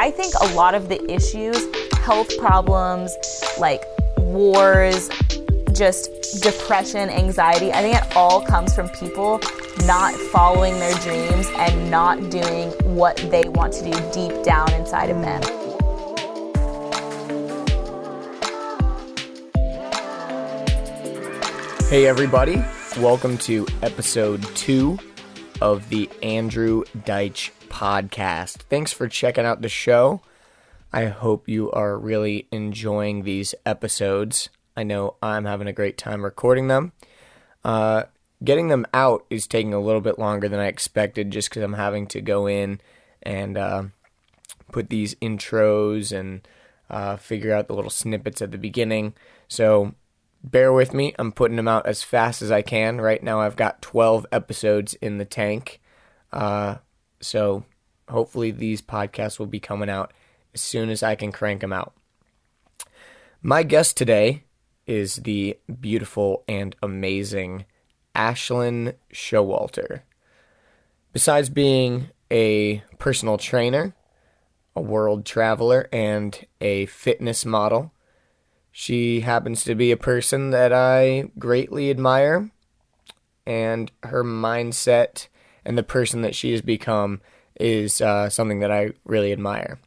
I think a lot of the issues, health problems, like wars, just depression, anxiety, I think it all comes from people not following their dreams and not doing what they want to do deep down inside of them. Hey everybody, welcome to episode 2 of the Andrew Deitsch podcast. Thanks for checking out the show. I hope you are really enjoying these episodes. I know I'm having a great time recording them. Getting them out is taking a little bit longer than I expected just because I'm having to go in and put these intros and figure out the little snippets at the beginning. So bear with me. I'm putting them out as fast as I can. Right now I've got 12 episodes in the tank. So hopefully these podcasts will be coming out as soon as I can crank them out. My guest today is the beautiful and amazing Ashlyn Showalter. Besides being a personal trainer, a world traveler, and a fitness model, she happens to be a person that I greatly admire, and her mindset and the person that she has become is something that I really admire.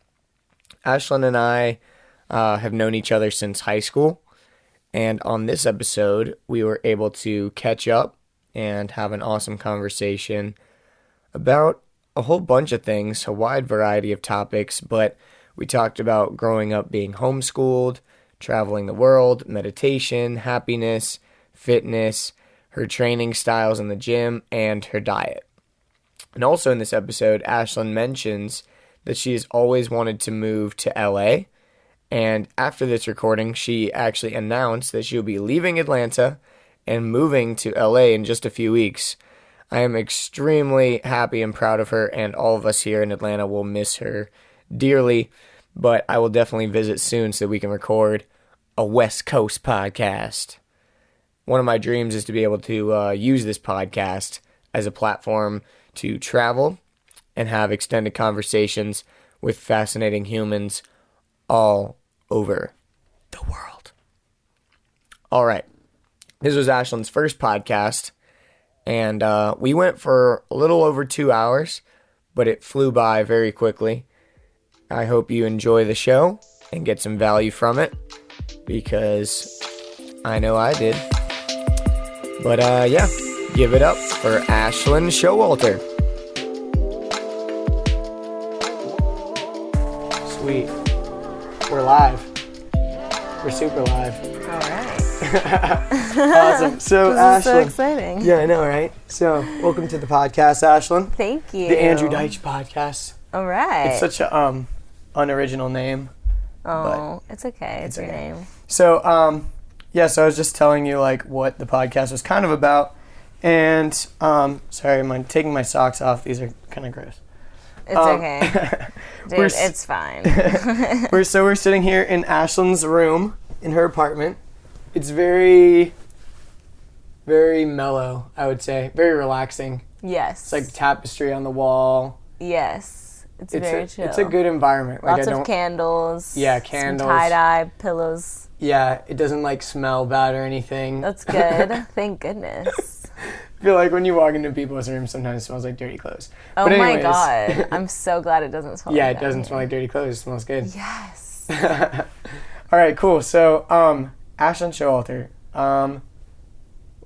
Ashlyn and I have known each other since high school, and on this episode, we were able to catch up and have an awesome conversation about a whole bunch of things, a wide variety of topics, but we talked about growing up being homeschooled, traveling the world, meditation, happiness, fitness, her training styles in the gym, and her diet. And also in this episode, Ashlyn mentions that she has always wanted to move to LA, and after this recording, she actually announced that she'll be leaving Atlanta and moving to LA in just a few weeks. I am extremely happy and proud of her, and all of us here in Atlanta will miss her dearly. But I will definitely visit soon so that we can record a West Coast podcast. One of my dreams is to be able to use this podcast as a platform to travel and have extended conversations with fascinating humans all over the world. All right. This was Ashlyn's first podcast, and we went for a little over 2 hours, but it flew by very quickly. I hope you enjoy the show and get some value from it, because I know I did. But yeah, give it up for Ashlyn Showalter. Sweet. We're live. We're super live. All right. Awesome. So This Ashlyn, is so exciting. Yeah, I know, right? So welcome to the podcast, Ashlyn. Thank you. The Andrew Deitsch podcast. All right. It's such a unoriginal name. Oh, it's okay. It's your okay. name. So, yeah, so I was just telling you, like, what the podcast was kind of about. And, sorry, I'm taking my socks off. These are kind of gross. It's okay. Dude, it's fine. We're sitting here in Ashlyn's room in her apartment. It's very, very mellow, I would say. Very relaxing. Yes. It's like tapestry on the wall. Yes. It's very chill. It's a good environment. Lots of candles. Yeah, candles. Some tie-dye, pillows. Yeah, it doesn't like smell bad or anything. That's good. Thank goodness. I feel like when you walk into people's rooms, sometimes it smells like dirty clothes. Oh but my God. I'm so glad it doesn't smell yeah, like it doesn't that smell like dirty clothes. It smells good. Yes. All right, cool. So, Ashlyn Showalter.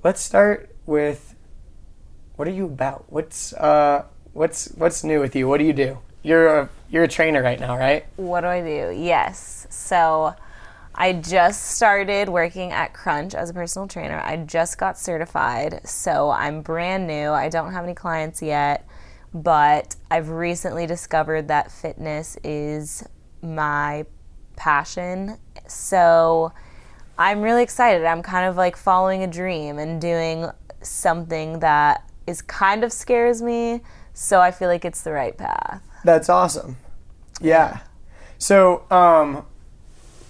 Let's start with, what are you about? What's new with you? What do you do? You're a trainer right now, right? What do I do? Yes. So I just started working at Crunch as a personal trainer. I just got certified, so I'm brand new. I don't have any clients yet, but I've recently discovered that fitness is my passion. So I'm really excited. I'm kind of like following a dream and doing something that is kind of scares me, so I feel like it's the right path. That's awesome. Yeah. So,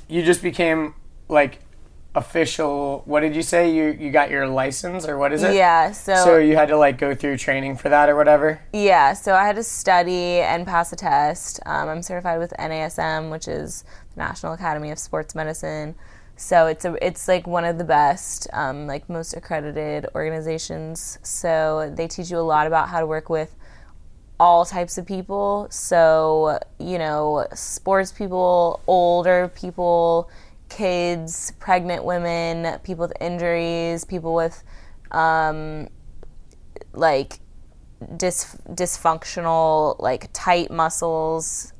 you just became like official, what did you say? You got your license, or what is it? Yeah, So you had to like go through training for that or whatever? Yeah, so I had to study and pass a test. I'm certified with NASM, which is the National Academy of Sports Medicine. So it's like one of the best, like most accredited organizations. So they teach you a lot about how to work with all types of people. So, you know, sports people, older people, kids, pregnant women, people with injuries, people with like dysfunctional, like tight muscles.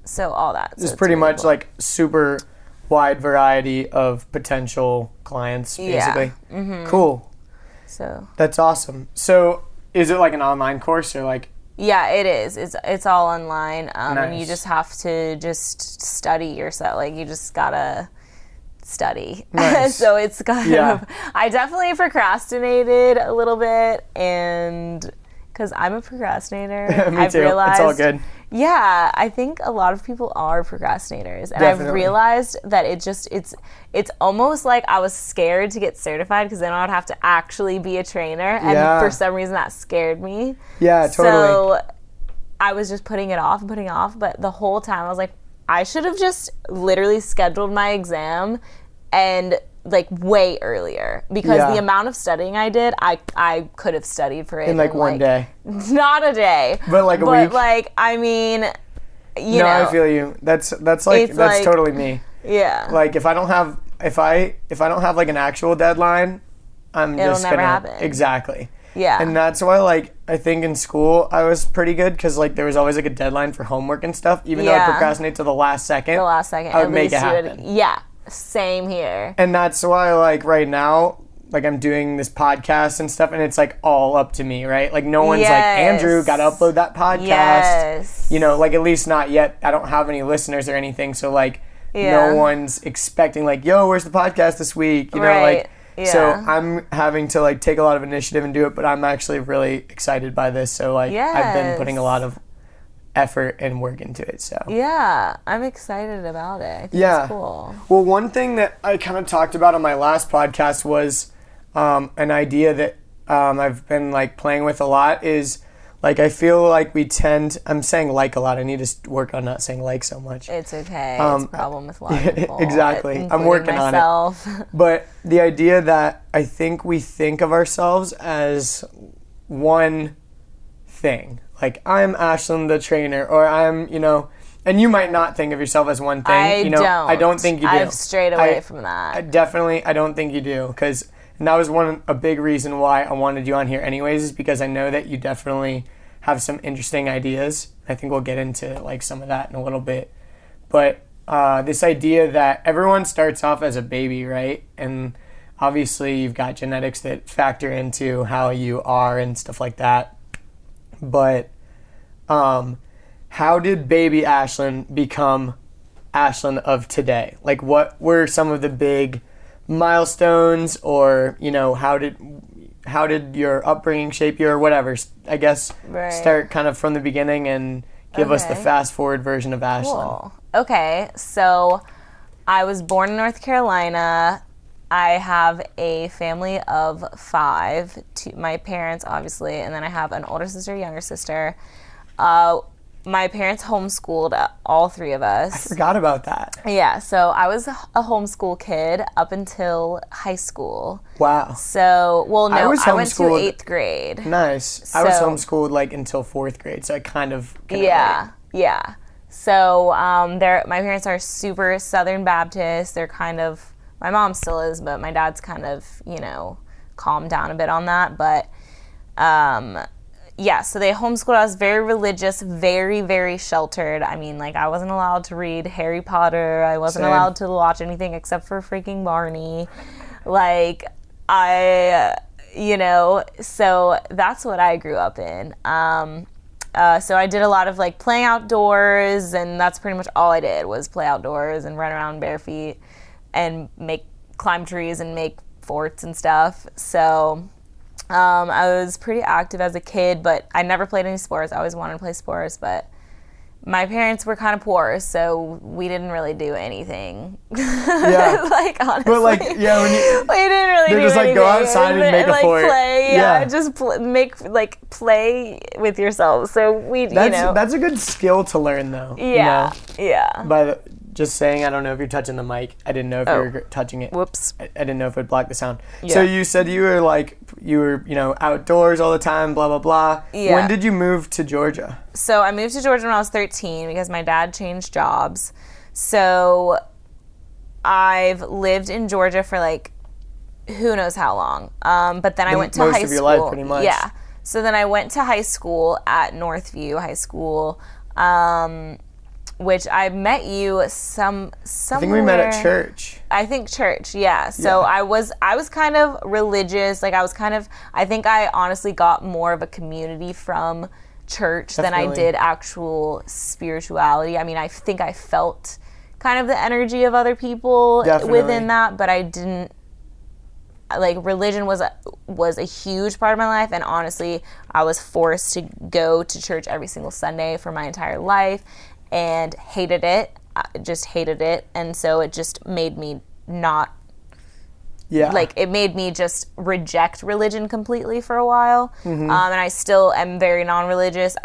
So all that. It's so pretty really much cool. like super wide variety of potential clients, basically. Yeah. Mm-hmm. Cool. So That's awesome. So is it like an online course, or like? yeah, it is. It's all online, and you Nice. just have to just study yourself. Like you just gotta study. Nice. So it's kind Yeah. of. I definitely procrastinated a little bit, and because I'm a procrastinator, Me I've too. realized. It's all good. Yeah, I think a lot of people are procrastinators, and Definitely. I've realized that it's almost like I was scared to get certified because then I would have to actually be a trainer, and Yeah. for some reason that scared me. Yeah, totally. So I was just putting it off, but the whole time I was like, I should have just literally scheduled my exam and like way earlier, because Yeah. the amount of studying I did, I could have studied for it In like one day. Not a day, But like a week. like I mean, you No, know, I feel you. That's like It's that's like- totally me. yeah, Like if I don't have like an actual deadline, I'm It'll just never gonna happen. exactly. yeah, And that's why, like, I think in school I was pretty good because, like, there was always, like, a deadline for homework and stuff. Even though Yeah. I'd procrastinate to the last second. the last second, I would at make least it you would- happen. yeah, same here. And that's why, like, right now, like, I'm doing this podcast and stuff, and it's, like, all up to me, right? Like, no one's like, Yes. Andrew, gotta upload that podcast. Yes, You know, like, at least not yet. I don't have any listeners or anything, so, like, Yeah. no one's expecting, like, yo, where's the podcast this week? You know, Right. like, so Yeah. I'm having to, like, take a lot of initiative and do it, but I'm actually really excited by this. So, like, I've been Yes. putting a lot of effort and work into it, so. Yeah, I'm excited about it. I think Yeah. it's cool. Well, one thing that I kind of talked about on my last podcast was an idea that I've been like playing with a lot is like I feel like I'm saying like a lot. I need to work on not saying like so much. It's okay. It's a problem with a lot of people. Exactly. I'm including working on it. myself. But the idea that I think we think of ourselves as one thing. Like I'm Ashlyn the trainer, or I'm, you know, and you might not think of yourself as one thing. I don't think you do. I've strayed away from that. I don't think you do, and that was a big reason why I wanted you on here anyways, is because I know that you definitely have some interesting ideas. I think we'll get into like some of that in a little bit. But this idea that everyone starts off as a baby, right? And obviously you've got genetics that factor into how you are and stuff like that. But how did baby Ashlyn become Ashlyn of today? Like what were some of the big milestones, or, you know, how did your upbringing shape you, or whatever? I guess Right. start kind of from the beginning and give us the Okay. fast forward version of Ashlyn. Cool. Okay, so I was born in North Carolina. I have a family of 5, my parents, obviously, and then I have an older sister, younger sister. My parents homeschooled all 3 of us. Forgot about that. Yeah, so I was a homeschool kid up until high school. Wow. So, well, no, I was I went to homeschooled- 8th grade. Nice. I was So- homeschooled like until 4th grade, so I kind of can Yeah, yeah. So, my parents are super Southern Baptist. They're kind of, my mom still is, but my dad's kind of, you know, calmed down a bit on that. But, yeah, so they homeschooled us, very religious, very, very sheltered. I mean, like, I wasn't allowed to read Harry Potter. I wasn't Same. allowed to watch anything except for freaking Barney. Like, you know, so that's what I grew up in. So I did a lot of, like, playing outdoors, and that's pretty much all I did was play outdoors and run around bare feet and climb trees and make forts and stuff. So I was pretty active as a kid, but I never played any sports. I always wanted to play sports, but my parents were kind of poor, so we didn't really do anything. Yeah. Like, honestly. But like, yeah, when you, we didn't really they're do just like, anything. go outside and make a like, fort. Play, Yeah. just play with yourself. So that's a good skill to learn, though. Yeah, yeah. By just saying, I don't know if you're touching the mic. I didn't know if you were touching it. Whoops. I didn't know if it would block the sound. Yeah. So you said you were outdoors all the time, blah, blah, blah. Yeah. When did you move to Georgia? So I moved to Georgia when I was 13 because my dad changed jobs. So I've lived in Georgia for like who knows how long. But then I went to high school. Most of your life, pretty much. Yeah. So then I went to high school at Northview High School, which I met you somewhere. I think we met at church. I think church, yeah. So Yeah. I was kind of religious. Like I think I honestly got more of a community from church than I did actual spirituality. I mean, I think I felt kind of the energy of other people within that, but I didn't, like, religion was a huge part of my life, and honestly, I was forced to go to church every single Sunday for my entire life, and hated it. I just hated it, and so it just made me not. Yeah. Like, it made me just reject religion completely for a while. And I still am very non-religious.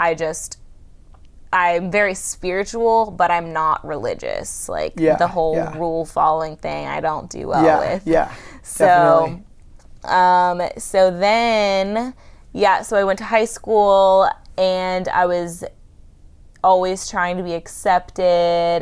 I'm very spiritual, but I'm not religious. Like, the whole rule following thing, I don't do well with. Yeah. So, definitely. so then, so I went to high school, and I was always trying to be accepted,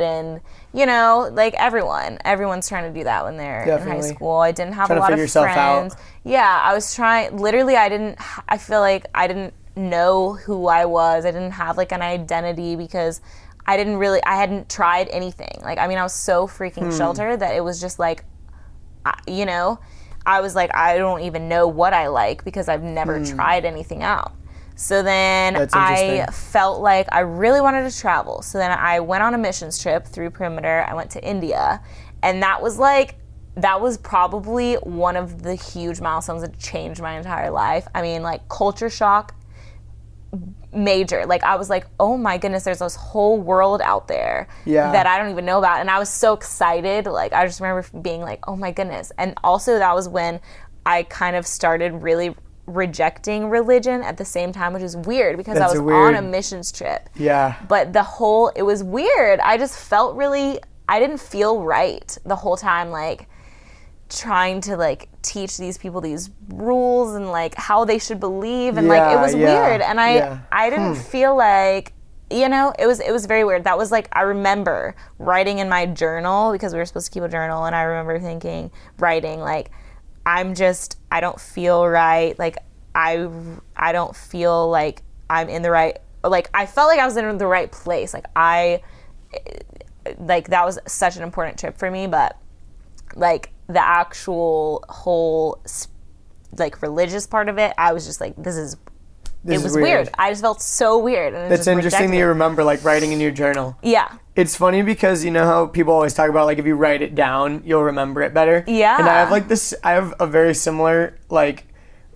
and like everyone's trying to do that when they're in high school. I didn't have a lot of friends. Yeah, I was trying. Literally, I feel like I didn't know who I was. I didn't have like an identity because I hadn't tried anything. Like, I mean, I was so freaking sheltered that it was just like, I was like, I don't even know what I like because I've never tried anything out. So then I felt like I really wanted to travel. So then I went on a missions trip through Perimeter. I went to India. And that was probably one of the huge milestones that changed my entire life. I mean, like, culture shock, major. Like, I was like, oh my goodness, there's this whole world out there that I don't even know about. And I was so excited. Like, I just remember being like, oh my goodness. And also that was when I kind of started really rejecting religion at the same time, which is weird because I was on a missions trip. Yeah. But it was weird. I just felt I didn't feel right the whole time, like, trying to, like, teach these people these rules and, like, how they should believe, and like, it was weird, and I didn't feel like, it was very weird. That was like, I remember writing in my journal, because we were supposed to keep a journal, and I remember writing like, I don't feel right. Like, I don't feel like I'm in the right, like, I felt like I was in the right place. Like, that was such an important trip for me, but like, the actual whole, like, religious part of it, I was just like, it was weird. I just felt so weird. And it's interesting that you remember, like, writing in your journal. Yeah. It's funny because, you know how people always talk about, like, if you write it down, you'll remember it better? Yeah. And I have a very similar, like,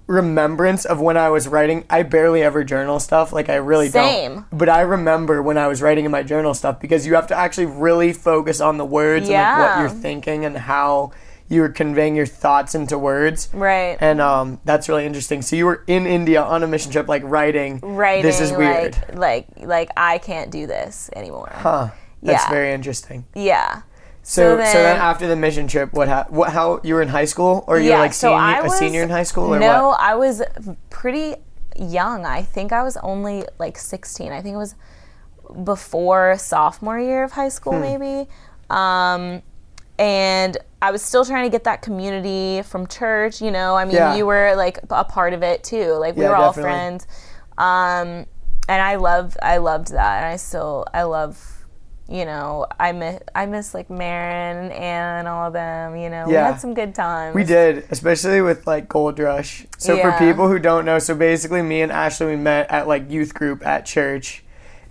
remembrance of when I was writing. I barely ever journal stuff. Like, I really don't. But I remember when I was writing in my journal stuff, because you have to actually really focus on the words and, like, what you're thinking and how you're conveying your thoughts into words. Right. And that's really interesting. So you were in India on a mission trip, like, writing, this is weird. Like I can't do this anymore. Huh. That's very interesting. Yeah. So then after the mission trip, how you were in high school, or you were like a senior in high school, or no, what? I was pretty young. I think I was only like 16. I think it was before sophomore year of high school, maybe. And I was still trying to get that community from church, I mean, you were like a part of it too. Like, we were all friends. And I loved that. And I love, I miss like Marin and Anna and all of them, we had some good times. We did, especially with like Gold Rush. So for people who don't know, so basically me and Ashley, we met at like youth group at church.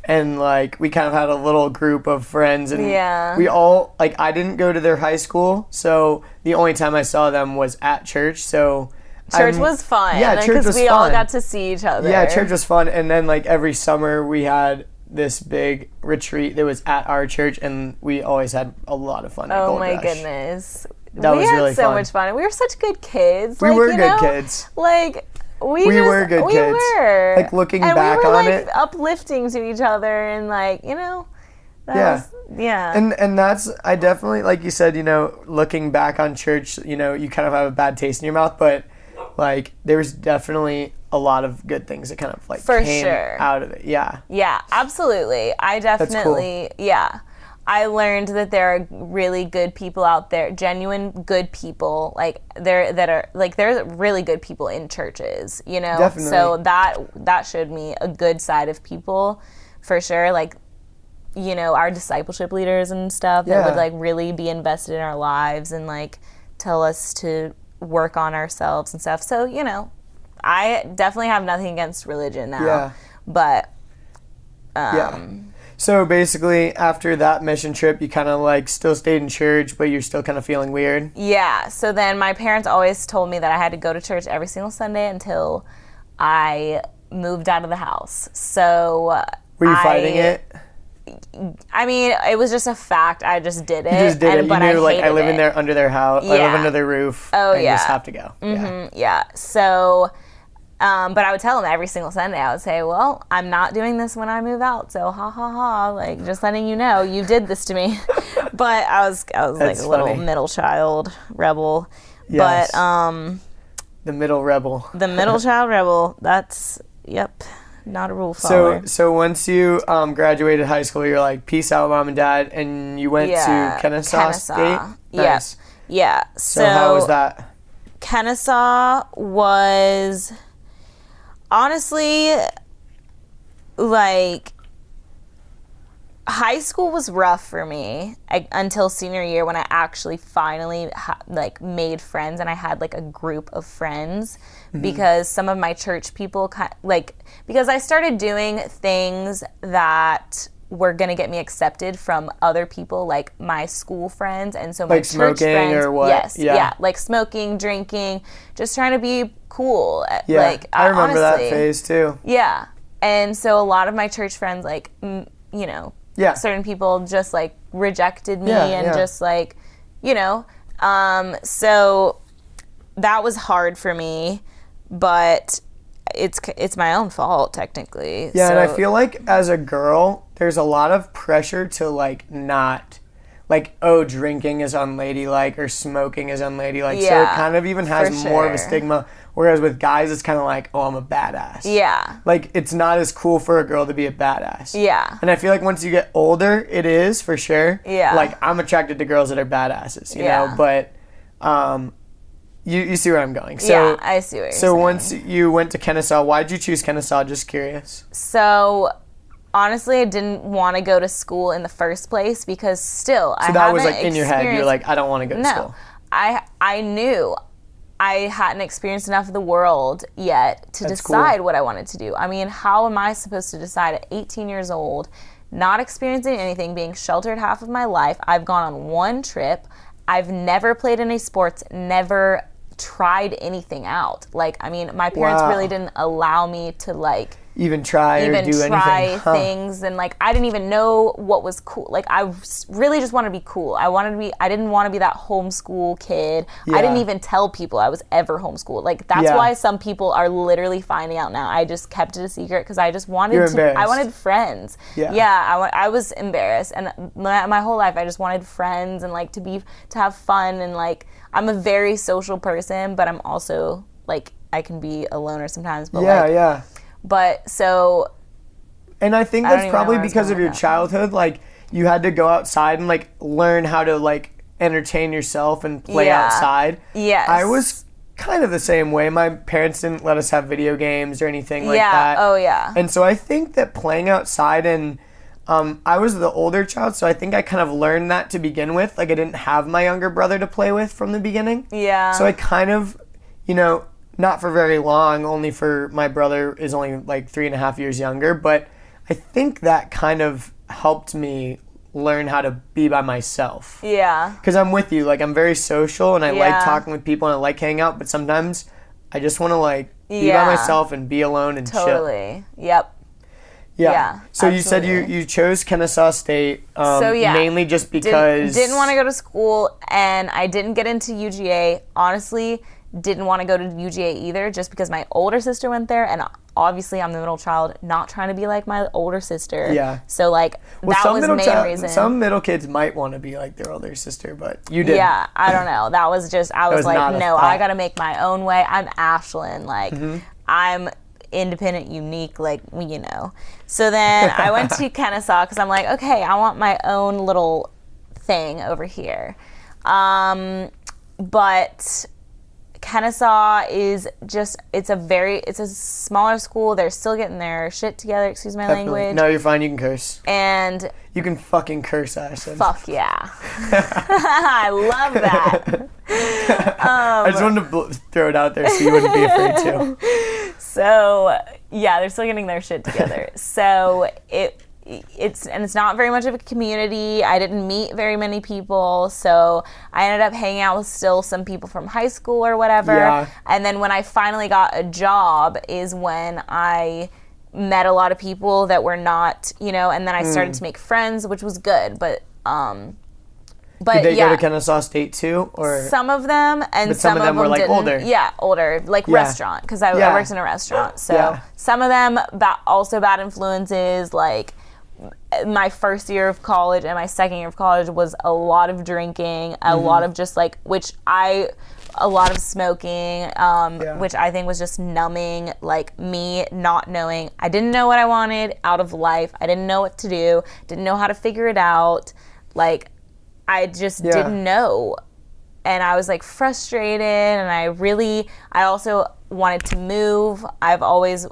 And, like, we kind of had a little group of friends. And we all, like, I didn't go to their high school. So the only time I saw them was at church. So church was fun. Yeah, church was fun. Because we all got to see each other. Yeah, church was fun. And then, like, every summer we had this big retreat that was at our church, and we always had a lot of fun at Gold my Rush. Goodness. That was really had so fun. much fun. We were such good kids. We were good kids. Like, we were good kids. We were. Like, looking and back we were, on like, it. uplifting to each other and, like, that was. And that's, I definitely, like you said, looking back on church, you kind of have a bad taste in your mouth, but, like, there was definitely a lot of good things that kind of, like, came out of it. Yeah. Yeah, absolutely. I definitely, I learned that there are really good people out there, genuine good people, like there's really good people in churches, Definitely. So that showed me a good side of people, for sure. Like, our discipleship leaders and stuff that would, like, really be invested in our lives and, like, tell us to work on ourselves and stuff. So, I definitely have nothing against religion now, but So basically, after that mission trip, you kind of, like, still stayed in church, but you're still kind of feeling weird? Yeah. So then my parents always told me that I had to go to church every single Sunday until I moved out of the house. So were you fighting it? I mean, it was just a fact. I just did it. You just did it. But you knew, like, I live it. in there under their house. I live under their roof. Oh, I just have to go. Mm-hmm. Yeah. So... but I would tell them every single Sunday, I would say, well, I'm not doing this when I move out, so ha ha ha, like, just letting you know, you did this to me. But I was like a little middle child rebel. Yes. But the middle rebel. The middle child rebel, that's not a rule follower. So once you graduated high school, you're like, peace out, Mom and Dad, and you went to Kennesaw State? Nice. Yeah. So how was that? Kennesaw was... honestly, like, high school was rough for me until senior year when I actually finally made friends and I had, like, a group of friends, because some of my church people because I started doing things that were going to get me accepted from other people, like my school friends, and so my like church smoking friends, or what? yes, yeah, like smoking, drinking, just trying to be cool. Yeah, like, I remember honestly, that phase too. Yeah, and so a lot of my church friends, like, certain people just, like, rejected me just, like, so that was hard for me, but it's my own fault, technically. Yeah, so. And I feel like as a girl, there's a lot of pressure to, like, not, like, oh, drinking is unladylike or smoking is unladylike. Yeah, so it kind of even has more of a stigma. Whereas with guys, it's kind of like, oh, I'm a badass. Yeah. Like, it's not as cool for a girl to be a badass. Yeah. And I feel like once you get older, it is, for sure. Yeah. Like, I'm attracted to girls that are badasses, you know? But, you see where I'm going. So, yeah, I see what you're saying. So once you went to Kennesaw, why'd you choose Kennesaw? Just curious. So, honestly, I didn't want to go to school in the first place because still, I haven't that was, like, in your head. You're like, I don't want to go to school. I knew I hadn't experienced enough of the world yet to decide what I wanted to do. I mean, how am I supposed to decide at 18 years old, not experiencing anything, being sheltered half of my life? I've gone on one trip. I've never played any sports, never tried anything out. Like, I mean, my parents really didn't allow me to, like, even try or do anything. Things, and, like, I didn't even know what was cool. Like, I really just wanted to be cool. I didn't want to be that homeschool kid. I didn't even tell people I was ever homeschooled. Like, that's why some people are literally finding out now. I just kept it a secret because I just wanted I wanted friends. I was embarrassed, and my whole life I just wanted friends and, like, to have fun, and, like, I'm a very social person, but I'm also, like, I can be a loner sometimes. But But so, and I think that's probably because of your childhood. Like, you had to go outside and, like, learn how to, like, entertain yourself and play outside. Yes. I was kind of the same way. My parents didn't let us have video games or anything like that. Oh, yeah. And so I think that playing outside, and I was the older child, so I think I kind of learned that to begin with. Like, I didn't have my younger brother to play with from the beginning. Yeah. So I kind of, not for very long, only for my brother is only, like, 3.5 years younger, but I think that kind of helped me learn how to be by myself. Yeah. Because I'm with you. Like, I'm very social, and I like talking with people, and I like hanging out, but sometimes I just want to, like, be by myself and be alone and chill. Totally. Yep. Yeah. So absolutely. you said you chose Kennesaw State mainly just because... Didn't want to go to school, and I didn't get into UGA. Honestly, didn't want to go to UGA either, just because my older sister went there, and obviously I'm the middle child, not trying to be like my older sister. Yeah. So that was the main reason. Some middle kids might want to be like their older sister, but you didn't. Yeah, I don't know. That was just, I was like, no, I got to make my own way. I'm Ashlyn. I'm independent, unique, So then I went to Kennesaw because I'm like, okay, I want my own little thing over here. But Kennesaw is just, it's a smaller school. They're still getting their shit together, excuse my language. No, you're fine, you can curse. And you can fucking curse, Ashlyn. Fuck yeah. I love that. I just wanted to throw it out there so you wouldn't be afraid to. So, yeah, they're still getting their shit together. So, it's not very much of a community. I didn't meet very many people, so I ended up hanging out with still some people from high school or whatever. Yeah. And then when I finally got a job is when I met a lot of people that were not, and then I started to make friends, which was good. But did they go to Kennesaw State too, or some of them, and but some of them were like didn't. older? Yeah, older, restaurant, because I worked in a restaurant. So some of them also bad influences. Like my first year of college and my second year of college was a lot of drinking, a lot of just a lot of smoking, which I think was just numbing, me not knowing. I didn't know what I wanted out of life. I didn't know what to do. Didn't know how to figure it out. I just didn't know. And I was frustrated, and I also wanted to move. I've always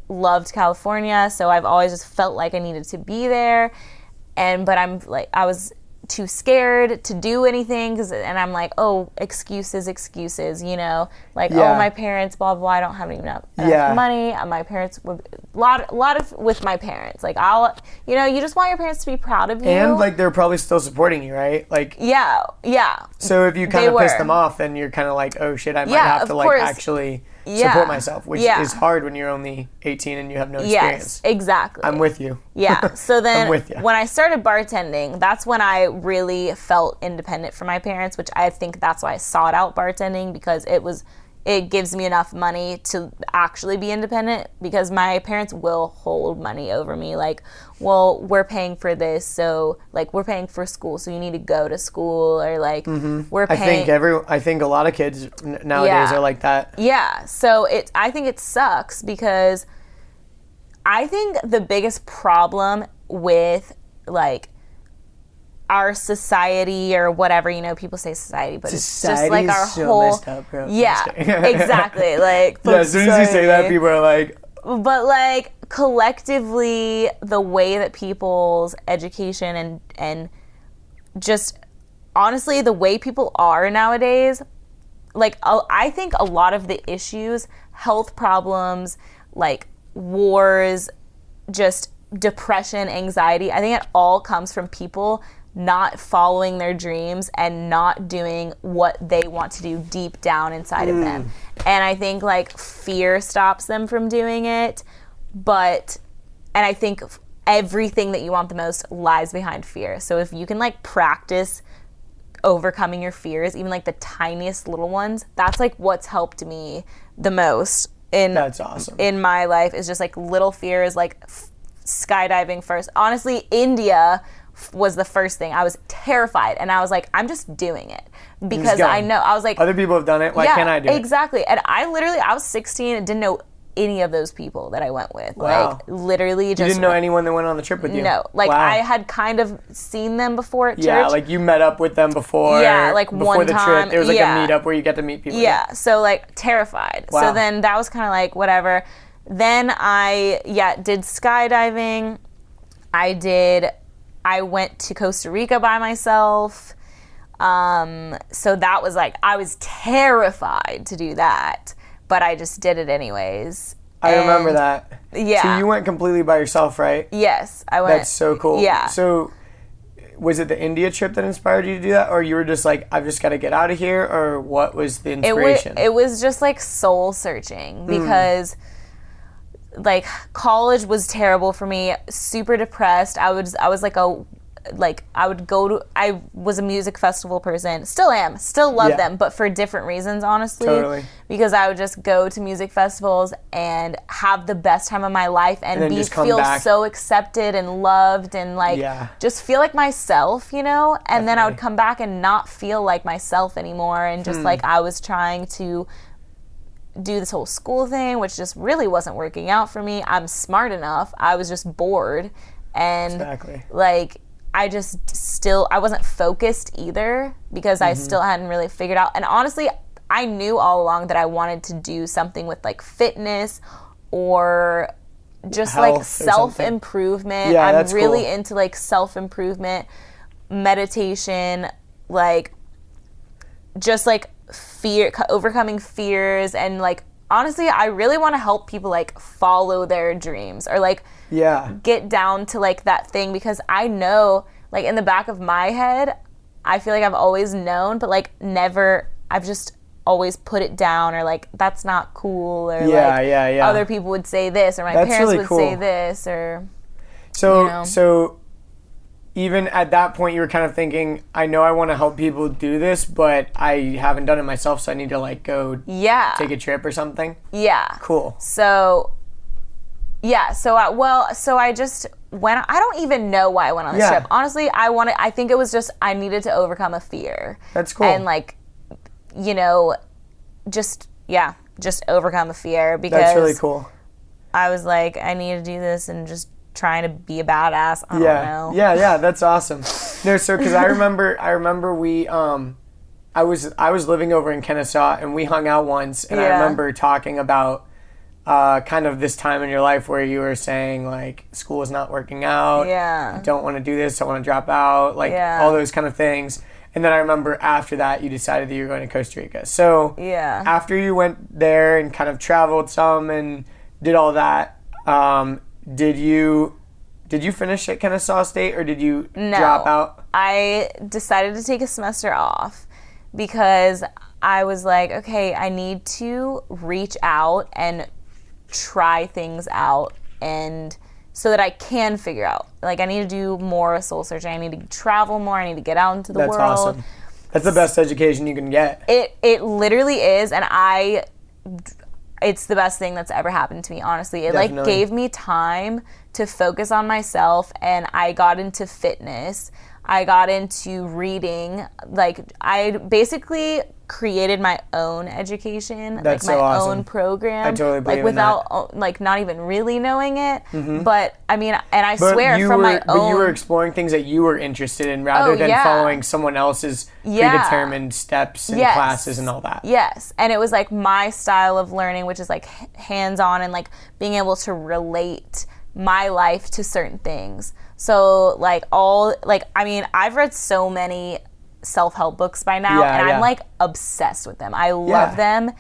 loved California, so I've always just felt like I needed to be there. But I was too scared to do anything, and I'm like, oh, excuses, oh, my parents, blah, blah, I don't have enough money, and my parents would, a lot of with my parents, you just want your parents to be proud of you. And, they're probably still supporting you, right? Yeah. So if you kind of piss them off, then you're kind of like, oh, shit, I might have to, actually support myself, which is hard when you're only 18 and you have no experience. Yes, exactly. I'm with you. Yeah, so then I'm with you. When I started bartending, that's when I really felt independent from my parents, which I think that's why I sought out bartending, because it gives me enough money to actually be independent, because my parents will hold money over me. Well, we're paying for this, so we're paying for school, so you need to go to school, or we're paying. I think a lot of kids nowadays are like that. Yeah, so I think it sucks, because I think the biggest problem with our society, or whatever, people say society, but society, it's just our so whole messed up, bro. Yeah, exactly. As soon as you say that, people are like, but collectively, the way that people's education and just honestly the way people are nowadays, I think a lot of the issues, health problems, wars, just depression, anxiety, I think it all comes from people not following their dreams and not doing what they want to do deep down inside of them. And I think fear stops them from doing it, and I think everything that you want the most lies behind fear. So if you can practice overcoming your fears, even the tiniest little ones, that's what's helped me the most that's awesome. In my life, is just little fears, skydiving first. Honestly, India was the first thing. I was terrified, and I was I'm just doing it because I know. I was other people have done it. Why can't I do it? Exactly. And I was 16 and didn't know any of those people that I went with. Wow. Literally just... You didn't know anyone that went on the trip with you? No. Wow. I had kind of seen them before at church. Yeah, you met up with them before. Yeah, before one the time. Trip. There was a meetup where you get to meet people. Yeah, so terrified. Wow. So then that was kind of whatever. Then I did skydiving. I went to Costa Rica by myself. So that was I was terrified to do that, but I just did it anyways. I remember that. Yeah. So you went completely by yourself, right? Yes, I went. That's so cool. Yeah. So was it the India trip that inspired you to do that, or you were just I've just got to get out of here, or what was the inspiration? It was just soul searching, because like college was terrible for me, super depressed. I was like I was a music festival person, still am, still love them, but for different reasons, honestly. Totally. Because I would just go to music festivals and have the best time of my life and feel so accepted and loved and just feel like myself, you know? And then I would come back and not feel like myself anymore, and just like I was trying to do this whole school thing, which just really wasn't working out for me. I'm smart enough. I was just bored. And like, I wasn't focused either, because I still hadn't really figured out. And honestly, I knew all along that I wanted to do something with like fitness or just health, like self-improvement. I'm really into like self-improvement, meditation, like just like overcoming fears, and like honestly, I really want to help people like follow their dreams, or like get down to like that thing, because I know like in the back of my head, I feel like I've always known, but like never, I've just always put it down, or like that's not cool, or other people would say this, or my parents would say this, or so even at that point, you were kind of thinking, I know I want to help people do this, but I haven't done it myself, so I need to like go take a trip or something. Yeah. Cool. So I just went. I don't even know why I went on this trip. Honestly, I think it was just I needed to overcome a fear. That's cool. And like, you know, just overcome a fear, because that's really cool. I was like, I need to do this, and just trying to be a badass. I don't know. Yeah, that's awesome. No, so because I remember we I was living over in Kennesaw, and we hung out once, and I remember talking about kind of this time in your life where you were saying like school is not working out. Yeah. I don't want to do this. I want to drop out. Like all those kind of things. And then I remember after that you decided that you were going to Costa Rica. So after you went there and kind of traveled some and did all that, did you finish at Kennesaw State, or did you drop out? I decided to take a semester off, because I was like, okay, I need to reach out and try things out, and so that I can figure out. Like, I need to do more soul searching. I need to travel more. I need to get out into the world. That's awesome. That's the best education you can get. It literally is, and it's the best thing that's ever happened to me, honestly. It like gave me time to focus on myself, and I got into fitness. I got into reading. Like, I basically created my own education. That's like my so awesome. Own program. I totally believe like without in that. Like not even really knowing it. But I mean, and I swear from my own. But you were exploring things that you were interested in, rather than following someone else's predetermined steps and classes and all that. Yes, and it was like my style of learning, which is like hands-on, and like being able to relate my life to certain things. So like I've read so many self-help books by now, and I'm like obsessed with them. I love them,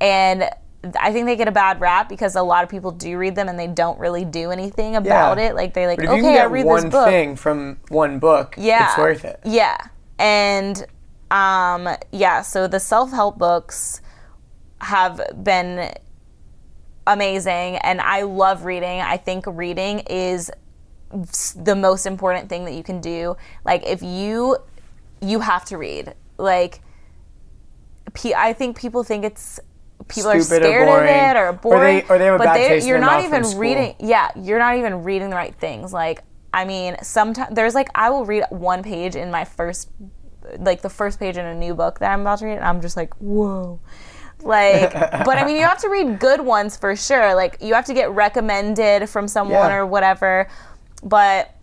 and I think they get a bad rap because a lot of people do read them and they don't really do anything about it. Like they like, okay, I read this book. One thing from one book, it's worth it. Yeah, and so the self-help books have been amazing, and I love reading. I think reading is the most important thing that you can do. Like, if you have to read. Like, I think people think people are scared of it or boring, or they have a bad taste in their mouth from school. You're not even reading the right things. Like, I mean, sometimes there's like, I will read one page in the first page in a new book that I'm about to read, and I'm just like, whoa. Like, but I mean, you have to read good ones for sure. Like, you have to get recommended from someone or whatever. But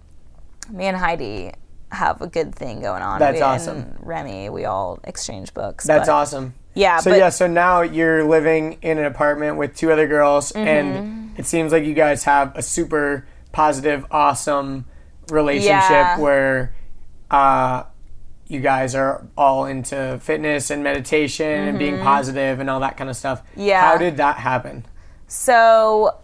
me and Heidi have a good thing going on. That's awesome. And Remy, we all exchange books. That's awesome. Yeah. So now you're living in an apartment with two other girls, and it seems like you guys have a super positive, awesome relationship where you guys are all into fitness and meditation and being positive and all that kind of stuff. Yeah. How did that happen? So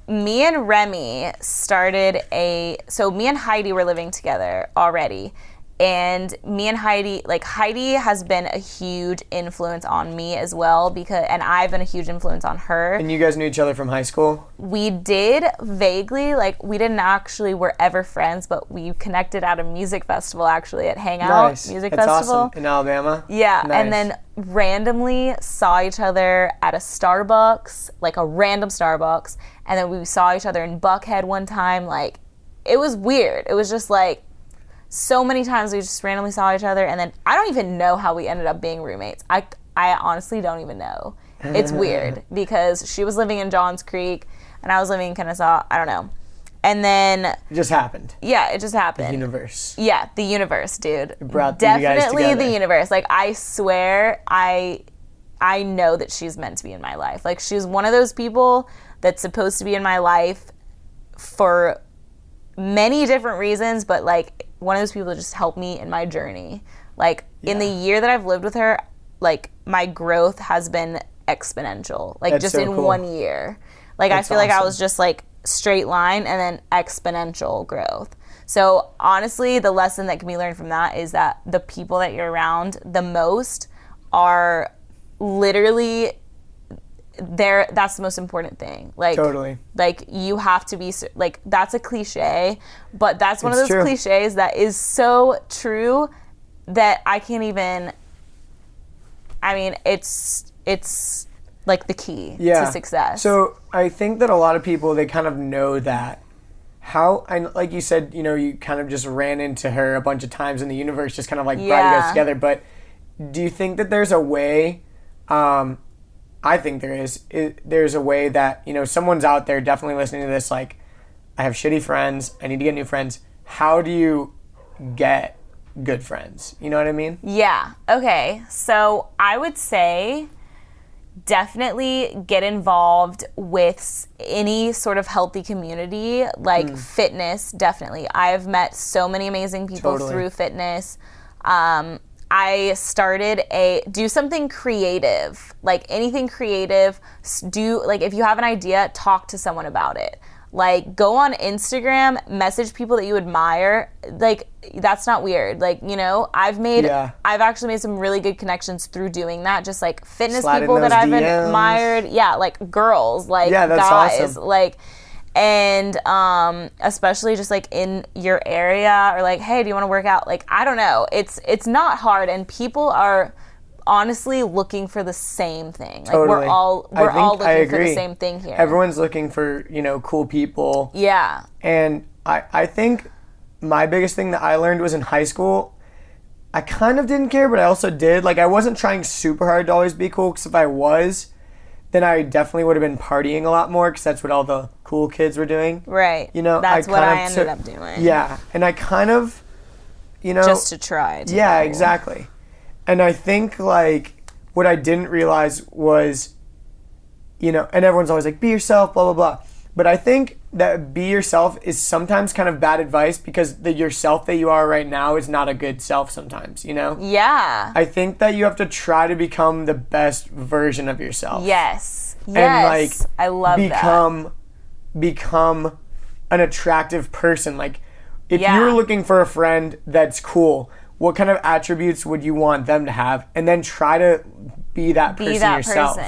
me and Remy me and Heidi were living together already. And me and Heidi, like Heidi has been a huge influence on me as well and I've been a huge influence on her. And you guys knew each other from high school? We did vaguely, like we didn't actually were ever friends, but we connected at a music festival actually at Hangout Music That's Festival. Awesome. In Alabama? Yeah, nice. And then randomly saw each other at a Starbucks, like a random Starbucks, and then we saw each other in Buckhead one time. Like, it was weird. It was just like, so many times we just randomly saw each other, and then I don't even know how we ended up being roommates. I honestly don't even know. It's weird because she was living in Johns Creek and I was living in Kennesaw. I don't know. And then it just happened. Yeah, it just happened. The universe. Yeah, the universe, dude. It brought definitely you guys together. The universe. Like, I swear, I know that she's meant to be in my life. Like, she's one of those people that's supposed to be in my life for many different reasons, but like one of those people that just helped me in my journey. Like, in the year that I've lived with her, like, my growth has been exponential. Like, that's just so in cool. 1 year. Like, that's I feel awesome. Like I was just like straight line and then exponential growth. So honestly, the lesson that can be learned from that is that the people that you're around the most are literally there. That's the most important thing. Like, totally. Like, you have to be, like, that's a cliche, but that's one of those true. Cliches that is so true that I can't even, I mean, it's like the key to success. So I think that a lot of people, they kind of know that. Like you said, you know, you kind of just ran into her a bunch of times and the universe just kind of like brought you guys together. But do you think that there's a way, I think there is, there's a way that, you know, someone's out there definitely listening to this, like, I have shitty friends, I need to get new friends. How do you get good friends? You know what I mean? Yeah. Okay. So I would say definitely get involved with any sort of healthy community, like fitness, definitely. I've met so many amazing people through fitness. I started do something creative, like anything creative. Like, if you have an idea, talk to someone about it. Like, go on Instagram, message people that you admire. Like, that's not weird. Like, you know, I've actually made some really good connections through doing that. Just like fitness people that I've admired. Yeah, like girls, like guys, awesome. Like, and especially just like in your area, or like, hey, do you want to work out? Like, I don't know. It's not hard, and people are honestly looking for the same thing. Like, we're all looking for the same thing here. Everyone's looking for, you know, cool people. Yeah. And I think my biggest thing that I learned was in high school. I kind of didn't care, but I also did. Like, I wasn't trying super hard to always be cool, because if I was, then I definitely would have been partying a lot more, because that's what all the cool kids were doing. Right. You know, that's what I ended up doing. Yeah. And I kind of, you know. Just to try. Yeah, exactly. And I think, like, what I didn't realize was, you know, and everyone's always like, be yourself, blah, blah, blah. But I think that be yourself is sometimes kind of bad advice, because the yourself that you are right now is not a good self sometimes, you know? Yeah. I think that you have to try to become the best version of yourself. Yes. And, like, I love that. Become an attractive person. Like, if you're looking for a friend that's cool, what kind of attributes would you want them to have? And then try to be that person yourself.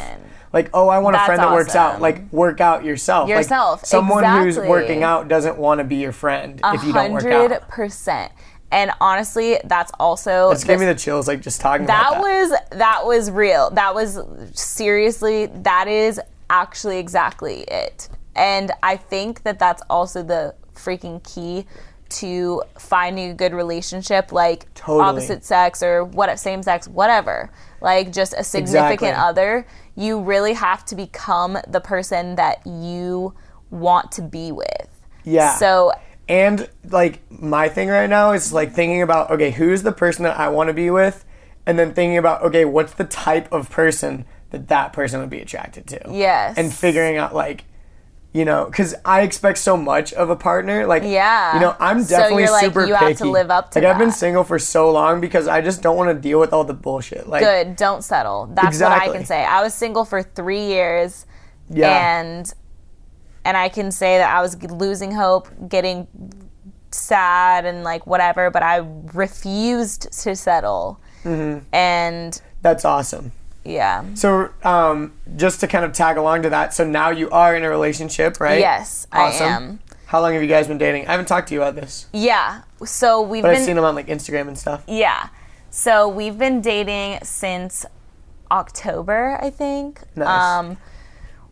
Like, oh, I want a friend that works out. Like, work out yourself. Like, someone who's working out doesn't want to be your friend if you don't work out. 100%. And honestly, that's also... It's giving me the chills, like, just talking about that. That was real. That was, seriously, that is actually exactly it. And I think that that's also the freaking key to finding a good relationship, like opposite sex or same sex, whatever. Like, just a significant other. You really have to become the person that you want to be with. Yeah. So, and like, my thing right now is like thinking about, okay, who's the person that I want to be with? And then thinking about, okay, what's the type of person that person would be attracted to? Yes. And figuring out, like, you know, because I expect so much of a partner. Like, you know, I'm definitely super picky. You have to live up to that. I've been single for so long because I just don't want to deal with all the bullshit. Like, good, don't settle. That's what I can say. I was single for 3 years, and I can say that I was losing hope, getting sad and like whatever, but I refused to settle. And That's awesome. yeah. So just to kind of tag along to that, so now you are in a relationship, right? Yes, Awesome. I am. How long have you guys been dating? I haven't talked to you about this, Yeah. So but I've seen them on like Instagram and stuff. Yeah. So we've been dating since October, I think. Nice.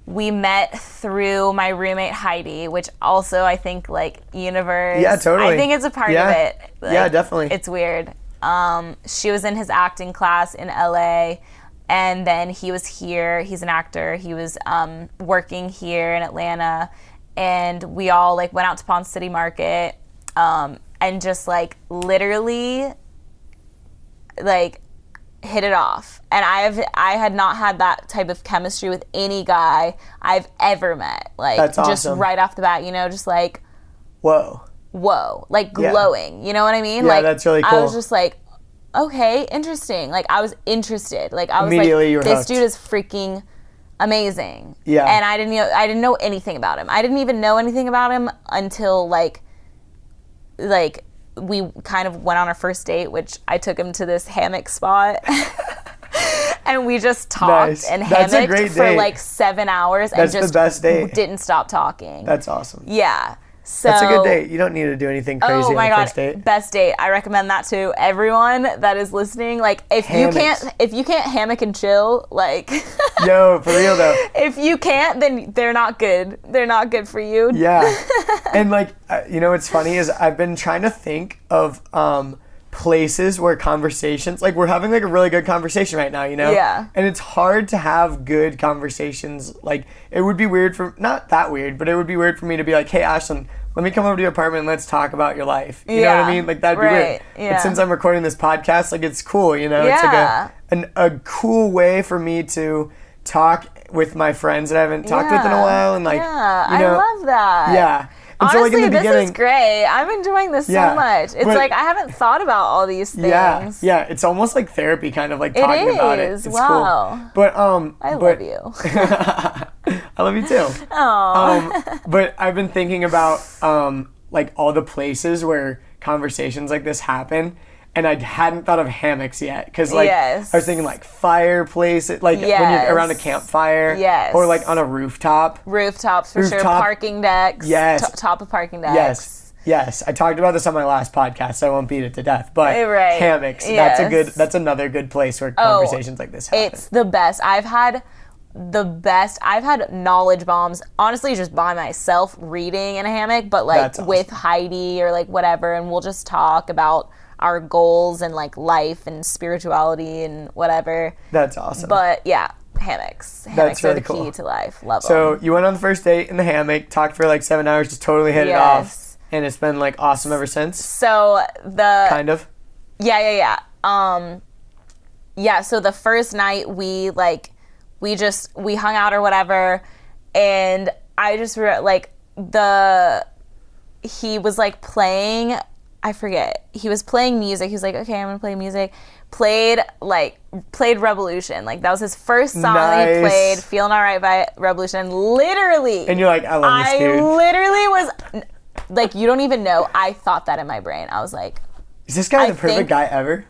We met through my roommate Heidi, which also I think like universe. Yeah, totally. I think it's a part of it. Like, yeah, definitely. It's weird. She was in his acting class in LA, and then he was here. He's an actor. He was working here in Atlanta, and we all like went out to Ponce City Market, and just like literally like hit it off. And I had not had that type of chemistry with any guy I've ever met. Like That's just awesome. right off the bat, you know, just like Whoa. like glowing. You know what I mean? Yeah, like that's really I cool. was just like, okay, interesting. Like I was interested. Like I was Immediately you were like, this hooked. dude is freaking amazing. Yeah. And I didn't know anything about him. I didn't even know anything about him until like we kind of went on our first date, which I took him to this hammock spot. And we just talked Nice. and That's a hammocked great for date. like 7 hours That's and the just best date. didn't stop talking. That's awesome. Yeah. So That's a good date. You don't need to do anything crazy Oh my on the god, first date. best date. I recommend that to everyone that is listening. Like if Hammocks. you can't hammock and chill, like Yo, for real though. if you can't, then they're not good. They're not good for you. Yeah. And like, you know what's funny is I've been trying to think of places where conversations, like we're having like a really good conversation right now, you know? Yeah. And it's hard to have good conversations. Like it would be weird not that weird, but it would be weird for me to be like, hey Ashlyn, let me come over to your apartment and let's talk about your life. You know what I Yeah. mean? Like that'd be Right. weird. Yeah. But since I'm recording this podcast, like it's cool, you know? Yeah. It's like a cool way for me to talk with my friends that I haven't talked with in a Yeah. while, and like, Yeah, you know, I love that. yeah. And Honestly, so like in the this beginning, is great. I'm enjoying this Yeah, so much. It's but- like I haven't thought about all these things. yeah, it's almost like therapy, kind of like talking about it. is. It's Wow. cool. But I love you. I love you too. But I've been thinking about like all the places where conversations like this happen, and I hadn't thought of hammocks yet, because like Yes. I was thinking like fireplaces, like when Yes. you're around a campfire, Yes. or like on a rooftop. Rooftops for sure. Rooftop. Parking decks. Yes. Top of parking decks. Yes. I talked about this on my last podcast, so I won't beat it to death. But Right. hammocks, Yes. that's another good place where conversations like this happen. It's the best. I've had knowledge bombs, honestly, just by myself reading in a hammock, but like That's awesome. with Heidi or like whatever, and we'll just talk about our goals and like life and spirituality and whatever. That's awesome. But yeah, hammocks. Hammocks really are the key cool. to life. Love So them. you went on the first date in the hammock, talked for like 7 hours, just totally hit it off, Yes. and it's been like awesome ever since. So Kind of. Yeah. So the first night we hung out or whatever, and I just he was like playing, I forget. He was playing music. He was like, okay, I'm gonna play music. Played Revolution. Like that was his first song that he Nice. played, Feeling Alright by Revolution. Literally. And you're like, I love this I dude. literally was like, you don't even know. I thought that in my brain. I was like, Is this guy I the perfect think- guy ever?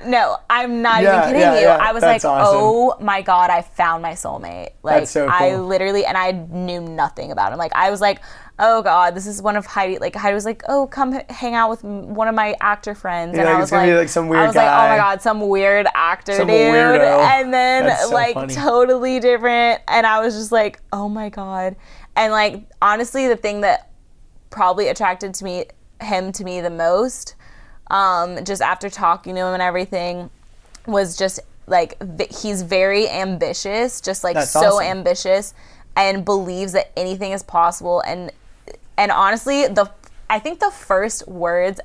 No, I'm not Yeah, even kidding yeah, you. yeah. I was That's like, awesome. oh my God, I found my soulmate. Like, That's so cool. I literally, and I knew nothing about him. Like, I was like, oh God, this is one of Heidi. Like, Heidi was like, oh, come hang out with one of my actor friends. You're And like, I it's was gonna like, be like some weird I was like, oh guy. my God, some weird actor Some dude. weirdo. And then That's so like funny. totally different. And I was just like, oh my God. And like, honestly, the thing that probably attracted him to me the most, just after talking to him and everything, was just like he's very ambitious, just like That's so awesome. ambitious, and believes that anything is possible. And honestly, I think the first words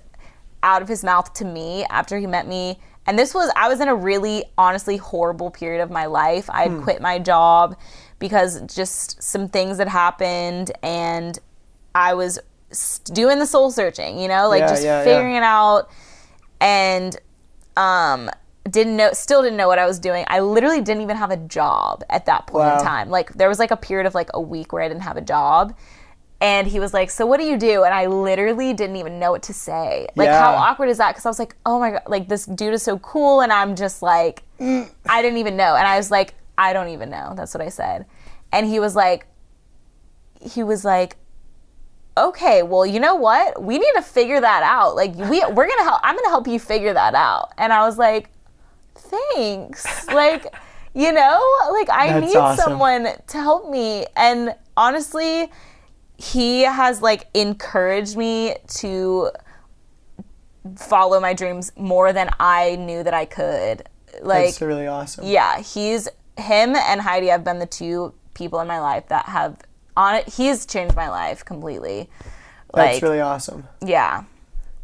out of his mouth to me after he met me, and I was in a really honestly horrible period of my life. I had quit my job because just some things had happened, and I was doing the soul searching, you know, like Yeah, just yeah, figuring it out, and still didn't know what I was doing. I literally didn't even have a job at that point Wow. in time. Like there was like a period of like a week where I didn't have a job, And he was like, so what do you do? And I literally didn't even know what to say. Like, how awkward is that? Because I was like, oh my God, like, this dude is so cool. And I'm just like, I didn't even know. And I was like, I don't even know. That's what I said. And he was like, okay, well, you know what? We need to figure that out. Like, I'm going to help you figure that out. And I was like, thanks. Like, you know, like, I need someone to help me. And honestly, he has like encouraged me to follow my dreams more than I knew that I could. Like, that's really awesome. Yeah, him and Heidi have been the two people in my life that have he's changed my life completely. That's really awesome. Yeah.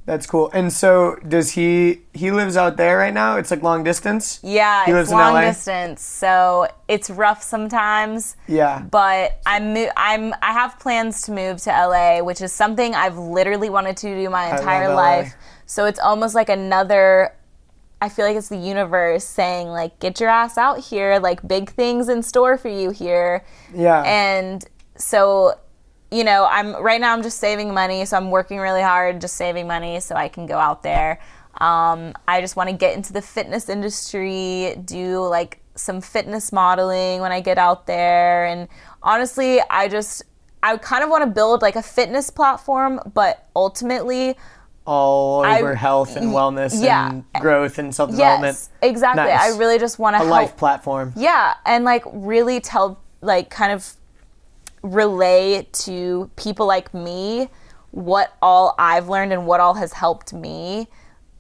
That's cool. And so does he lives out there right now? It's like long distance? Yeah, it's long distance. So it's rough sometimes. Yeah. But I have plans to move to LA, which is something I've literally wanted to do my entire life. So it's almost like I feel like it's the universe saying, like, get your ass out here, like, big things in store for you here. Yeah. And so, you know, I'm just saving money, so I'm working really hard, just saving money so I can go out there. I just want to get into the fitness industry, do like some fitness modeling when I get out there. And honestly, I kind of want to build like a fitness platform, but ultimately all over health and wellness and growth and self-development. Yes, exactly. Nice. I really just want to help. Life platform. Yeah, and like really tell, like, kind of relay to people like me what all I've learned and what all has helped me,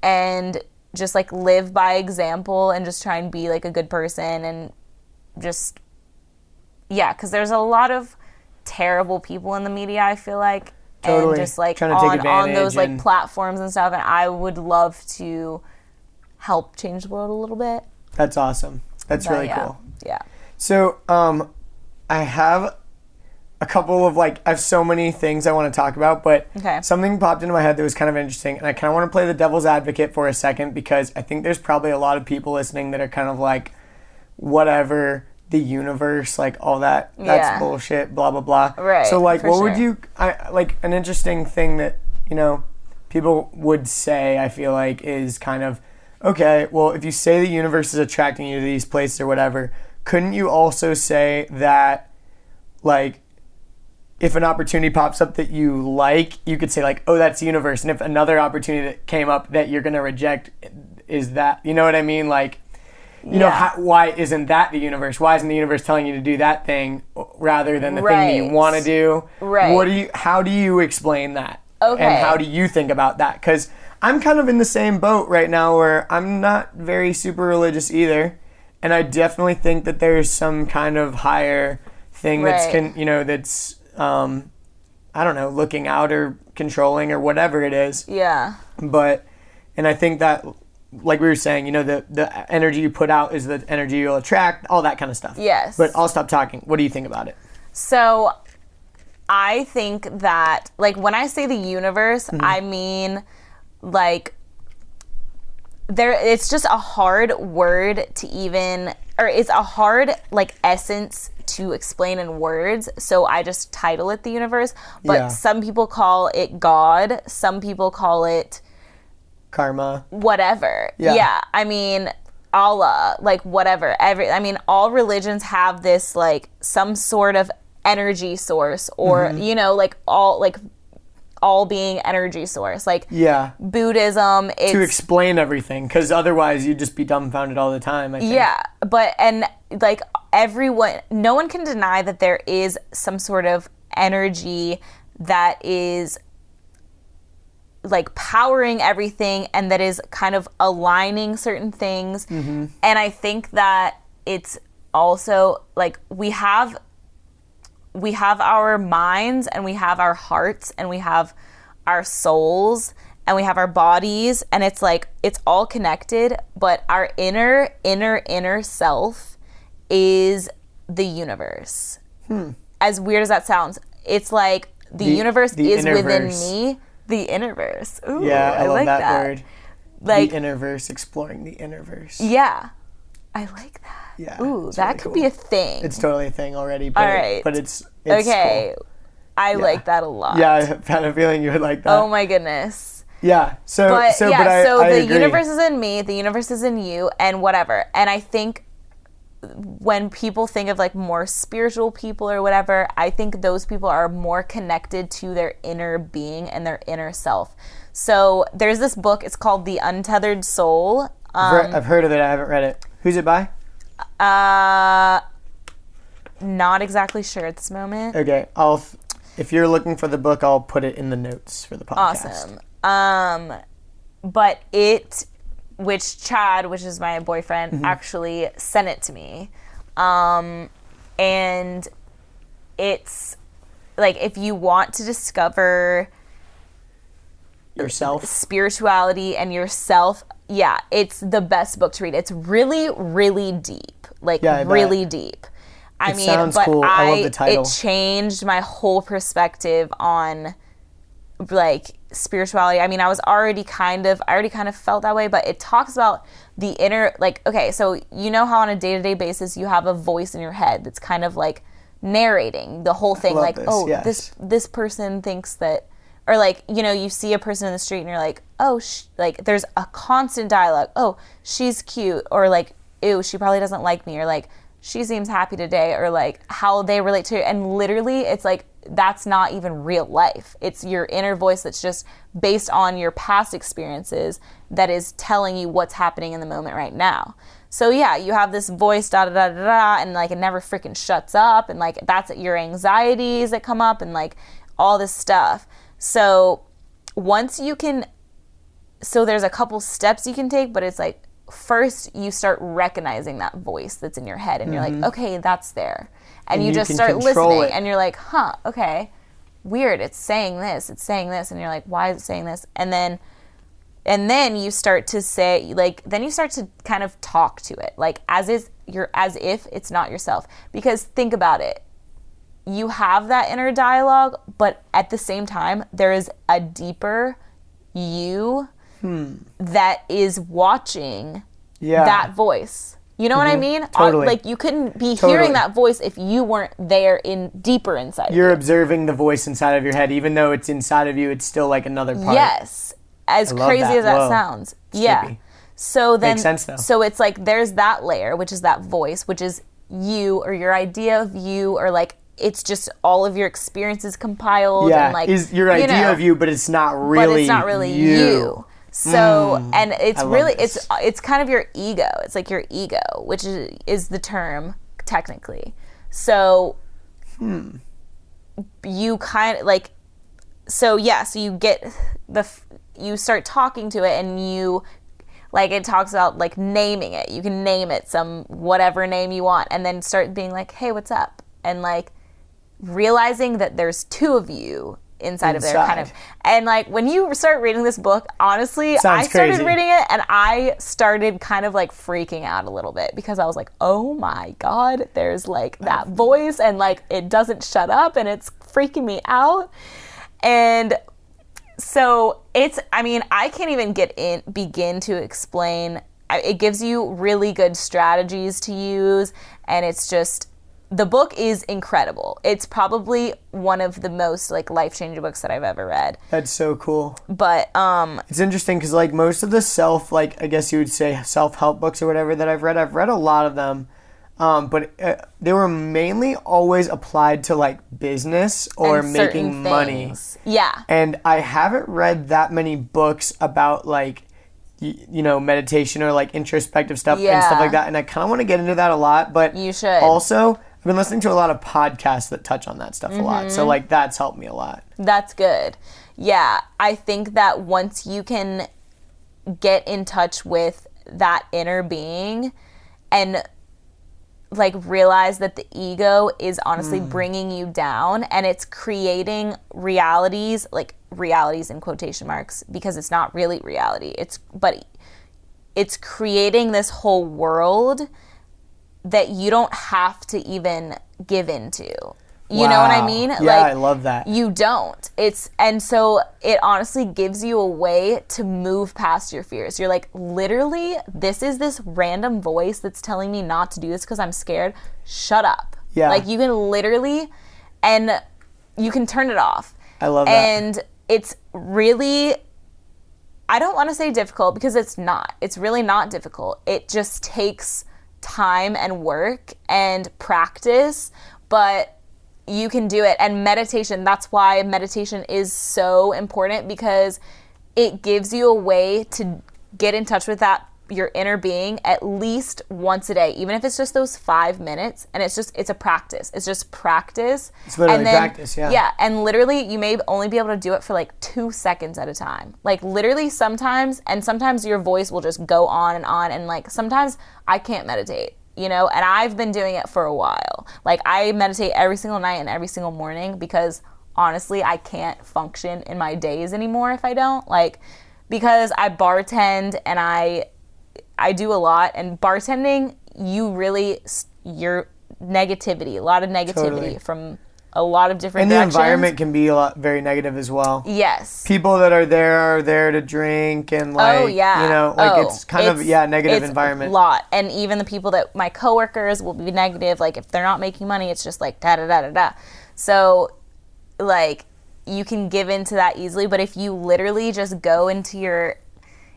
and just like live by example and just try and be like a good person. And just, yeah, because there's a lot of terrible people in the media, I feel like. Totally. And just like on those like platforms and stuff, and I would love to help change the world a little bit. That's awesome. That's really cool. Yeah. So I have a couple of I have so many things I want to talk about, but something popped into my head that was kind of interesting, and I kind of want to play the devil's advocate for a second, because I think there's probably a lot of people listening that are kind of like, whatever, the universe, like all that's bullshit, blah blah blah. Right. So like, what would you like an interesting thing that, you know, people would say, I feel like, is kind of, okay, well, if you say the universe is attracting you to these places or whatever, couldn't you also say that, like, if an opportunity pops up that you like, you could say like, oh, that's the universe, and if another opportunity that came up that you're gonna reject is that, you know what I mean, like, you know, why isn't that the universe? Why isn't the universe telling you to do that thing rather than the thing that you want to do? Right. How do you explain that? Okay. And how do you think about that? Because I'm kind of in the same boat right now where I'm not very super religious either. And I definitely think that there's some kind of higher thing that's, that's, I don't know, looking out or controlling or whatever it is. Yeah. And I think that, like we were saying, you know, the energy you put out is the energy you'll attract, all that kind of stuff. Yes. But I'll stop talking. What do you think about it? So I think that, like, when I say the universe, I mean, like, it's just a hard word to even, or it's a hard, like, essence to explain in words. So I just title it the universe. But some people call it God. Some people call it karma, whatever. Yeah. I mean, Allah, like, whatever. All religions have this, like, some sort of energy source, or you know, like all being energy source. Like, Buddhism, it's to explain everything, because otherwise you'd just be dumbfounded all the time, I think. Yeah, but and like no one can deny that there is some sort of energy that is like powering everything, and that is kind of aligning certain things. And I think that it's also like we have our minds, and we have our hearts, and we have our souls, and we have our bodies, and it's like it's all connected, but our inner self is the universe. As weird as that sounds, it's like the universe is within me. The innerverse. Ooh, yeah, I love like that word. Like, the innerverse, exploring the innerverse. Yeah, I like that. Yeah. Ooh, that could be a thing. It's totally a thing already. But all right. But it's okay. Cool. I like that a lot. Yeah, I had a feeling you would like that. Oh my goodness. Yeah. So I the agree. Universe is in me, the universe is in you, and whatever. And I think when people think of like more spiritual people or whatever, I think those people are more connected to their inner being and their inner self. So there's this book, it's called The Untethered Soul. I've heard of it, I haven't read it. Who's it by? Not exactly sure at this moment. Okay, if you're looking for the book, I'll put it in the notes for the podcast. Awesome. But which Chad, which is my boyfriend, actually sent it to me. And it's like, if you want to discover yourself, spirituality and yourself, it's the best book to read. It's really, really deep. Like, really deep. I mean, sounds cool. I love the title. It changed my whole perspective on like spirituality. I mean, I already kind of felt that way, but it talks about the inner, like, okay, so you know how on a day-to-day basis you have a voice in your head that's kind of like narrating the whole thing, like, this person thinks that, or like, you know, you see a person in the street and you're like, oh, like there's a constant dialogue. Oh, she's cute, or like, ew, she probably doesn't like me, or like, she seems happy today, or like how they relate to it. And literally it's like, that's not even real life. It's your inner voice that's just based on your past experiences that is telling you what's happening in the moment right now. So yeah, you have this voice, da da da da da, and like it never freaking shuts up, and like that's your anxieties that come up and like all this stuff. So once you can, so there's a couple steps you can take, but it's like, first you start recognizing that voice that's in your head, and you're like, okay, that's there. And you just start listening, and you're like, huh, okay, weird, it's saying this, and you're like, why is it saying this? And then you start to say, like, then you start to kind of talk to it, like as if it's not yourself. Because think about it, you have that inner dialogue, but at the same time, there is a deeper you that is watching that voice. You know what I mean? Totally. Like, you couldn't be hearing that voice if you weren't there deeper inside. You're observing the voice inside of your head. Even though it's inside of you, it's still like another part. Yes. As crazy as that sounds. Yeah. So then, makes sense though. So it's like, there's that layer, which is that voice, which is you, or your idea of you, or like, it's just all of your experiences compiled. Yeah, and like, is your idea of you, but it's not really you. So, and it's really, it's kind of your ego. It's like your ego, which is the term technically. So you kind of like, so you get you start talking to it, and you, like, it talks about like naming it. You can name it some whatever name you want, and then start being like, hey, what's up? And like realizing that there's two of you inside of there, kind of. And like, when you start reading this book, honestly, I started reading it and I started kind of like freaking out a little bit, because I was like, oh my God, there's like that voice, and like it doesn't shut up, and it's freaking me out. And so I mean, I can't even begin to explain. It gives you really good strategies to use, and it's just, the book is incredible. It's probably one of the most like life-changing books that I've ever read. That's so cool. But it's interesting because like most of the I guess you would say self-help books or whatever that I've read a lot of them, but they were mainly always applied to like business or making money. Yeah. And I haven't read that many books about like, you know, meditation or like introspective stuff and stuff like that. And I kind of want to get into that a lot, but you should. Also, I've been listening to a lot of podcasts that touch on that stuff a lot. So like, that's helped me a lot. That's good. Yeah. I think that once you can get in touch with that inner being and like realize that the ego is honestly bringing you down, and it's creating realities, like realities in quotation marks, because it's not really reality. But it's creating this whole world that you don't have to even give into. You know what I mean? Yeah, like, I love that. You don't. And so it honestly gives you a way to move past your fears. You're like, literally, this is this random voice that's telling me not to do this because I'm scared. Shut up. Yeah. Like, you can literally, and you can turn it off. I love that. And it's really, I don't want to say difficult because it's not. It's really not difficult. It just takes time and work and practice, but you can do it. And meditation, that's why meditation is so important, because it gives you a way to get in touch with that, your inner being, at least once a day, even if it's just those 5 minutes. And it's a practice. It's just practice. It's literally practice, yeah. Yeah, and literally you may only be able to do it for like 2 seconds at a time. Like literally sometimes your voice will just go on, and like sometimes I can't meditate, you know, and I've been doing it for a while. Like I meditate every single night and every single morning, because honestly I can't function in my days anymore if I don't, like, because I bartend and I do a lot, and bartending, your negativity, a lot of negativity Totally. From a lot of different And the directions. environment can be very negative as well. Yes. People that are there to drink and like, Oh, yeah. you know, like it's kind of, negative environment. A lot. And even the people that, my coworkers, will be negative. Like if they're not making money, it's just like da da da da da. So like you can give into that easily. But if you literally just go into your,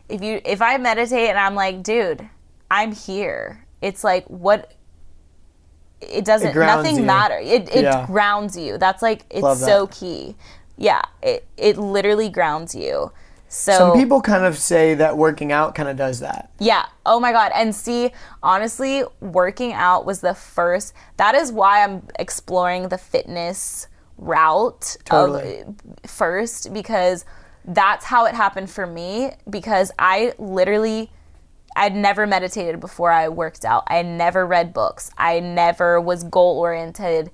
if I meditate and I'm like, dude, I'm here. It's like, what, it doesn't, nothing matters. It grounds you. That's like, it's so key. Yeah. It literally grounds you. So some people kind of say that working out kind of does that. Yeah. Oh my God. And see, honestly, working out was the first, that is why I'm exploring the fitness route first, because that's how it happened for me, because I'd never meditated before I worked out. I never read books. I never was goal oriented.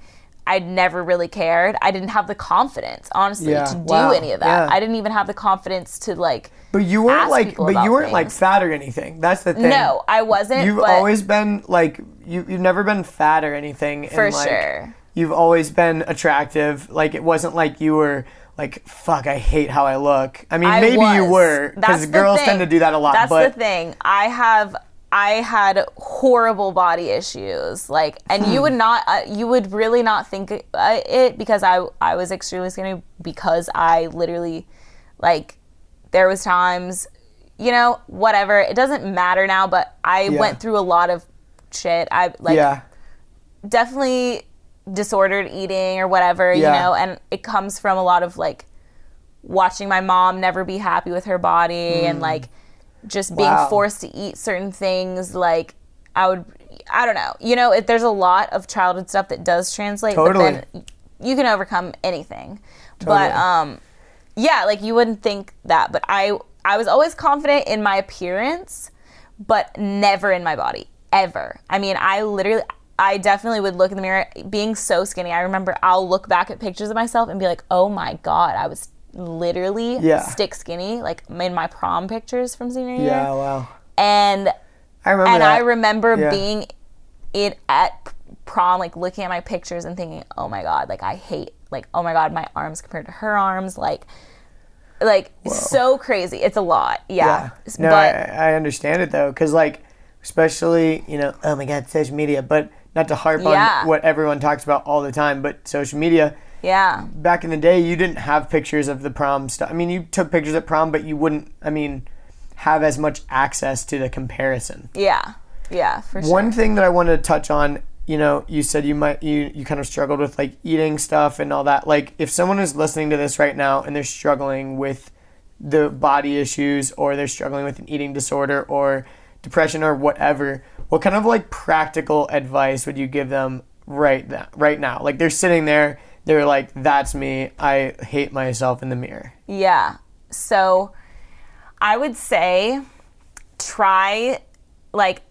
I never really cared. I didn't have the confidence, honestly, to do any of that. Yeah. I didn't even have the confidence to like. But you weren't like fat or anything. That's the thing. No, I wasn't. You've always been like you've never been fat or anything. For sure. You've always been attractive. Like it wasn't like you were like, fuck, I hate how I look. I mean, maybe you were, because girls tend to do that a lot. That's the thing. I had horrible body issues, like, and you would really not think it, because I was extremely skinny, because I literally, like, there was times, you know, whatever, it doesn't matter now, but I went through a lot of shit. Definitely disordered eating or whatever, you know, and it comes from a lot of like watching my mom never be happy with her body and like just being forced to eat certain things. Like I don't know, you know, there's a lot of childhood stuff that does translate, but then you can overcome anything. But like you wouldn't think that, but I was always confident in my appearance, but never in my body, ever. I mean, I definitely would look in the mirror being so skinny. I remember I'll look back at pictures of myself and be like, oh my God, I was literally stick skinny, like in my prom pictures from senior year. Yeah, wow. And I remember being at prom, like looking at my pictures and thinking, oh my God, like I hate, like, oh my God, my arms compared to her arms, like so crazy. It's a lot. Yeah. No, but I understand it though. 'Cause like, especially, you know, oh my God, social media, but not to harp on what everyone talks about all the time, but social media. Yeah. Back in the day, you didn't have pictures of the prom stuff. I mean, you took pictures at prom, but you wouldn't, have as much access to the comparison. Yeah. Yeah, for sure. One thing that I wanted to touch on, you know, you said you kind of struggled with like eating stuff and all that. Like if someone is listening to this right now and they're struggling with the body issues, or they're struggling with an eating disorder or depression or whatever, what kind of like practical advice would you give them right now? Like they're sitting there, they're like, that's me, I hate myself in the mirror. Yeah. So I would say try, like,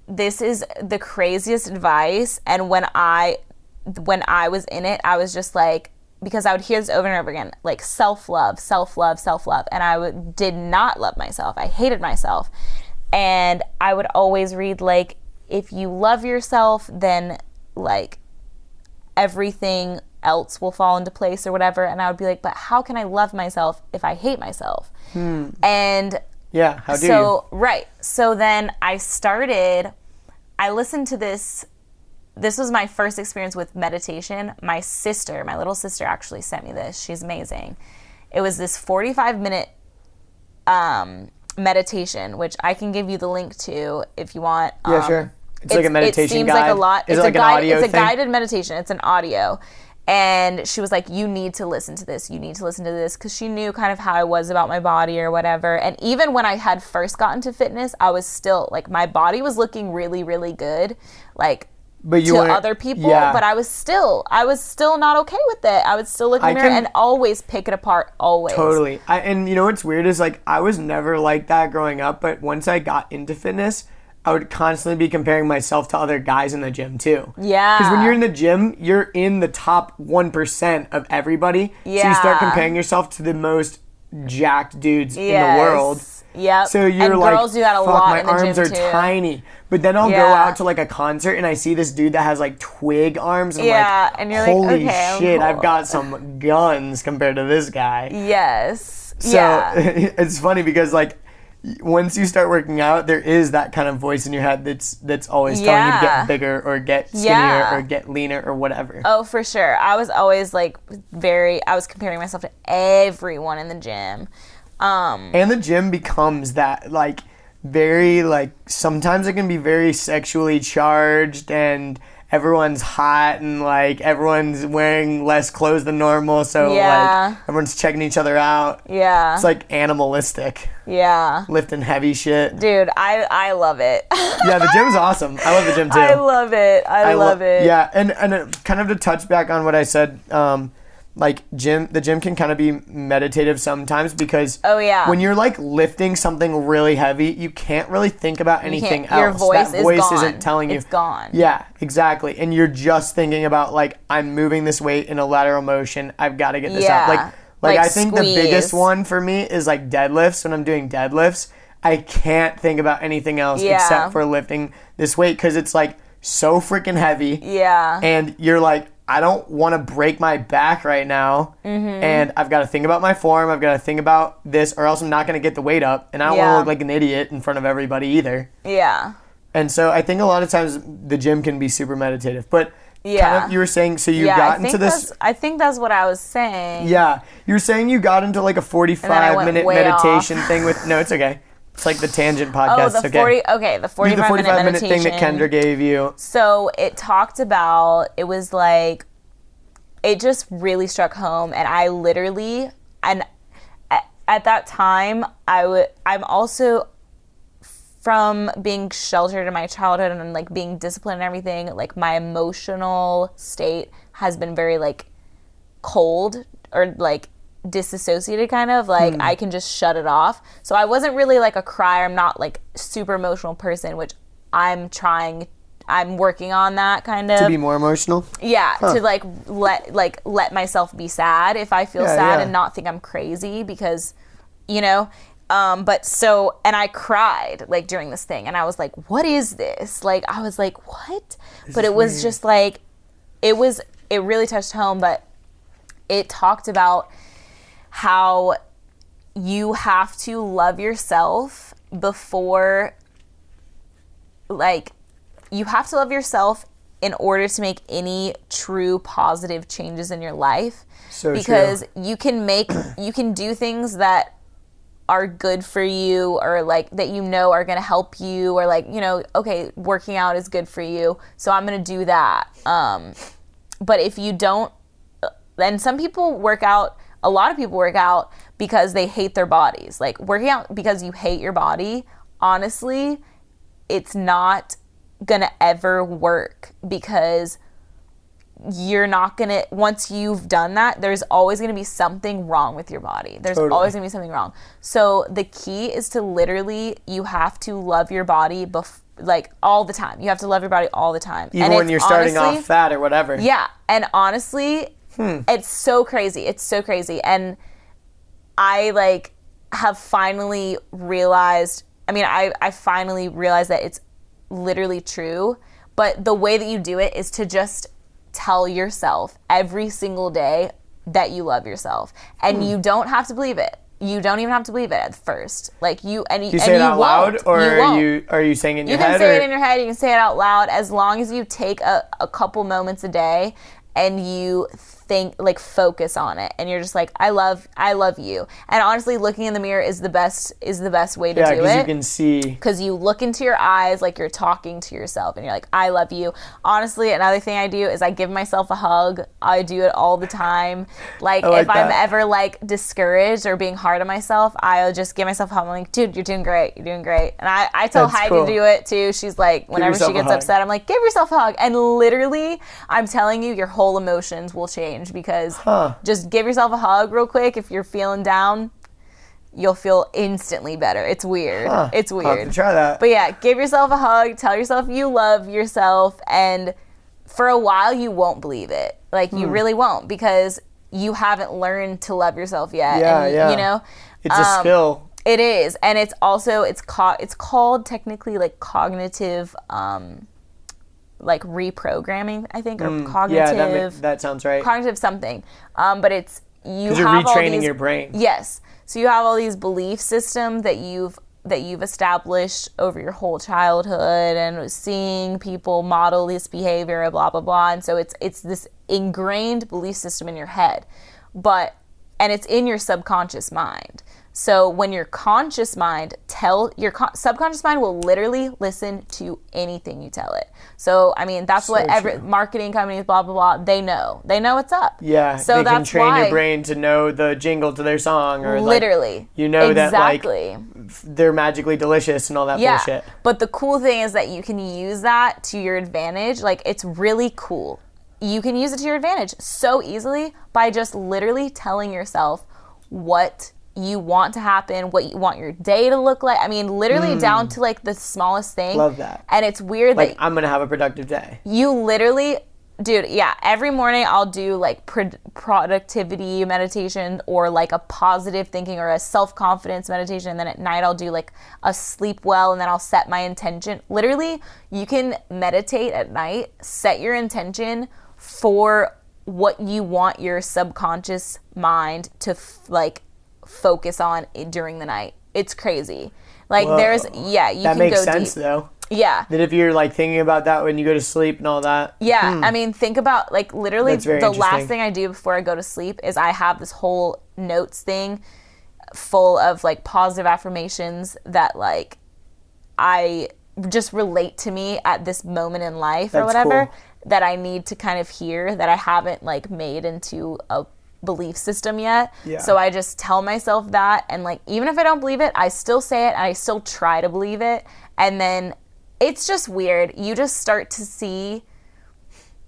this is the craziest advice. And when I was in it, I was just like, because I would hear this over and over again, like self-love, self-love, self-love. And I did not love myself. I hated myself. And I would always read, like, if you love yourself, then, like, everything else will fall into place or whatever. And I would be like, but how can I love myself if I hate myself? And yeah, how do you? Right. So then I listened to this this was my first experience with meditation. My little sister actually sent me this. She's amazing. It was this 45-minute meditation, which I can give you the link to if you want. Yeah, sure. It's like a meditation It seems guide. like a lot. Is it like an audio It's a thing? guided meditation. It's an audio. And she was like, you need to listen to this. You need to listen to this. Because she knew kind of how I was about my body or whatever. And even when I had first gotten to fitness, I was still, like, my body was looking really, really good. Like, to other people. Yeah. But I was still not okay with it. I would still look in the mirror and always pick it apart, always. Totally. And you know what's weird is, like, I was never like that growing up. But once I got into fitness, I would constantly be comparing myself to other guys in the gym too. Yeah. Because when you're in the gym, you're in the top 1% of everybody. Yeah. So you start comparing yourself to the most jacked dudes in the world. Yep. So you're like, girls do that a fuck, lot my in the arms gym are too. tiny. But then I'll go out to like a concert and I see this dude that has like twig arms. And I'm like, and you're holy like, okay, shit, cool. I've got some guns compared to this guy. Yes. So it's funny because like, once you start working out, there is that kind of voice in your head that's always telling you to get bigger or get skinnier or get leaner or whatever. Oh, for sure. I was always like I was comparing myself to everyone in the gym. And the gym becomes that like very like, sometimes it can be very sexually charged and everyone's hot and like everyone's wearing less clothes than normal, so like everyone's checking each other out. Yeah. It's like animalistic. Yeah. Lifting heavy shit. Dude, I love it. Yeah, the gym's awesome. I love the gym too. I love it. I love it. Yeah, and kind of to touch back on what I said, like the gym can kind of be meditative sometimes because when you're like lifting something really heavy, you can't really think about anything else. Your voice that voice is gone. isn't telling you. It's gone. Yeah, exactly. And you're just thinking about like, I'm moving this weight in a lateral motion. I've got to get this up. Like I think the biggest one for me is like deadlifts. When I'm doing deadlifts, I can't think about anything else except for lifting this weight because it's like so freaking heavy. Yeah. And you're like, I don't want to break my back right now, and I've got to think about my form. I've got to think about this, or else I'm not going to get the weight up, and I don't want to look like an idiot in front of everybody either. Yeah. And so I think a lot of times the gym can be super meditative, but kind of you were saying, so you got into this. I think that's what I was saying. Yeah, you were saying you got into like a 45-minute meditation thing with. No, it's okay. It's like the Tangent podcast. The 45-minute thing that Kendra gave you. So it talked about, it was like, it just really struck home. And I literally, and at that time, I'm also, from being sheltered in my childhood and like being disciplined and everything, like my emotional state has been very like cold or like disassociated kind of, like I can just shut it off. So I wasn't really like a crier. I'm not like super emotional person, which I'm working on that kind of. To be more emotional? Yeah, to like let myself be sad if I feel sad and not think I'm crazy because, you know, but so, and I cried like during this thing and I was like, what is this? Like, I was like, what? But it was just like, it really touched home, but it talked about how you have to love yourself before, like, you have to love yourself in order to make any true positive changes in your life. So because true. you can do things that are good for you or like that you know are going to help you, or like, you know, okay, working out is good for you, so I'm going to do that. But if you don't, then some people work out, a lot of people work out because they hate their bodies. Like, working out because you hate your body, honestly, it's not gonna ever work, because you're not gonna, once you've done that, there's always gonna be something wrong with your body. There's always gonna be something wrong. So the key is to literally, you have to love your body like all the time. You have to love your body all the time. Even when you're starting off fat or whatever. Yeah, and honestly, it's so crazy. It's so crazy. And I like have finally realized, I finally realized that it's literally true, but the way that you do it is to just tell yourself every single day that you love yourself, and you don't have to believe it. You don't even have to believe it at first. Like you say it out loud, or are you saying it in your head? You can say it in your head. You can say it out loud, as long as you take a couple moments a day and you think, like, focus on it, and you're just like, I love you. And honestly, looking in the mirror is the best way to do it. Yeah, because you can see. Because you look into your eyes like you're talking to yourself, and you're like, I love you. Honestly, another thing I do is I give myself a hug. I do it all the time. Like if I'm ever like discouraged or being hard on myself, I'll just give myself a hug. I'm like, dude, you're doing great. You're doing great. And I tell Heidi to do it too. She's like, whenever she gets upset, I'm like, give yourself a hug. And literally, I'm telling you, your whole emotions will change, because just give yourself a hug real quick. If you're feeling down, you'll feel instantly better. It's weird. It's weird. I'll have to try that. But yeah, give yourself a hug. Tell yourself you love yourself. And for a while, you won't believe it. Like, you really won't, because you haven't learned to love yourself yet. Yeah. You know? It's a skill. It is. And it's also, it's called technically like cognitive, like reprogramming, I think, or cognitive. Yeah, that sounds right. Cognitive something. But it's, because you're retraining your brain. Yes. So you have all these belief systems that you've established over your whole childhood, and seeing people model this behavior, blah, blah, blah. And so it's this ingrained belief system in your head. And it's in your subconscious mind. So when your conscious mind subconscious mind will literally listen to anything you tell it. So, I mean, that's what every marketing companies, blah, blah, blah, they know what's up. Yeah. So they can train your brain to know the jingle to their song, or literally, like, you know, exactly. That like they're magically delicious and all that bullshit. But the cool thing is that you can use that to your advantage. Like, it's really cool. You can use it to your advantage so easily by just literally telling yourself what you want to happen, what you want your day to look like. I mean, literally down to like the smallest thing. Love that. And it's weird, like, I'm gonna have a productive day. You literally, dude, yeah, every morning I'll do like productivity meditation, or like a positive thinking, or a self-confidence meditation, and then at night I'll do like a sleep well, and then I'll set my intention. Literally, you can meditate at night, set your intention for what you want your subconscious mind to focus on during the night. It's crazy. Like, whoa. You can go deep. That makes sense, though. Yeah. That if you're like thinking about that when you go to sleep and all that. Yeah. I mean, think about, like, literally the last thing I do before I go to sleep is I have this whole notes thing full of like positive affirmations that like I just relate to me at this moment in life. That's or whatever cool. That I need to kind of hear, that I haven't like made into a belief system yet. Yeah. So I just tell myself that, and like, even if I don't believe it, I still say it, and I still try to believe it. And then it's just weird. You just start to see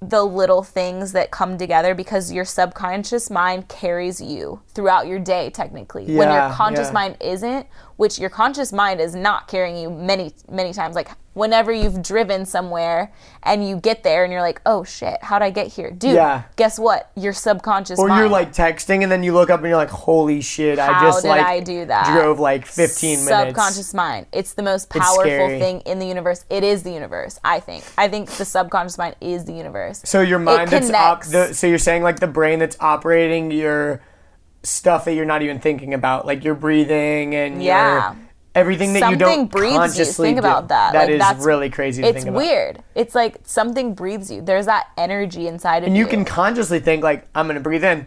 the little things that come together, because your subconscious mind carries you throughout your day, technically. When your conscious mind isn't, which your conscious mind is not carrying you many, many times. Like, whenever you've driven somewhere and you get there and you're like, oh shit, how'd I get here? Dude, guess what? Your subconscious mind. Or you're like texting and then you look up and you're like, holy shit, How did I do that? Drove like 15 minutes. Subconscious mind. It's the most powerful thing in the universe. It is the universe, I think. I think the subconscious mind is the universe. So your mind so you're saying like the brain that's operating your stuff that you're not even thinking about, like your breathing and your everything that you don't consciously think about that. That is really crazy to think about. It's weird. It's like something breathes you. There's that energy inside of you. And you can consciously think like, I'm going to breathe in.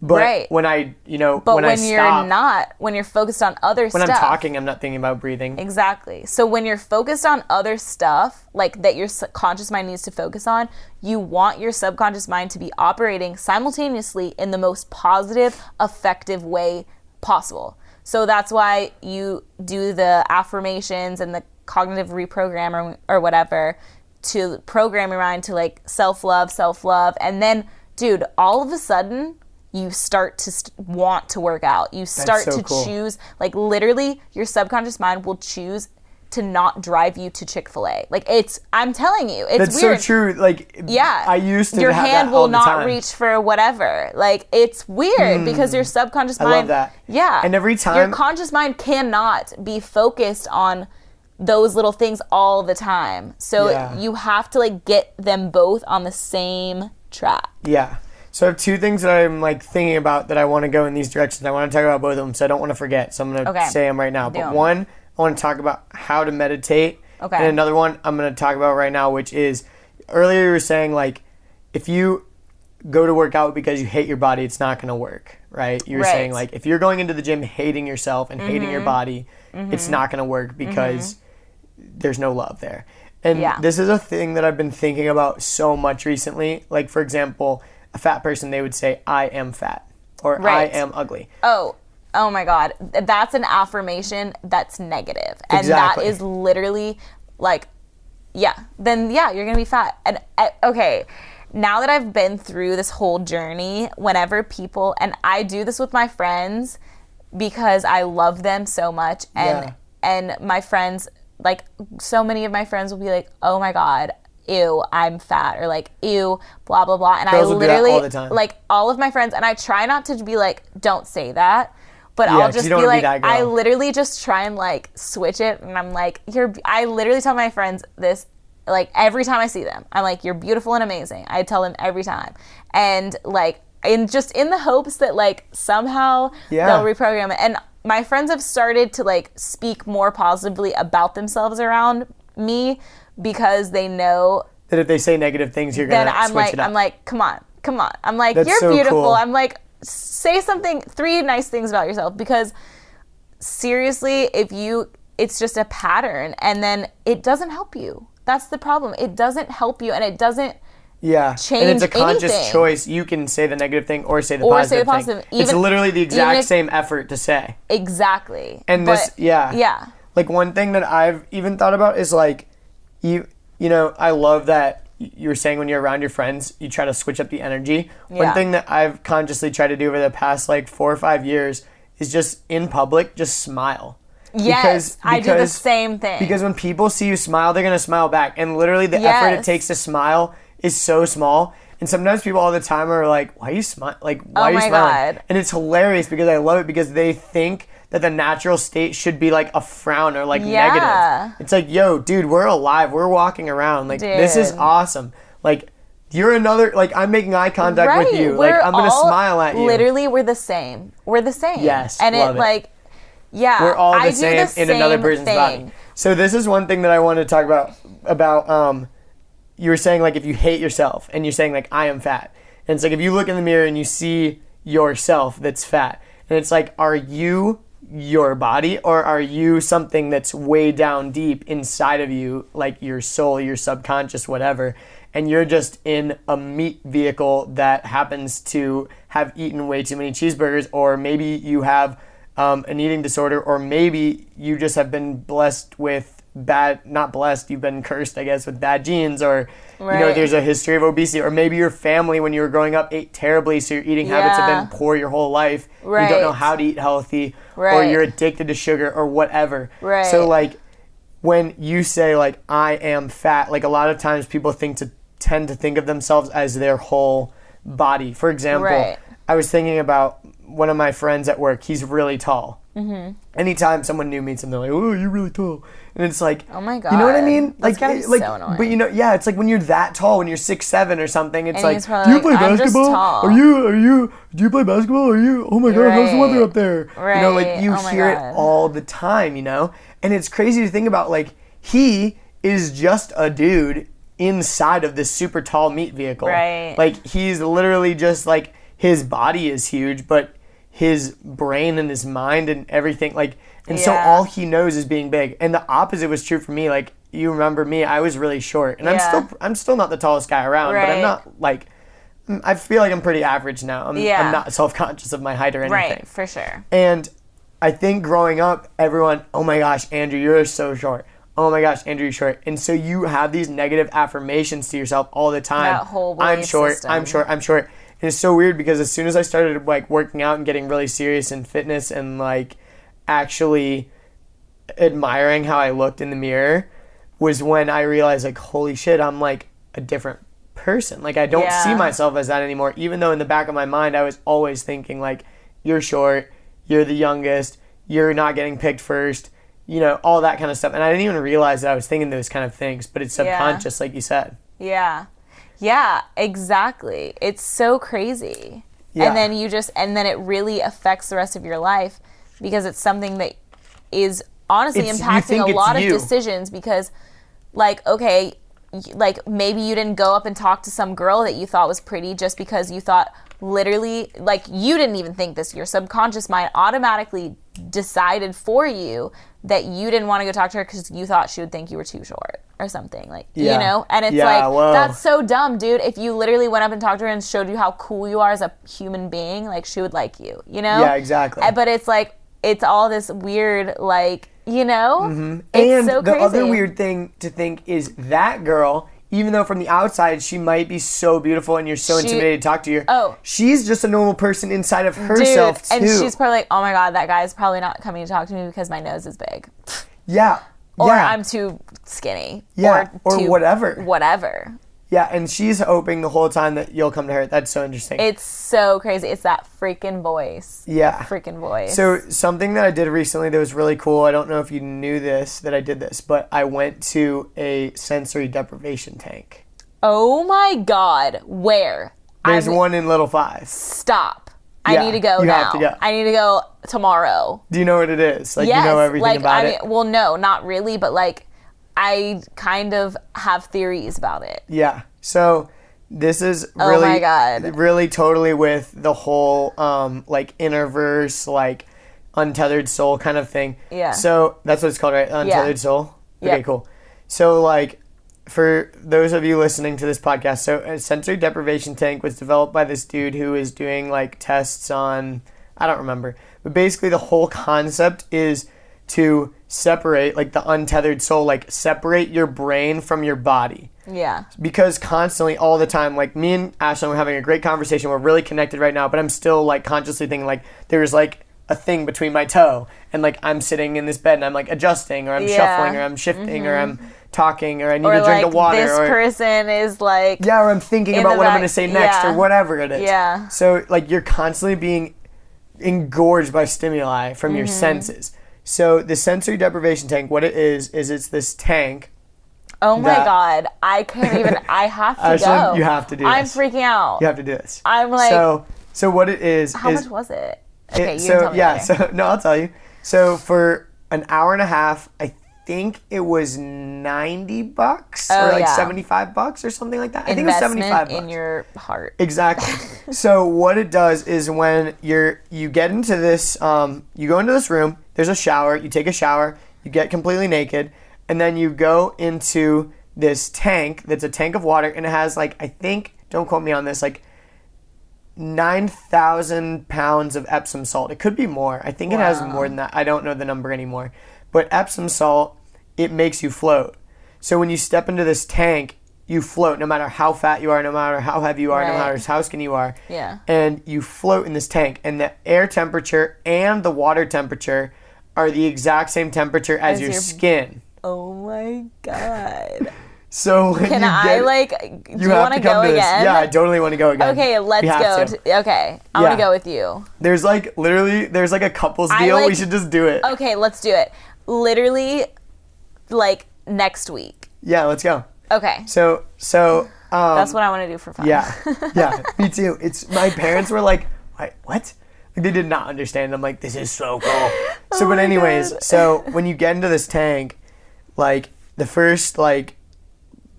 But when I, when you're focused on other stuff. When I'm talking, I'm not thinking about breathing. Exactly. So when you're focused on other stuff, like that your conscious mind needs to focus on, you want your subconscious mind to be operating simultaneously in the most positive, effective way possible. So that's why you do the affirmations and the cognitive reprogram or whatever to program your mind to like self-love. And then, dude, all of a sudden, you start to want to work out. You start to choose, like literally your subconscious mind will choose to not drive you to Chick-fil-A. Like I'm telling you, it's That's weird. So true. Like, I used to your have hand that will all the not time. reach for whatever. Like, it's weird because your subconscious mind. I love that. Yeah. And every time. Your conscious mind cannot be focused on those little things all the time. So you have to like get them both on the same track. Yeah. So I have two things that I'm like thinking about that I want to go in these directions. I want to talk about both of them, so I don't want to forget. So I'm going to say them right now. But one, I want to talk about how to meditate. Okay. And another one I'm going to talk about right now, which is earlier you were saying like if you go to work out because you hate your body, it's not going to work, right? You were saying like if you're going into the gym hating yourself and hating your body, it's not going to work because there's no love there. And this is a thing that I've been thinking about so much recently. Like, for example, a fat person, they would say, I am fat, or I am ugly. Oh my God. That's an affirmation that's negative. And that is literally like, then you're going to be fat. And okay, now that I've been through this whole journey, whenever people, and I do this with my friends because I love them so much, and my friends, like, so many of my friends will be like, oh my God, ew, I'm fat, or like, ew, blah, blah, blah. And Girls I literally, all the time. like, all of my friends, and I try not to be like, don't say that, but I'll just be like, I literally just try and like switch it, and I'm like, I literally tell my friends this, like, every time I see them. I'm like, you're beautiful and amazing. I tell them every time. And like, in the hopes that like somehow they'll reprogram it. And my friends have started to like speak more positively about themselves around me because they know that if they say negative things, you're going to switch it up. I'm like, come on. I'm like, That's you're so beautiful. cool. I'm like, say 3 nice things about yourself, because seriously, it's just a pattern, and then it doesn't help you. That's the problem. It doesn't help you, and it doesn't change and it's a conscious anything. choice. You can say the negative thing or say the positive thing. It's literally the exact same effort to say. Exactly. And like one thing that I've even thought about is like, you know, I love that you were saying when you're around your friends, you try to switch up the energy. One thing that I've consciously tried to do over the past like 4 or 5 years is just in public, just smile. Yes, I do the same thing. Because when people see you smile, they're going to smile back. And literally the effort it takes to smile is so small. And sometimes people all the time are like, why are you smiling? Like, why are you smiling? God. And it's hilarious because I love it because they think that the natural state should be like a frown or like negative. It's like, yo, dude, we're alive. We're walking around. Like, this is awesome. Like, you're another, like, I'm making eye contact with you. Like, I'm going to smile at you. Literally, we're the same. Yes, and love it, like, we're all the same in another person's body. So this is one thing that I want to talk about you were saying like if you hate yourself and you're saying like I am fat. And it's like if you look in the mirror and you see yourself that's fat, and it's like, are you your body or are you something that's way down deep inside of you, like your soul, your subconscious, whatever, and you're just in a meat vehicle that happens to have eaten way too many cheeseburgers, or maybe you have an eating disorder, or maybe you just have been blessed with you've been cursed, I guess, with bad genes, or, you know, there's a history of obesity, or maybe your family when you were growing up ate terribly, so your eating habits have been poor your whole life. You don't know how to eat healthy, or you're addicted to sugar, or whatever. So, like, when you say, like, I am fat, like, a lot of times people tend to think of themselves as their whole body. For example, I was thinking about one of my friends at work. He's really tall. Anytime someone new meets him, they're like, "Oh, you're really tall," and it's like, "Oh my god," you know what I mean? That's gotta be so annoying. But you know, it's like when you're that tall, when you're 6'7" or something, it's like, do you play basketball? Are you? Do you play basketball? Are you? Oh my god, how's the weather up there? You know, like you hear it all the time, you know, and it's crazy to think about. Like, he is just a dude inside of this super tall meat vehicle. Like, he's literally just like, his body is huge, but his brain and his mind and everything, like, and so all he knows is being big. And the opposite was true for me. Like, you remember me, I was really short, and I'm still not the tallest guy around, but I'm not like, I feel like I'm pretty average now. I'm not self-conscious of my height or anything. Right, for sure. And I think growing up, everyone, oh my gosh, Andrew, you're so short. Oh my gosh, Andrew, you're short. And so you have these negative affirmations to yourself all the time. That whole belief system. I'm short. And it's so weird because as soon as I started like working out and getting really serious in fitness and like actually admiring how I looked in the mirror was when I realized, like, holy shit, I'm like a different person. Like, I don't see myself as that anymore, even though in the back of my mind I was always thinking like, you're short, you're the youngest, you're not getting picked first, you know, all that kind of stuff. And I didn't even realize that I was thinking those kind of things, but it's subconscious, like you said. Yeah, exactly. It's so crazy. Yeah. And then it really affects the rest of your life because it's something that is honestly impacting a lot of decisions because, like, okay, like maybe you didn't go up and talk to some girl that you thought was pretty just because you thought literally, like, you didn't even think this. Your subconscious mind automatically decided for you that you didn't want to go talk to her because you thought she would think you were too short or something, like, you know? And it's that's so dumb, dude. If you literally went up and talked to her and showed you how cool you are as a human being, like, she would like you, you know? Yeah, exactly. But it's like, it's all this weird, like, you know? Mm-hmm. It's so the crazy. other weird thing to think is that girl, even though from the outside she might be so beautiful and you're so intimidated to talk to her, she's just a normal person inside of herself, too. And she's probably like, oh my God, that guy's probably not coming to talk to me because my nose is big. Yeah. Or I'm too skinny. Yeah. Or whatever. Whatever. Yeah, and she's hoping the whole time that you'll come to her. That's so interesting. It's so crazy. It's that freaking voice. Yeah. Freaking voice. So something that I did recently that was really cool, I don't know if you knew this, that I did this, but I went to a sensory deprivation tank. Oh my God. Where? There's one in Little Five. Stop. I need to go now. You have to go. I need to go tomorrow. Do you know what it is? Like, yes, you know everything about it? Well, no, not really, but like, I kind of have theories about it. Yeah. So this is really, oh my God, really totally with the whole like innerverse, like untethered soul kind of thing. Yeah. So that's what it's called, right? Untethered soul. Okay, yep. cool. So like, for those of you listening to this podcast, so a sensory deprivation tank was developed by this dude who is doing like tests on, I don't remember, but basically the whole concept is to separate, like, the untethered soul, like, separate your brain from your body. Yeah. Because constantly, all the time, like, me and Ashlyn were having a great conversation. We're really connected right now, but I'm still, like, consciously thinking, like, there's, like, a thing between my toe, and, like, I'm sitting in this bed, and I'm, like, adjusting, or I'm shuffling, or I'm shifting, or I'm talking, or I need to drink the water. This person is, like... Yeah, or I'm thinking about what I'm going to say next, or whatever it is. Yeah. So, like, you're constantly being engorged by stimuli from your senses. So the sensory deprivation tank, what it is it's this tank. Oh my God. I can't even, I have to Ashlyn, go. you have to do this. I'm freaking out. You have to do this. I'm like. So what it is. How much was it? Okay, you so, tell me later. No, I'll tell you. So for an hour and a half, I think it was $90 or like $75 or something like that. I think it was $75 in your heart. Exactly. So what it does is when you get into this, you go into this room, there's a shower, you take a shower, you get completely naked, and then you go into this tank that's a tank of water, and it has, like, I think, don't quote me on this, like 9,000 pounds of Epsom salt. It could be more. I think it has more than that. I don't know the number anymore. But Epsom salt, it makes you float. So when you step into this tank, you float no matter how fat you are, no matter how heavy you are, no matter how skinny you are. Yeah. And you float in this tank. And the air temperature and the water temperature are the exact same temperature as your skin. Oh my God. So when Can you I, like, do you want to go again? Yeah, I totally want to go again. Okay, let's go. Okay, I want to go with you. There's like, literally, there's like a couples deal. We should just do it. Okay, let's do it. Literally, like, next week. Yeah, let's go. Okay. So that's what I want to do for fun. Yeah, me too. My parents were like, what? Like, they did not understand. I'm like, this is so cool. So, but anyways, so when you get into this tank, like, the first, like,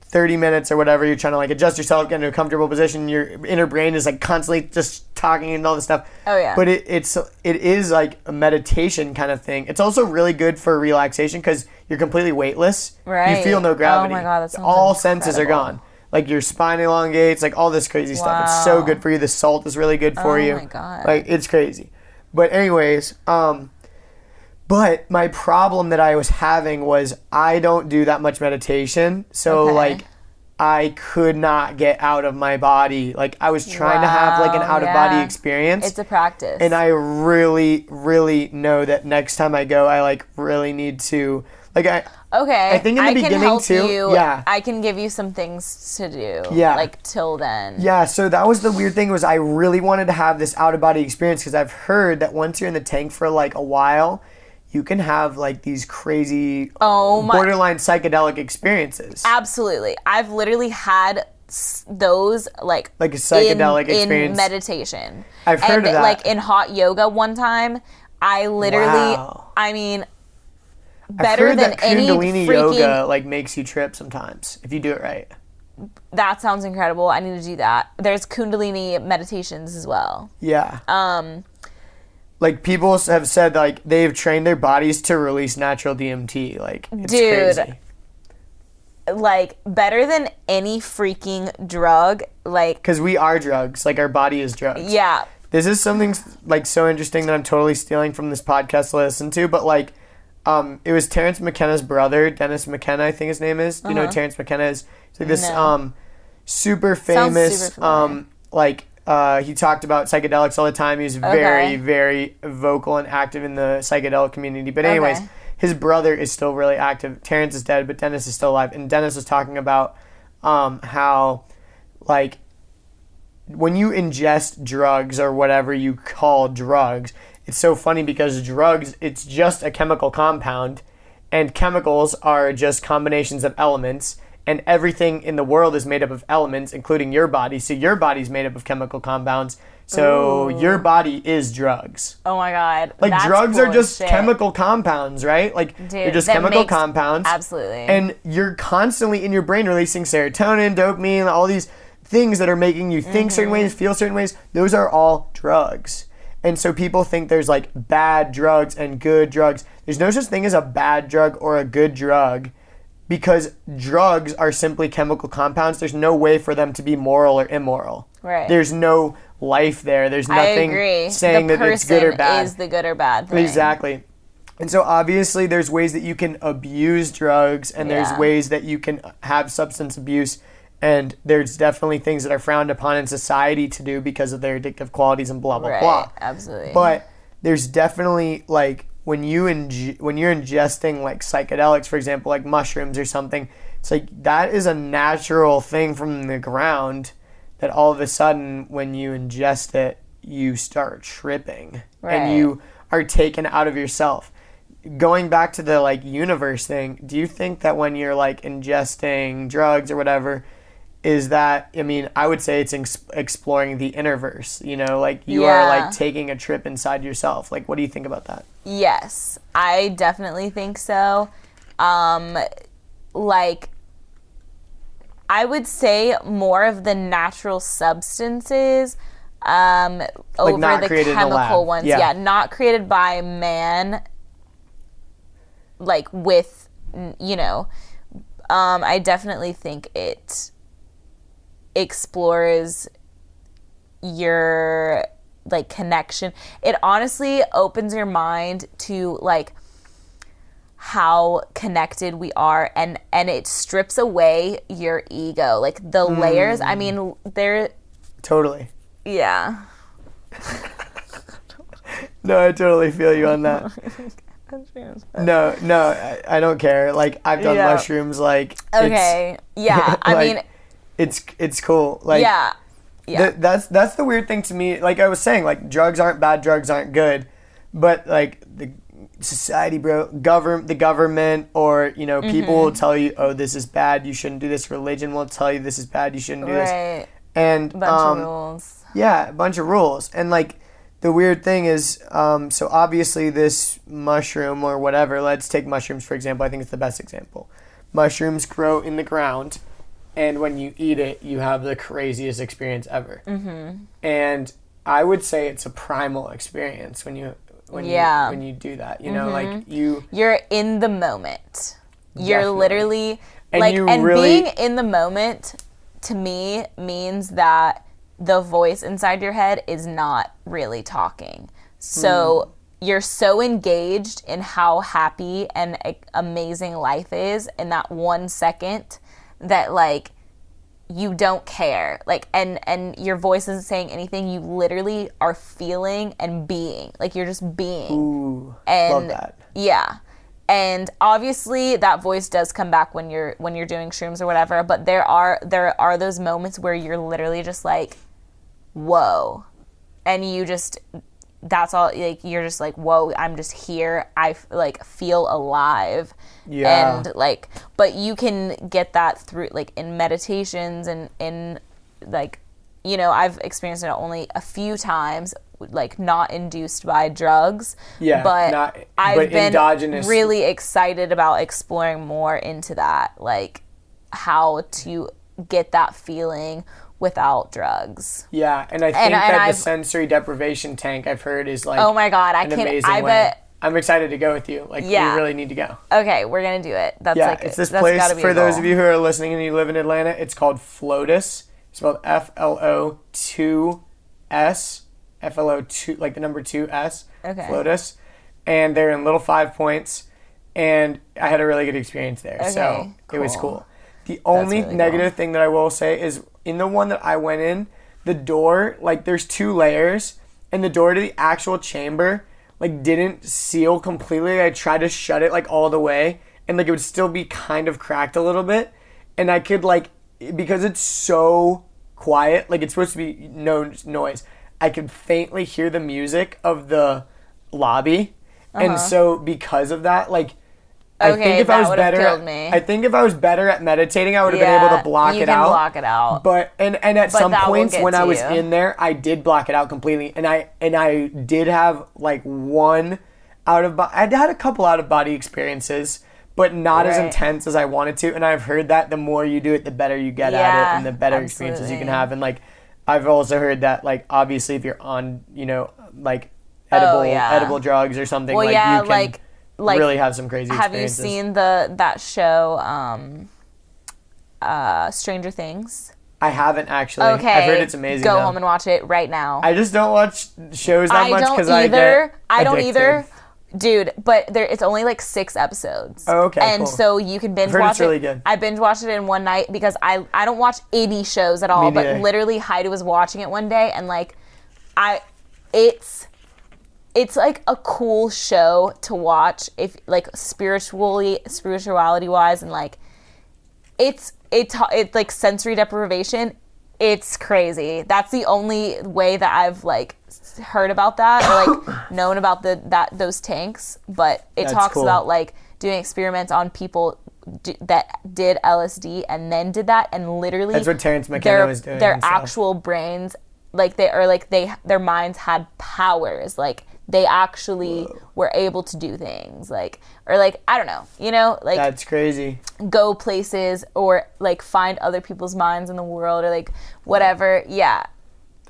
30 minutes or whatever, you're trying to, like, adjust yourself, get into a comfortable position. Your inner brain is, like, constantly just talking and all this stuff. Oh, yeah. But it is, like, a meditation kind of thing. It's also really good for relaxation because you're completely weightless. Right. You feel no gravity. Oh, my God, that sounds all incredible. senses are gone. Like, your spine elongates, like, all this crazy stuff. It's so good for you. The salt is really good for you. Oh, my God. Like, it's crazy. But anyways, but my problem that I was having was I don't do that much meditation. So, like, I could not get out of my body. Like, I was trying to have, like, an out-of-body experience. It's a practice. And I really, really know that next time I go, I, like, really need to, like, I think in the beginning, too. Yeah. I can give you some things to do. Yeah. Like, till then. Yeah, so that was the weird thing was I really wanted to have this out-of-body experience because I've heard that once you're in the tank for, like, a while, you can have, like, these crazy borderline psychedelic experiences. Absolutely. I've literally had those like a psychedelic in experience. meditation. I've heard of that. Like in hot yoga one time, I literally, I mean, better I've heard than that any Kundalini freaking yoga like makes you trip sometimes if you do it right. That sounds incredible. I need to do that. There's Kundalini meditations as well. Yeah. Like people have said like they've trained their bodies to release natural DMT. Like it's crazy. Like better than any freaking drug. Like because we are drugs. Like our body is drugs. Yeah. This is something like so interesting that I'm totally stealing from this podcast to listen to. But like, it was Terrence McKenna's brother, Dennis McKenna, I think his name is. Do you know who Terrence McKenna is? He's like this super famous he talked about psychedelics all the time. He was very, very vocal and active in the psychedelic community. But anyways, his brother is still really active. Terrence is dead, but Dennis is still alive. And Dennis was talking about how, like, when you ingest drugs or whatever you call drugs, it's so funny because drugs, it's just a chemical compound, and chemicals are just combinations of elements. And everything in the world is made up of elements, including your body. So your body's made up of chemical compounds. So your body is drugs. Oh my God. Like That's drugs cool are just shit. chemical compounds, right? Like they're just chemical compounds. Absolutely. And you're constantly in your brain releasing serotonin, dopamine, all these things that are making you think certain ways, feel certain ways. Those are all drugs. And so people think there's like bad drugs and good drugs. There's no such thing as a bad drug or a good drug. Because drugs are simply chemical compounds. There's no way for them to be moral or immoral. Right. There's no life there. There's nothing saying that it's good or bad. Is the good or bad thing. Exactly. And so obviously there's ways that you can abuse drugs and there's ways that you can have substance abuse. And there's definitely things that are frowned upon in society to do because of their addictive qualities and blah, blah, blah. Absolutely. But there's definitely like... When you're ingesting like psychedelics, for example, like mushrooms or something, it's like that is a natural thing from the ground that all of a sudden when you ingest it, you start tripping and you are taken out of yourself. Going back to the like universe thing, do you think that when you're like ingesting drugs or whatever, is that, I mean, I would say it's exploring the innerverse, you know, like you are like taking a trip inside yourself. Like, what do you think about that? Yes, I definitely think so. Like, I would say more of the natural substances over the chemical ones. Yeah, not created by man, like with, you know, I definitely think it explores your like connection. It honestly opens your mind to like how connected we are, and it strips away your ego, like the layers. I mean, they're totally No, I totally feel you on that. No, I don't care. Like I've done mushrooms. Like I mean, it's cool. Like that's the weird thing to me. Like I was saying, like drugs aren't bad, drugs aren't good, but like the society, bro, the government, or you know, people will tell you, oh, this is bad, you shouldn't do this. Religion will tell you this is bad, you shouldn't do this. And a bunch of rules. Yeah, a bunch of rules. And like the weird thing is, so obviously this mushroom or whatever, let's take mushrooms for example. I think it's the best example. Mushrooms grow in the ground, and when you eat it, you have the craziest experience ever. And I would say it's a primal experience when you do that. You know, like you're in the moment. You're Definitely. Literally being in the moment to me means that the voice inside your head is not really talking. So you're so engaged in how happy and amazing life is in that 1 second that like you don't care. Like and your voice isn't saying anything. You literally are feeling and being. Like you're just being. Ooh, and love that. Yeah. And obviously that voice does come back when you're doing shrooms or whatever, but there are those moments where you're literally just like, whoa. And you just that's all, like, you're just like, whoa, I'm just here. I like feel alive. Yeah. And like, but you can get that through like in meditations and in like, you know, I've experienced it only a few times, like not induced by drugs. Yeah, but I've been endogenous. really excited about exploring more into that, like how to get that feeling without drugs. Yeah, and I think that the sensory deprivation tank, I've heard, is like, oh my God, I bet. I'm excited to go with you. Like, we really need to go. Okay, we're gonna do it. That's it's this place, for those of you who are listening and you live in Atlanta, it's called Flotus. It's spelled FLO2S. FLO2, like the number 2S. Okay. Flotus. And they're in Little 5 Points. And I had a really good experience there. Okay, so cool. It was cool. The only really negative thing that I will say is in the one that I went in, the door, like there's 2 layers, and the door to the actual chamber, like didn't seal completely. I tried to shut it like all the way, and like it would still be kind of cracked a little bit. And I could like, because it's so quiet, like it's supposed to be no noise, I could faintly hear the music of the lobby. And so because of that, like, I think if I was better at meditating, I would have been able to block it out. Block it out. But and at some points when I was in there, I did block it out completely. And I did have like I had a couple out of body experiences, but not as intense as I wanted to. And I've heard that the more you do it, the better you get at it, and the better experiences you can have. And like, I've also heard that, like, obviously if you're on, you know, like edible drugs or something, you can like really have some crazy experiences. Have you seen that show, Stranger Things? I haven't actually. Okay. I've heard it's amazing. Go home and watch it right now. I just don't watch shows that much because I don't either. Dude, but it's only like 6 episodes. Oh, okay, and cool. so you can binge watch it's really good. I binge watched it in one night because I don't watch 80 shows at all, but literally Heidi was watching it one day, and like it's like a cool show to watch if like spirituality wise, and like it's like sensory deprivation. It's crazy. That's the only way that I've like heard about that or like known about those tanks. But it talks about like doing experiments on people that did LSD and then did that, and literally that's what Terrence McKenna was doing. Their actual brains, like their minds had powers. Like they actually were able to do things, like, or like, I don't know, you know, like that's crazy. Go places or like find other people's minds in the world or like whatever. Yeah.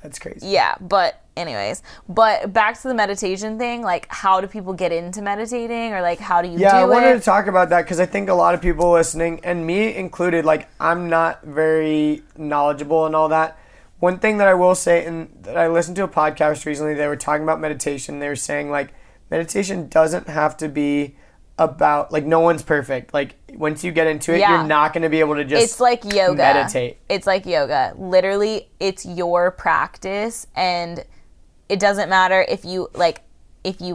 That's crazy. Yeah. But anyways, but back to the meditation thing, like how do people get into meditating, or like how do you do it? Yeah, I wanted to talk about that because I think a lot of people listening, and me included, like I'm not very knowledgeable and all that. One thing that I will say, and that I listened to a podcast recently, they were talking about meditation. They were saying, like, meditation doesn't have to be about, like, no one's perfect. Like, once you get into it, you're not going to be able to just It's like yoga. Meditate. It's like yoga. Literally, it's your practice, and it doesn't matter if you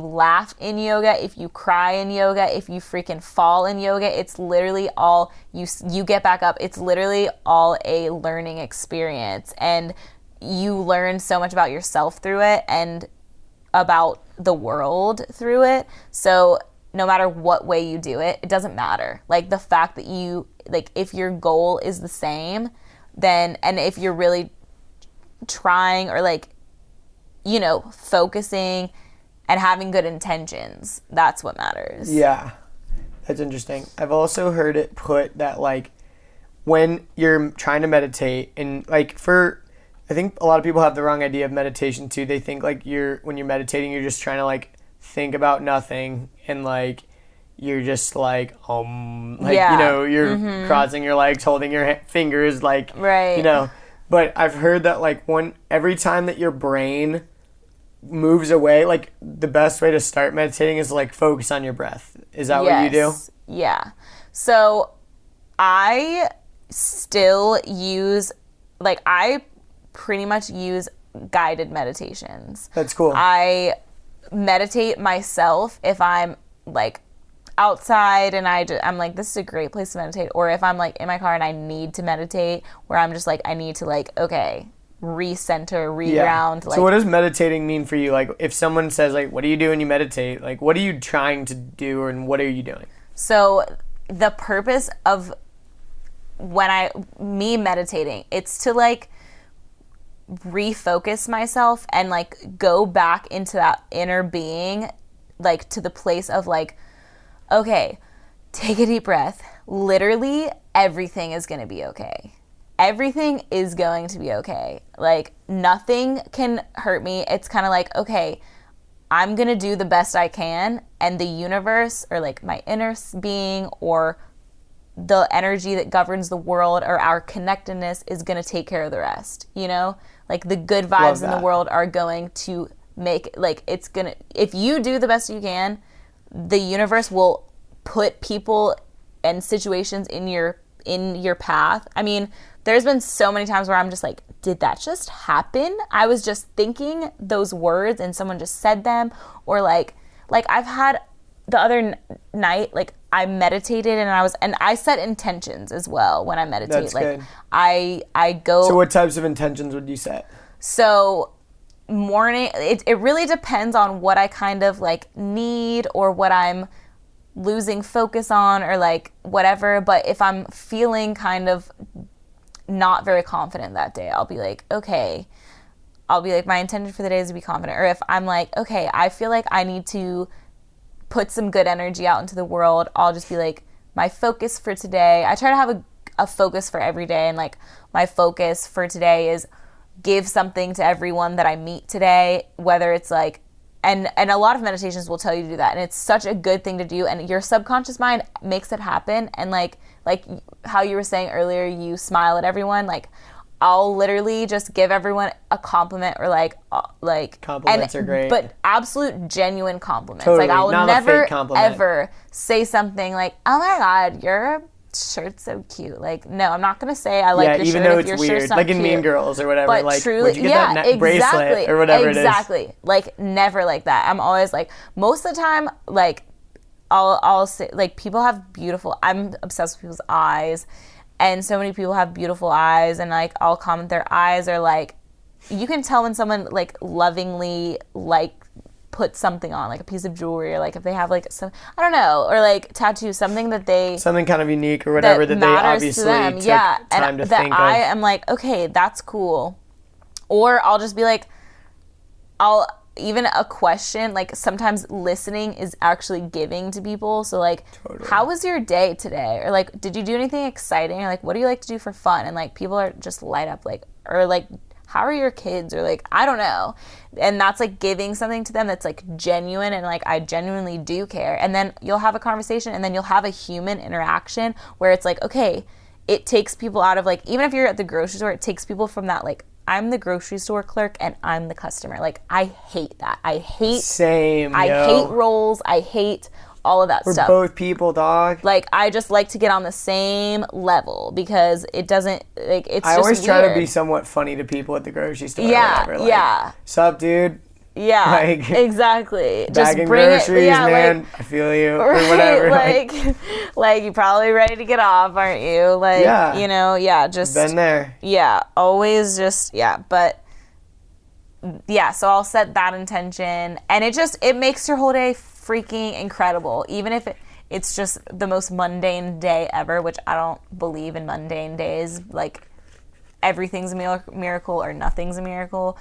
laugh in yoga, if you cry in yoga, if you freaking fall in yoga. It's literally all you get back up. It's literally all a learning experience, and you learn so much about yourself through it and about the world through it. So no matter what way you do it, it doesn't matter. Like the fact that you, like, if your goal is the same, then, and if you're really trying or like, you know, focusing and having good intentions, that's what matters. Yeah, that's interesting. I've also heard it put that, like, when you're trying to meditate, and like I think a lot of people have the wrong idea of meditation too. They think like when you're meditating, you're just trying to like think about nothing, and like you're just like you know, you're crossing your legs, holding your fingers, like, you know. But I've heard that like every time that your brain moves away, like the best way to start meditating is like focus on your breath. Is that what you do? Yeah. So I still use, like, I pretty much use guided meditations. That's cool. I meditate myself if I'm like outside and I'm like, this is a great place to meditate, or if I'm like in my car and I need to meditate, where I'm just like, I need to like, okay, recenter, reground. Like, so what does meditating mean for you? Like, if someone says, like, what do you do when you meditate? Like, what are you trying to do, and what are you doing? So the purpose of me meditating, it's to, like, refocus myself and, like, go back into that inner being, like, to the place of, like, okay, take a deep breath. Literally, everything is going to be okay. Everything is going to be okay. Like, nothing can hurt me. It's kind of like, okay, I'm going to do the best I can, and the universe, or, like, my inner being, or the energy that governs the world, or our connectedness, is going to take care of the rest, you know? Like, the good vibes in the world are going to make, like, it's going to, if you do the best you can, the universe will put people and situations in your path. I mean, there's been so many times where I'm just like, did that just happen? I was just thinking those words and someone just said them. Or like I've had the other night, like, I meditated and I set intentions as well when I meditate. That's like good. I go. So what types of intentions would you set? So morning, it really depends on what I kind of, like, need, or what I'm losing focus on, or, like, whatever. But if I'm feeling kind of not very confident that day, I'll be like, okay, my intention for the day is to be confident. Or if I'm like, okay, I feel like I need to put some good energy out into the world, I'll just be like, my focus for today, I try to have a focus for every day. And, like, my focus for today is give something to everyone that I meet today, whether it's like, and a lot of meditations will tell you to do that, and it's such a good thing to do, and your subconscious mind makes it happen. And like how you were saying earlier, you smile at everyone. Like, I'll literally just give everyone a compliment, or like compliments are great, but absolute genuine compliments. Totally. Like, I will Not a never fake compliment. ever say something like, oh my God, your shirt's so cute. Like, no, I'm not gonna say I like your shirt. Even though if your it's weird, shirt's not like in cute. Mean Girls or whatever. But like, truly, where'd you get that bracelet or whatever it is? Exactly. Like, never like that. I'm always like, most of the time, like, I'll say, like, people have beautiful, I'm obsessed with people's eyes, and so many people have beautiful eyes, and, like, I'll comment their eyes are, like, you can tell when someone, like, lovingly, like, put something on, like a piece of jewelry, or, like, if they have, like, some, I don't know, or, like, tattoo, something something kind of unique or whatever that they obviously took time to think of. I am like, okay, that's cool. Or I'll just be like, even a question, like, sometimes listening is actually giving to people. So, like, totally. How was your day today? Or, like, did you do anything exciting? Or, like, what do you like to do for fun? And, like, people are just light up, like, or, like, how are your kids? Or, like, I don't know. And that's, like, giving something to them that's, like, genuine, and, like, I genuinely do care. And then you'll have a conversation, and then you'll have a human interaction where it's like, okay, it takes people out of, like, even if you're at the grocery store, it takes people from that, like, I'm the grocery store clerk and I'm the customer. Like, I hate that. I hate roles. I hate all of that stuff. We're both people, dog. Like, I just like to get on the same level, because it doesn't, like, it's I just always try weird. to be somewhat funny to people at the grocery store. Yeah, or whatever. Like, yeah. Sup, dude? Yeah, like, exactly. Just bagging bring groceries, it, yeah, man. like, I feel you. right, or whatever. Like, you're probably ready to get off, aren't you? Like, yeah. You know, yeah, just been there. Yeah, always just, yeah, but yeah, so I'll set that intention, and it makes your whole day freaking incredible, even if it's just the most mundane day ever, which I don't believe in mundane days. Like, everything's a miracle or nothing's a miracle,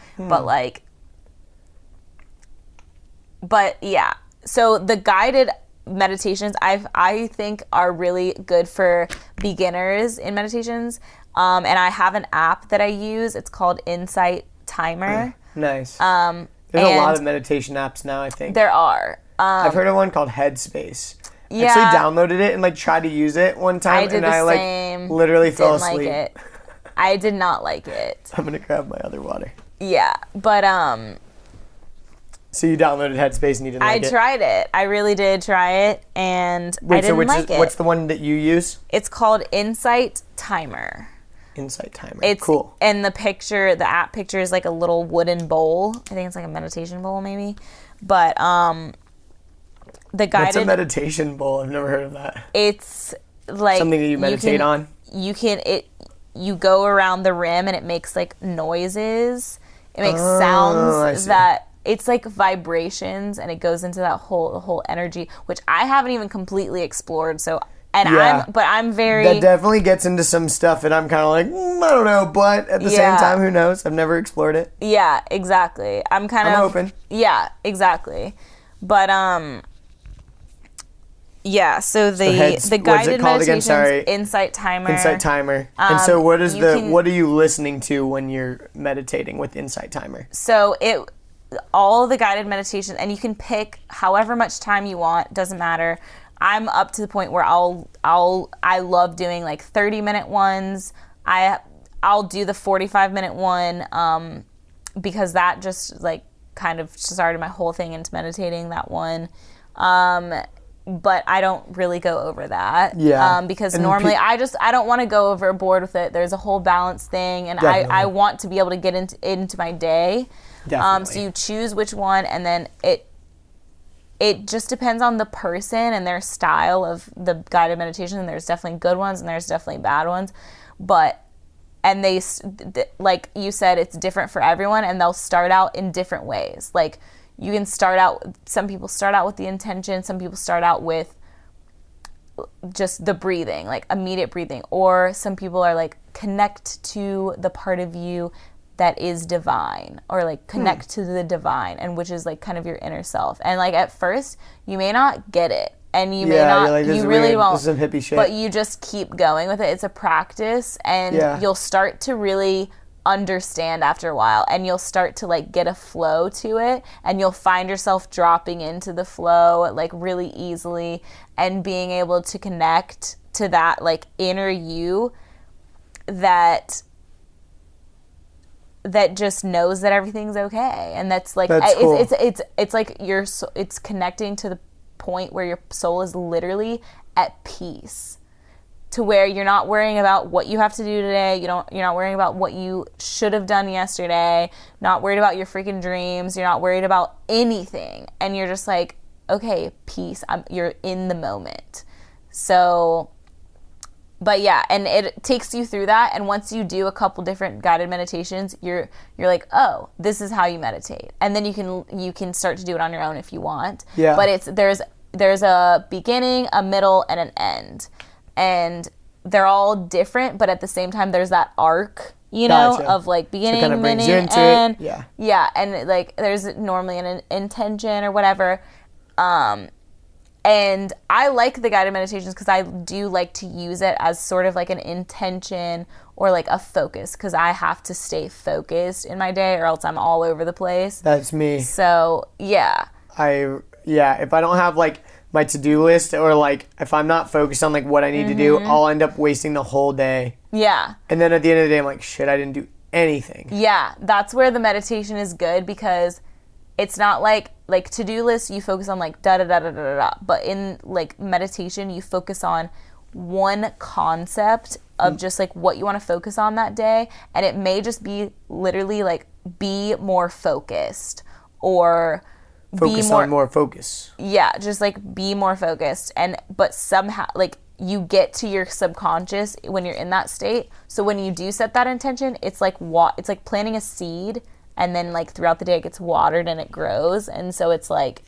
but yeah. So the guided meditations I think are really good for beginners in meditations, and I have an app that I use. It's called Insight Timer. Nice. There's a lot of meditation apps now, I think. There are. I've heard of one called Headspace. Yeah. I actually downloaded it and, like, tried to use it one time, and I like literally fell asleep. Like it. I did not like it. I'm gonna grab my other water. Yeah, but So you downloaded Headspace and you didn't like it? I tried it. I really did try it, and I didn't like it. What's the one that you use? It's called Insight Timer. Insight Timer. It's cool. And the app picture is like a little wooden bowl. I think it's like a meditation bowl, maybe. But the guided. What's a meditation bowl? I've never heard of that. It's like something that you meditate on. You you go around the rim and it makes like noises. It makes I sounds see. that it's like vibrations, and it goes into that whole energy, which I haven't even completely explored. So, and Yeah. I'm very That definitely gets into some stuff that I'm kind of like, I don't know, but at the same time, who knows? I've never explored it. yeah, exactly. I'm open. Yeah, exactly. But yeah, so the what's it guided called again? meditations, Sorry. insight timer. Insight timer. And so what is you what are you listening to when you're meditating with Insight timer? So all the guided meditation, and you can pick however much time you want, doesn't matter. I'm up to the point where I love doing like 30-minute ones. I'll do the 45-minute one because that just like kind of started my whole thing into meditating, that one. But I don't really go over that. Yeah. Because And normally I don't want to go overboard with it. There's a whole balance thing, and I want to be able to get into my day. Definitely. So you choose which one, and then it just depends on the person and their style of the guided meditation. And there's definitely good ones and there's definitely bad ones, and they, like you said, it's different for everyone, and they'll start out in different ways. Like you can start out, some people start out with the intention, some people start out with just the breathing, like immediate breathing, or some people are like connect to the part of you that is divine, or like connect to the divine, and which is like kind of your inner self. And like at first you may not get it, and you may not, you're like, this you is really weird. won't, This is some hippie shit. but you just keep going with it. It's a practice, and you'll start to really understand after a while, and you'll start to like get a flow to it, and you'll find yourself dropping into the flow like really easily, and being able to connect to that like inner you that just knows that everything's okay. And that's like cool. it's like it's connecting to the point where your soul is literally at peace, to where you're not worrying about what you have to do today. You're not worrying about what you should have done yesterday, not worried about your freaking dreams, you're not worried about anything, and you're just like, okay, peace. You're in the moment. So, but yeah, and it takes you through that, and once you do a couple different guided meditations, you're like, oh, this is how you meditate. And then you can start to do it on your own if you want. Yeah. But there's a beginning, a middle, and an end. And they're all different, but at the same time there's that arc, Gotcha. of like beginning, kind of brings middle, you into end. it. Yeah, and like there's normally an intention or whatever. And I like the guided meditations because I do like to use it as sort of like an intention or like a focus, because I have to stay focused in my day or else I'm all over the place. That's me. So, yeah. If I don't have like my to-do list, or like if I'm not focused on like what I need to do, I'll end up wasting the whole day. Yeah. And then at the end of the day, I'm like, shit, I didn't do anything. Yeah, that's where the meditation is good, because it's not like to-do lists, you focus on like da-da-da-da-da-da. But in like meditation, you focus on one concept of just like what you want to focus on that day. And it may just be literally like be more focused, or Focus on more focus. Yeah, just like be more focused. But somehow like you get to your subconscious when you're in that state. So when you do set that intention, it's like planting a seed, and then like throughout the day it gets watered and it grows. And so it's like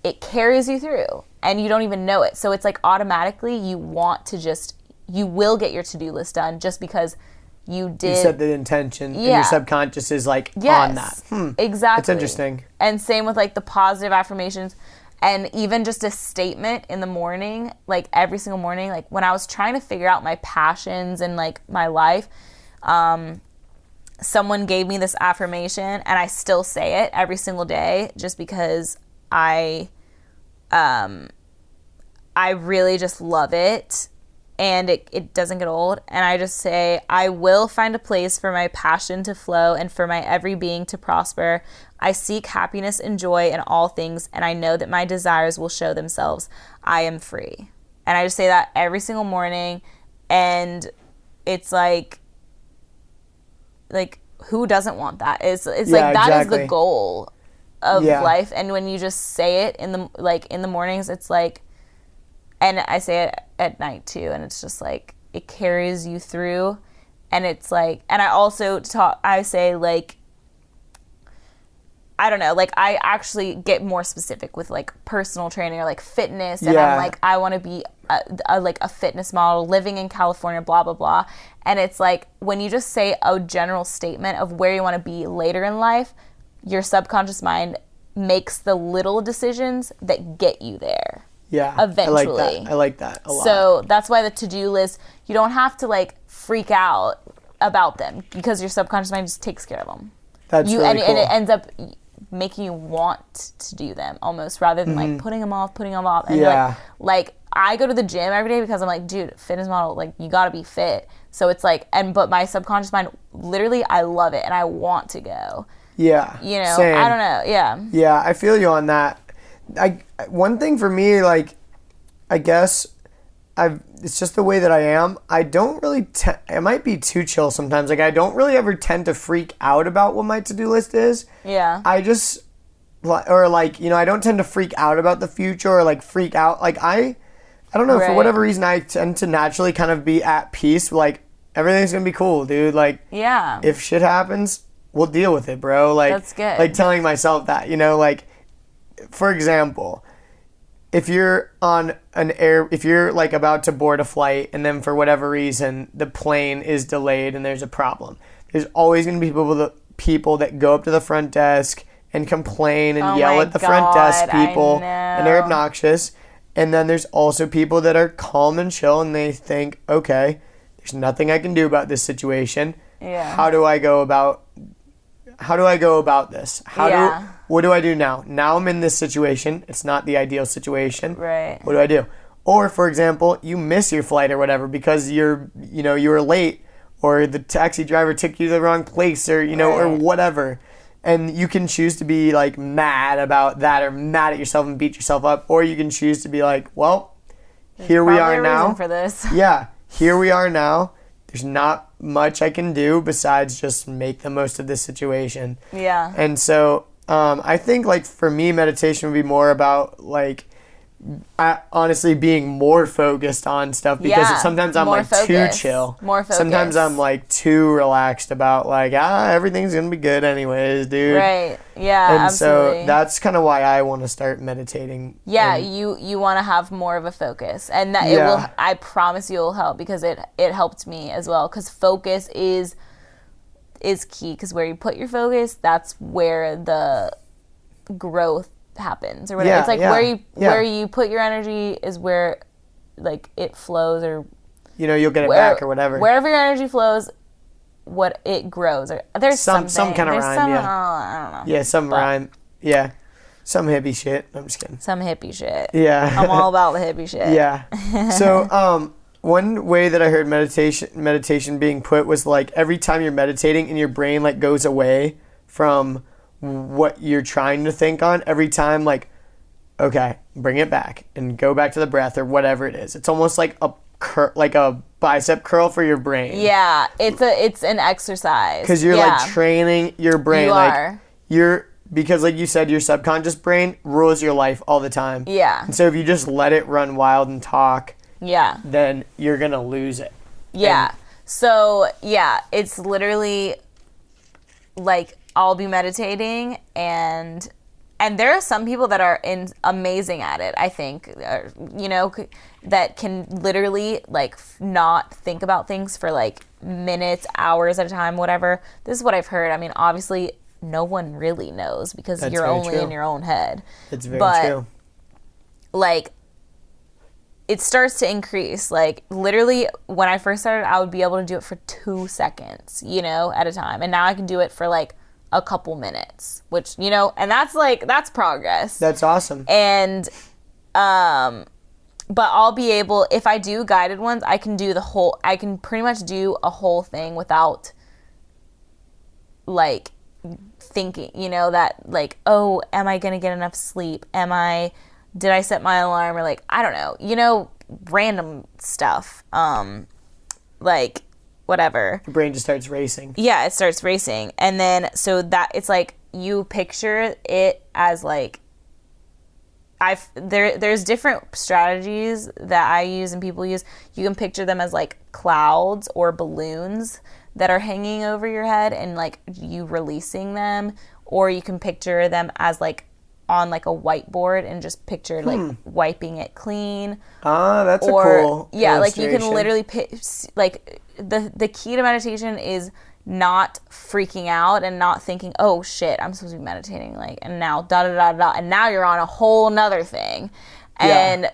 it carries you through and you don't even know it. So it's like automatically you will get your to-do list done just because you set the intention, and your subconscious is like on that. Exactly. That's interesting. And same with like the positive affirmations, and even just a statement in the morning, like every single morning. Like when I was trying to figure out my passions and like my life, someone gave me this affirmation, and I still say it every single day just because I really just love it. And it doesn't get old. And I just say, I will find a place for my passion to flow and for my every being to prosper. I seek happiness and joy in all things, and I know that my desires will show themselves. I am free. And I just say that every single morning. And it's like who doesn't want that? It's like that exactly. is the goal of life. And when you just say it in the mornings, it's like, and I say it at night too, and it's just like, it carries you through. And it's like, and I say like, I don't know, like I actually get more specific with like personal training or like fitness, and I'm like, I want to be a fitness model living in California, blah blah blah. And it's like when you just say a general statement of where you want to be later in life, your subconscious mind makes the little decisions that get you there. Yeah, eventually. I like that a lot. So that's why the to-do list, you don't have to like freak out about them because your subconscious mind just takes care of them. That's really cool. And it ends up making you want to do them almost, rather than like putting them off. And like I go to the gym every day because I'm like, dude, fitness model, like you got to be fit. So it's like, but my subconscious mind, literally, I love it and I want to go. Yeah. Same. I don't know. Yeah. Yeah, I feel you on that. One thing for me, like, I guess it's just the way that I am. I don't really, I might be too chill sometimes. Like, I don't really ever tend to freak out about what my to-do list is. Yeah. I just, or like, I don't tend to freak out about the future or like freak out. Like, I don't know, for whatever reason, I tend to naturally kind of be at peace. Like, everything's going to be cool, dude. Like, if shit happens, we'll deal with it, bro. Like, that's good. Like telling myself that, like, for example, if you're on if you're like about to board a flight and then for whatever reason the plane is delayed and there's a problem, there's always going to be people that go up to the front desk and complain and yell at the front desk people, and they're obnoxious. And then there's also people that are calm and chill and they think, okay, there's nothing I can do about this situation. Yeah. How do I go about this? What do I do now? Now I'm in this situation. It's not the ideal situation. Right. What do I do? Or, for example, you miss your flight or whatever because you were late, or the taxi driver took you to the wrong place, or, or whatever. And you can choose to be like mad about that or mad at yourself and beat yourself up, or you can choose to be like, well, here we are now. Reason for this. Yeah, here we are now. There's not much I can do besides just make the most of this situation. Yeah. And so I think, like, for me, meditation would be more about, like, honestly being more focused on stuff, because sometimes I'm like too chill. More focused. Sometimes I'm like too relaxed about like, everything's going to be good anyways, dude. Right. Yeah, and absolutely. so that's kind of why I want to start meditating. Yeah, you want to have more of a focus, and that it will. I promise you, it will help, because it helped me as well. Because focus is key. Because where you put your focus, that's where the growth happens, or whatever. It's like where you put your energy is where like it flows, or you'll get it back or whatever. Wherever your energy flows, what it grows. Or there's some kind of rhyme. I don't know. Yeah, some rhyme. Yeah, some hippie shit. I'm just kidding. Some hippie shit. Yeah, I'm all about the hippie shit. Yeah. So one way that I heard meditation being put was like every time you're meditating and your brain like goes away from what you're trying to think on, every time, like, okay, bring it back and go back to the breath or whatever it is. It's almost like a bicep curl for your brain. Yeah, it's an exercise. Because you're like training your brain. You are. Because like you said, your subconscious brain rules your life all the time. Yeah. And so if you just let it run wild and talk, then you're going to lose it. Yeah. It's literally like I'll be meditating, and there are some people that are amazing at it, I think, that can literally like not think about things for like minutes, hours at a time, whatever. This is what I've heard. I mean, obviously no one really knows, because you're only in your own head. It's very true. Like, it starts to increase. Like, literally, when I first started, I would be able to do it for 2 seconds, at a time. And now I can do it for like a couple minutes, which, and that's progress. That's awesome. And, but I'll be able, if I do guided ones, I can pretty much do a whole thing without like thinking, that like, oh, am I going to get enough sleep? Did I set my alarm? Or like, I don't know, random stuff. Like, whatever. Your brain just starts racing. Yeah, it starts racing. And then, so that, it's like, you picture it as like there's different strategies that I use and people use. You can picture them as like clouds or balloons that are hanging over your head and like you releasing them, or you can picture them as like on like a whiteboard and just picture like wiping it clean. That's a cool like you can illustration. literally like the key to meditation is not freaking out and not thinking, oh shit, I'm supposed to be meditating, like, and now da da da da, and now you're on a whole nother thing, and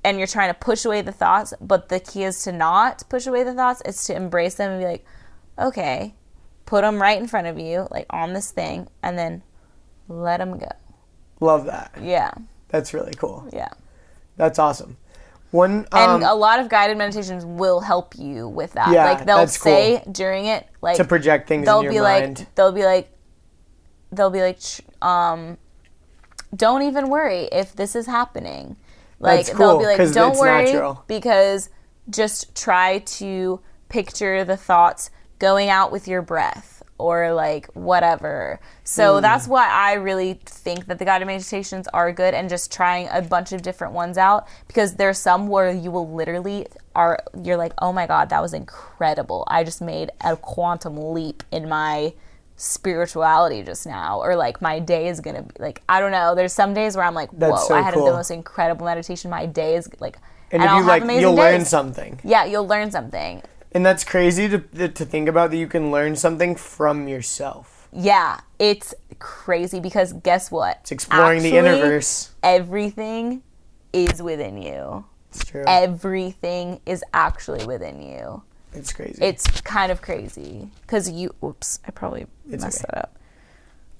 and you're trying to push away the thoughts, but the key is to not push away the thoughts. It's to embrace them and be like, okay, put them right in front of you, like on this thing, and then let them go. Love that. Yeah. That's really cool. Yeah. That's awesome. And a lot of guided meditations will help you with that. Yeah, like they'll that's say cool. during it, like to project things in your mind. They'll be like, don't even worry if this is happening. Like that's cool, they'll be like, don't it's worry natural. because just try to picture the thoughts going out with your breath. Or like whatever. So that's why I really think that the guided meditations are good, and just trying a bunch of different ones out, because there's some where you will literally you're like, oh my God, that was incredible. I just made a quantum leap in my spirituality just now, or like my day is gonna be like, I don't know. There's some days where I'm like, whoa, so I had cool. the most incredible meditation. My day is like, and I'll if you have like, amazing you'll days. learn something. Yeah, you'll learn something. And that's crazy to think about, that you can learn something from yourself. Yeah, it's crazy because guess what? It's exploring the universe. Everything is within you. It's true. Everything is actually within you. It's crazy. It's kind of crazy because oops, I probably messed that up.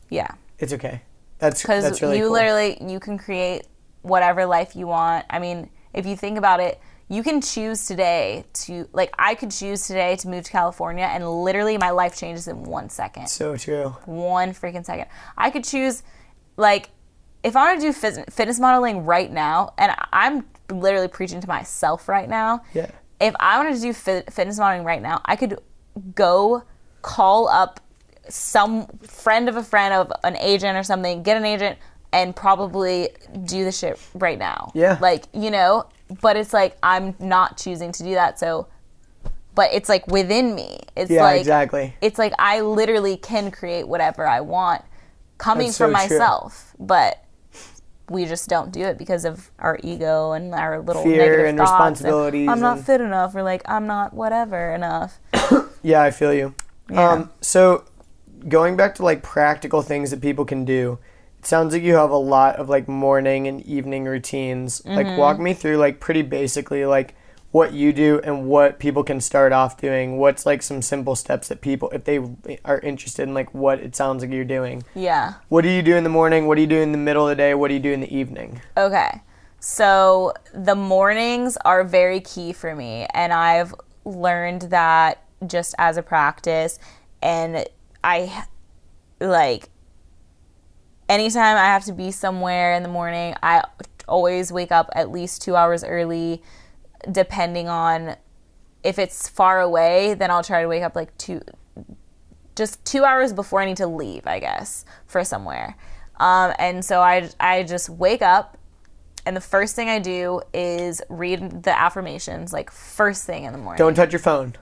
Yeah. It's okay. That's really Because cool. literally, you can create whatever life you want. I mean, if you think about it, you can choose today to, like, I could choose today to move to California, and literally my life changes in 1 second. So true. 1 freaking second. I could choose, like, if I want to do fitness modeling right now, and I'm literally preaching to myself right now. Yeah. If I wanted to do fitness modeling right now, I could go call up some friend of an agent or something, get an agent, and probably do the shit right now. Yeah. Like, you know, but it's like, I'm not choosing to do that. So, but it's like within me. It's like, exactly. It's like I literally can create whatever I want coming That's from so true. myself. But we just don't do it because of our ego and our little fear negative and thoughts. responsibilities. I'm not fit enough, or like, I'm not whatever enough. Yeah, I feel you. Yeah. So going back to like practical things that people can do, it sounds like you have a lot of like morning and evening routines. Mm-hmm. Like walk me through like pretty basically like what you do and what people can start off doing. What's like some simple steps that people, if they are interested in like what it sounds like you're doing. Yeah. What do you do in the morning? What do you do in the middle of the day? What do you do in the evening? Okay. So the mornings are very key for me, and I've learned that just as a practice. And I like, anytime I have to be somewhere in the morning, I always wake up at least 2 hours early, depending on if it's far away, then I'll try to wake up like 2 hours before I need to leave, I guess, for somewhere. And so I just wake up, and the first thing I do is read the affirmations, like first thing in the morning. Don't touch your phone.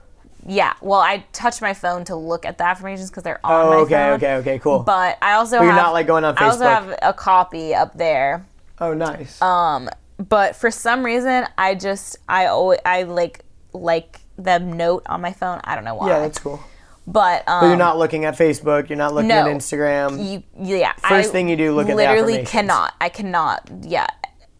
Yeah, well, I touch my phone to look at the affirmations because they're on my phone. Okay, cool. But I also you're not like going on Facebook. I also have a copy up there. Oh, nice. But for some reason, I like the note on my phone. I don't know why. Yeah, that's cool. But you're not looking at Facebook. You're not looking at Instagram. First thing you do, look at the affirmations. Literally cannot. I cannot. Yeah.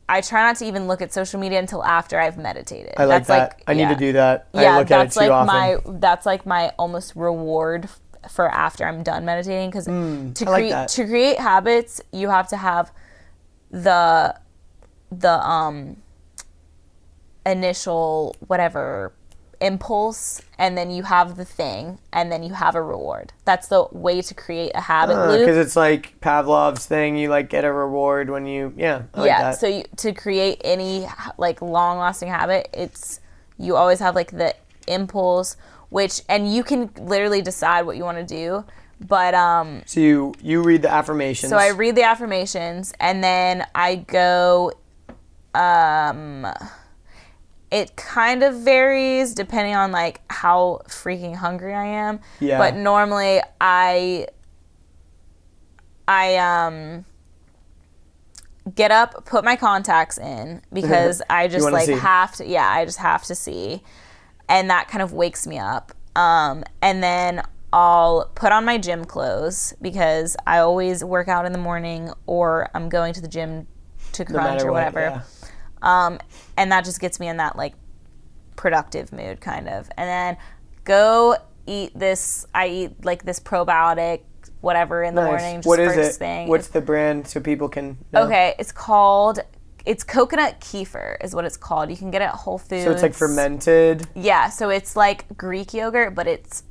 I try not to even look at social media until after I've meditated. I like that. I need to do that. Yeah, I look at it too often. That's like my almost reward for after I'm done meditating, because to create habits, you have to have the initial whatever impulse, and then you have the thing, and then you have a reward. That's the way to create a habit loop. Because it's like Pavlov's thing. You like get a reward when you I like that. So to create any like long lasting habit, you always have like the impulse, and you can literally decide what you want to do, But So you read the affirmations. so I read the affirmations, and then I go. It kind of varies depending on like how freaking hungry I am. Yeah. But normally I get up, put my contacts in because I just like have to. Yeah, I just have to see, and that kind of wakes me up. And then I'll put on my gym clothes because I always work out in the morning, or I'm going to the gym to crunch or whatever. Yeah. And that just gets me in that like productive mood kind of. And then go eat this. I eat like this probiotic whatever in the morning. Just what is first it? Thing. What's the brand so people can know? Okay, it's coconut kefir is what it's called. You can get it at Whole Foods. So it's like fermented? Yeah, so it's like Greek yogurt, but it's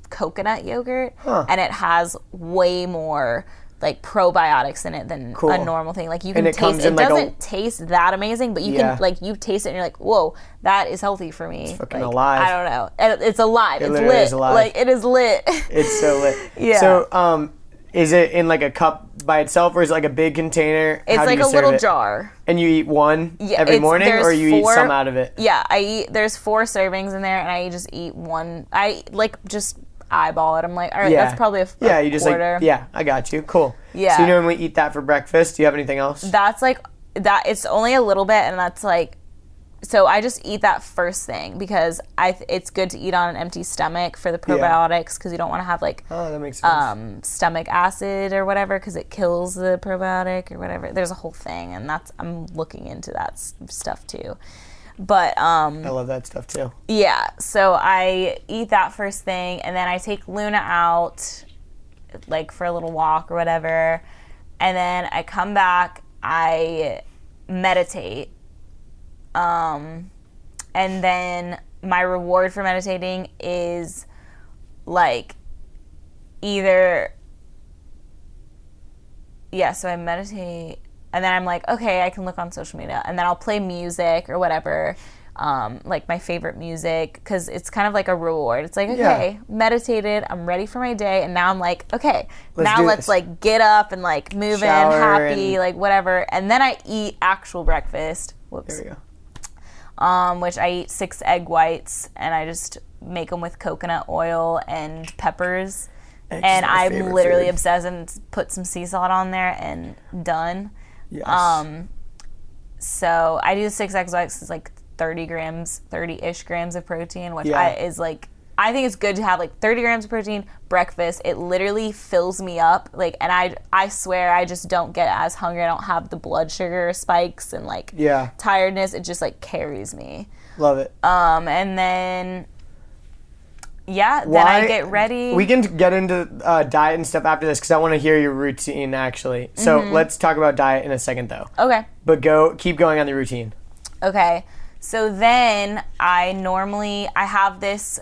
coconut yogurt. And it has way more like probiotics in it than a normal thing. Like you can taste it. It doesn't taste that amazing, but you can like you taste it and you're like, whoa, that is healthy for me. It's fucking like, alive. I don't know. It's alive. It's lit. Is alive. Like it is lit. It's so lit. Yeah. So is it in like a cup by itself, or is it like a big container? It's like a little jar. And you eat one every morning, or you eat some out of it? Yeah, there's 4 servings in there, and I just eat one. I like just eyeball it. I'm like, all right, that's probably a you just quarter. like, I got you. Cool. Yeah. So you normally eat that for breakfast. Do you have anything else? That's like, that. It's only a little bit, and that's like, so I just eat that first thing because it's good to eat on an empty stomach for the probiotics because you don't want to have like that makes sense. Stomach acid or whatever because it kills the probiotic or whatever. There's a whole thing, and I'm looking into that stuff too. But I love that stuff too. Yeah, so I eat that first thing, and then I take Luna out like for a little walk or whatever, and then I come back, I meditate. And then my reward for meditating is like so I meditate, and then I'm like, okay, I can look on social media, and then I'll play music or whatever, like my favorite music, because it's kind of like a reward. It's like, okay, meditated, I'm ready for my day, and now I'm like, okay, let's like get up and like move Shower in, happy, like whatever, and then I eat actual breakfast. Whoops. There we go. Which I eat 6 egg whites, and I just make them with coconut oil and peppers. And I'm literally obsessed and put some sea salt on there and done. Yes. So I do the 6 egg whites. It's like 30-ish grams of protein, which I think it's good to have like 30 grams of protein breakfast. It literally fills me up. Like, and I swear I just don't get as hungry. I don't have the blood sugar spikes and like tiredness. It just like carries me. Love it. And then then I get ready. We can get into diet and stuff after this because I want to hear your routine actually. So let's talk about diet in a second though. Okay. But keep going on the routine. Okay. So then I have this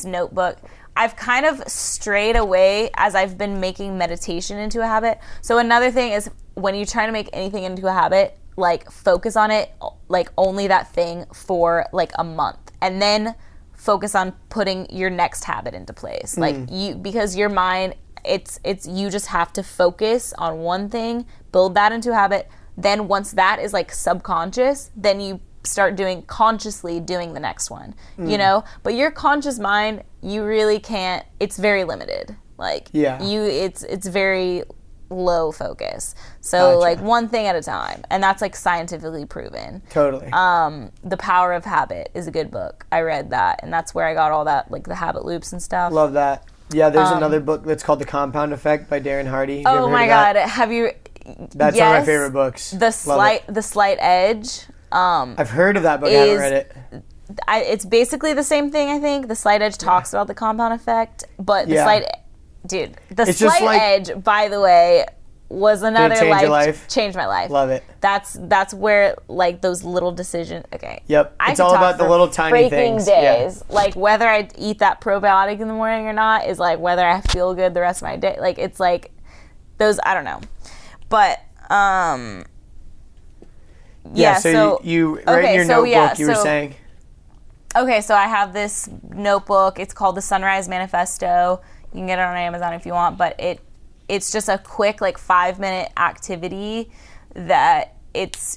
notebook. I've kind of strayed away as I've been making meditation into a habit. So another thing is when you're trying to make anything into a habit, like focus on it, like only that thing for like a month, and then focus on putting your next habit into place. Like because your mind, it's you just have to focus on one thing, build that into a habit. Then once that is like subconscious, then you start consciously doing the next one, you know? But your conscious mind, you really can't, it's very limited. Like it's very low focus. So like one thing at a time. And that's like scientifically proven. Totally. The Power of Habit is a good book. I read that, and that's where I got all that, like the habit loops and stuff. Love that. Yeah, there's another book that's called The Compound Effect by Darren Hardy. Oh my God. Have you? That's one of my favorite books. The Slight Edge. I've heard of that book. I haven't read it. It's basically the same thing, I think. The Slight Edge talks about the compound effect, but the Slight Edge, by the way, was another changed my life. Love it. That's where like those little decisions. Okay. Yep. It's all about the little tiny things. Days. Yeah. Like whether I eat that probiotic in the morning or not is like whether I feel good the rest of my day. Like it's like those, I don't know, but So you write in your notebook. You were saying. Okay, so I have this notebook. It's called the Sunrise Manifesto. You can get it on Amazon if you want, but it's just a quick like 5-minute activity that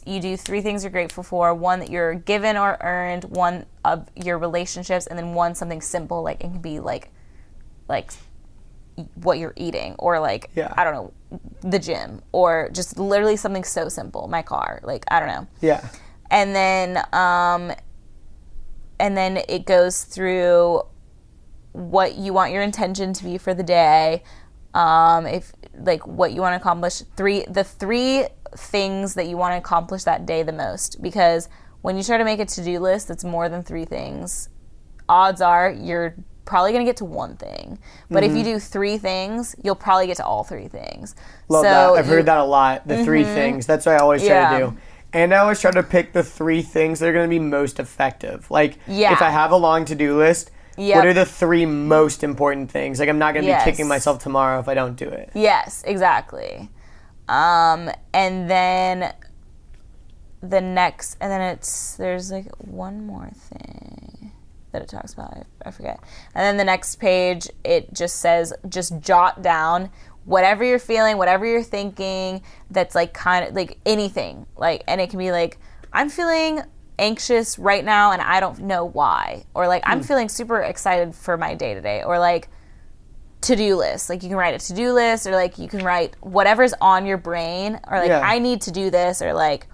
you do 3 things you're grateful for, 1 that you're given or earned, 1 of your relationships, and then 1 something simple, like it can be like what you're eating, or like I don't know, the gym, or just literally something so simple, my car, like I don't know. Yeah. And then it goes through what you want your intention to be for the day, if like what you want to accomplish, the 3 things that you want to accomplish that day the most, because when you try to make a to-do list that's more than 3 things, odds are you're probably going to get to 1 thing. But if you do 3 things, you'll probably get to all 3 things. Love that. I've heard that a lot, the 3 things. That's what I always try to do. And I always try to pick the 3 things that are going to be most effective. Like, if I have a long to-do list, what are the 3 most important things? Like, I'm not going to be kicking myself tomorrow if I don't do it. Yes, exactly. And then there's like 1 more thing that it talks about. I forget. And then the next page, it just says, just jot down whatever you're feeling, whatever you're thinking, that's like kind of like anything. Like, and it can be like, I'm feeling anxious right now and I don't know why. Or like, I'm feeling super excited for my day today. Or like, to-do list. Like, you can write a to-do list, or like you can write whatever's on your brain, or like I need to do this, or like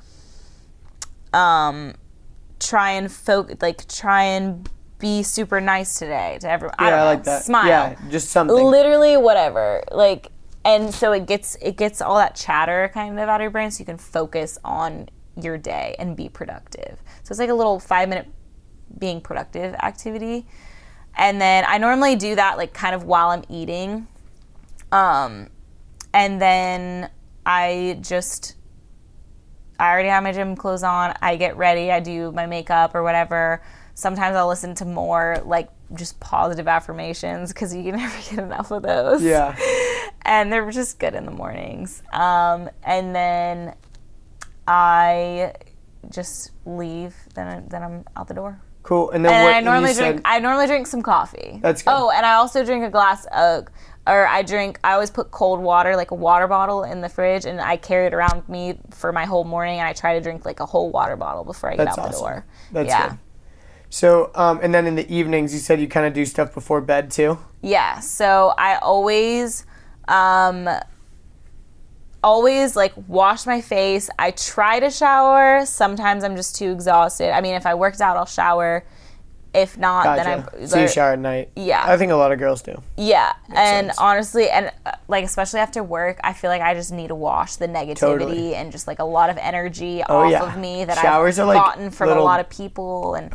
try and be super nice today to everyone. I don't know, like that. Smile. Yeah, just something. Literally whatever. Like, and so it gets all that chatter kind of out of your brain, so you can focus on your day and be productive. So it's like a little 5-minute being productive activity. And then I normally do that like kind of while I'm eating. And then I already have my gym clothes on. I get ready. I do my makeup or whatever. Sometimes I'll listen to more like just positive affirmations, because you can never get enough of those. Yeah. And they're just good in the mornings. And then I just leave. Then I'm out the door. Cool. And then I normally drink some coffee. That's good. Oh, and I also drink a glass of, I always put cold water, like a water bottle, in the fridge, and I carry it around with me for my whole morning, and I try to drink like a whole water bottle before I get out the door. That's good. So, and then in the evenings, you said you kind of do stuff before bed too? Yeah. So I always like wash my face. I try to shower. Sometimes I'm just too exhausted. I mean, if I worked out, I'll shower. If not, then So you shower at night? Yeah. I think a lot of girls do. Yeah. And honestly, like especially after work, I feel like I just need to wash the negativity and just like a lot of energy off of me that I've gotten from a lot of people. And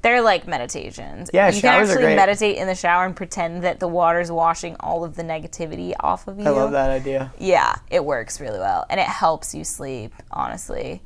they're like meditations. Yeah, you showers can are great. meditate in the shower and pretend that the water's washing all of the negativity off of you. I love that idea. Yeah, it works really well. And it helps you sleep, honestly.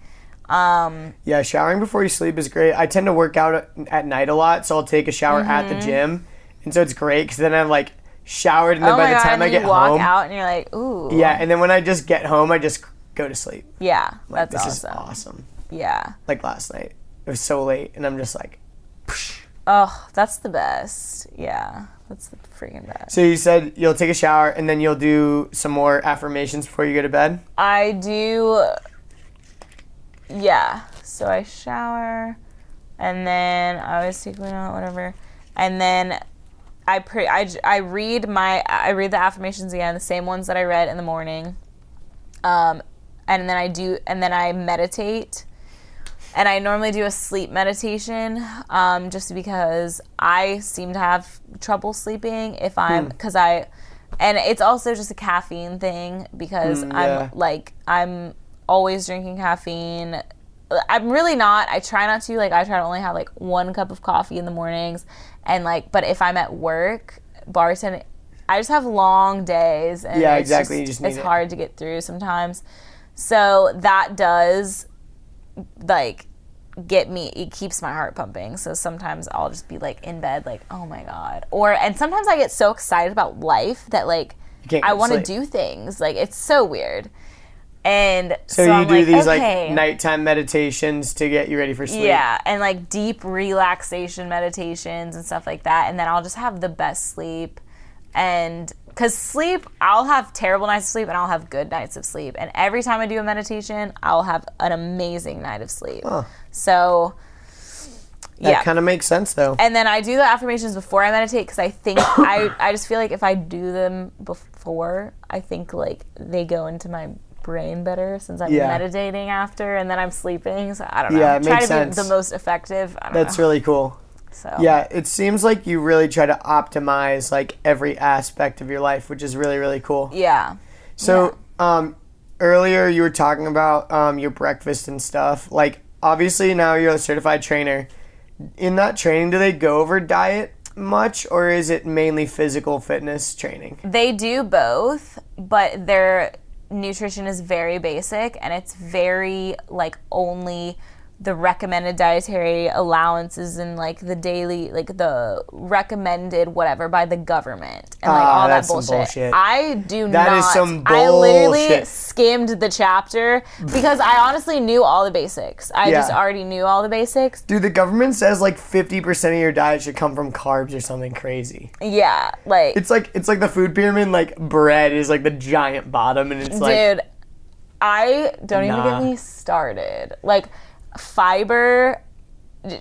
Yeah, showering before you sleep is great. I tend to work out at night a lot, so I'll take a shower at the gym, and so it's great because then I'm like showered, and then by the time I get home, walk out and you're like, ooh. Yeah, and then when I just get home, I just go to sleep. Yeah, like, that's this awesome. Is awesome. Yeah. Like last night, it was so late, and I'm just like, psh. Oh, that's the best. Yeah, that's the freaking best. So you said you'll take a shower, and then you'll do some more affirmations before you go to bed? I do. Yeah, so I shower, and then I always take my note, whatever, and then I read the affirmations again, the same ones that I read in the morning, and then I meditate, and I normally do a sleep meditation, just because I seem to have trouble sleeping if and it's also just a caffeine thing, because I'm always drinking caffeine. I'm really not. I try not to. Like, I try to only have like 1 cup of coffee in the mornings, and like, but if I'm at work bartending, I just have long days, and it's hard to get through sometimes. So that does like get me. It keeps my heart pumping. So sometimes I'll just be like in bed, like, oh my god, and sometimes I get so excited about life that like I want to do things. Like, it's so weird. And so you do these like nighttime meditations to get you ready for sleep. Yeah, and like deep relaxation meditations and stuff like that. And then I'll just have the best sleep. And because sleep, I'll have terrible nights of sleep and I'll have good nights of sleep. And every time I do a meditation, I'll have an amazing night of sleep. Huh. So, That kind of makes sense, though. And then I do the affirmations before I meditate because I think, I just feel like if I do them before, I think, like, they go into my brain better since I'm meditating after and then I'm sleeping. So, I don't know. Yeah, it makes Try to sense. be the most effective. That's really cool. So. Yeah, it seems like you really try to optimize, like, every aspect of your life, which is really, really cool. Yeah. So, earlier you were talking about your breakfast and stuff. Like, obviously now you're a certified trainer. In that training, do they go over diet much, or is it mainly physical fitness training? They do both, but their nutrition is very basic, and it's very, like, only the recommended dietary allowances and, like, the daily, like, the recommended whatever by the government and, like, all that bullshit. I do not. That is some bullshit. I literally skimmed the chapter because I honestly knew all the basics. I just already knew all the basics. Dude, the government says, like, 50% of your diet should come from carbs or something crazy. Yeah, like... It's like the food pyramid, like, bread is, like, the giant bottom, and it's, like... Dude, don't even get me started. Like... Fiber,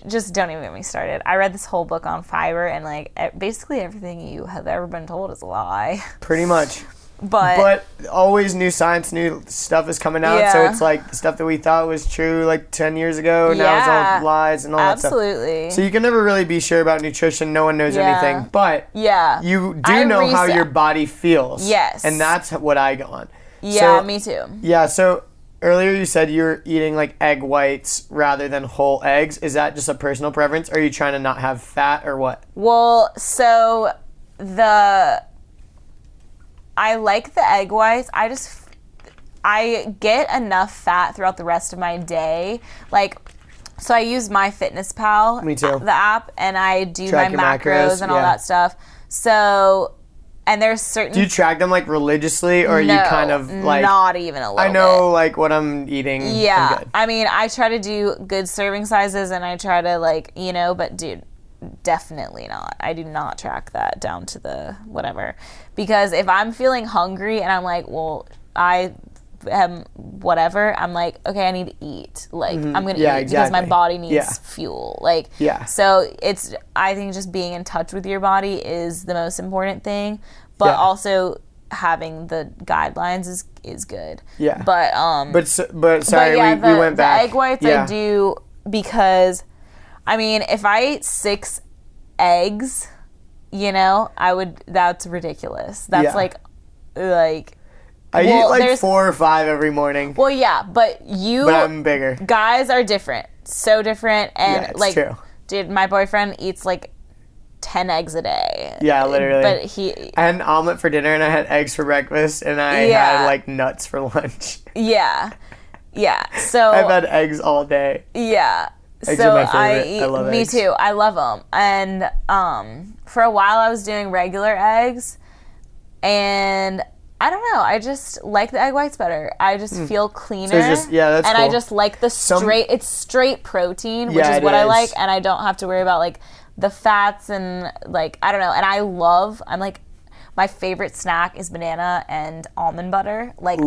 just don't even get me started. I read this whole book on fiber, and, like, basically everything you have ever been told is a lie. Pretty much. But always new science, new stuff is coming out, so it's like the stuff that we thought was true like 10 years ago, now it's all lies and all that stuff. Absolutely. So you can never really be sure about nutrition. No one knows anything, but you do know how your body feels. Yes. And that's what I go on. Yeah, me too. Yeah, so earlier you said you're eating, like, egg whites rather than whole eggs. Is that just a personal preference? Are you trying to not have fat or what? Well, so I like the egg whites. I get enough fat throughout the rest of my day. Like, so I use MyFitnessPal, Me too. the app, and I do Track my your macros and all that stuff. So, and there's certain... Do you track them, like, religiously, or are you kind of, like... not even a little I know, bit. like, what I'm eating. Yeah. I'm good. I mean, I try to do good serving sizes, and I try to, like, you know, but, dude, definitely not. I do not track that down to the whatever. Because if I'm feeling hungry and I'm like, well, I am whatever, I'm like, okay, I need to eat. Like, I'm going to eat because my body needs fuel. Like, so it's, I think just being in touch with your body is the most important thing. But also having the guidelines is good. Yeah. But sorry, we went back. The egg whites I do because, I mean, if I ate 6 eggs, you know, that's ridiculous. That's like I eat like 4 or 5 every morning. Well, yeah, but I'm bigger. Guys are different. So different. And it's like, true. Dude, my boyfriend eats like 10 eggs a day. Yeah, literally. But I had an omelet for dinner and I had eggs for breakfast and I had like nuts for lunch. Yeah. Yeah. So I've had eggs all day. Yeah. Eggs are my favorite. I love eggs. Me too. I love them. And for a while I was doing regular eggs, and I don't know. I just like the egg whites better. I just feel cleaner. So that's cool. I just like the it's straight protein, which is what I like, and I don't have to worry about like the fats and like, I don't know. And I'm like, my favorite snack is banana and almond butter. Like,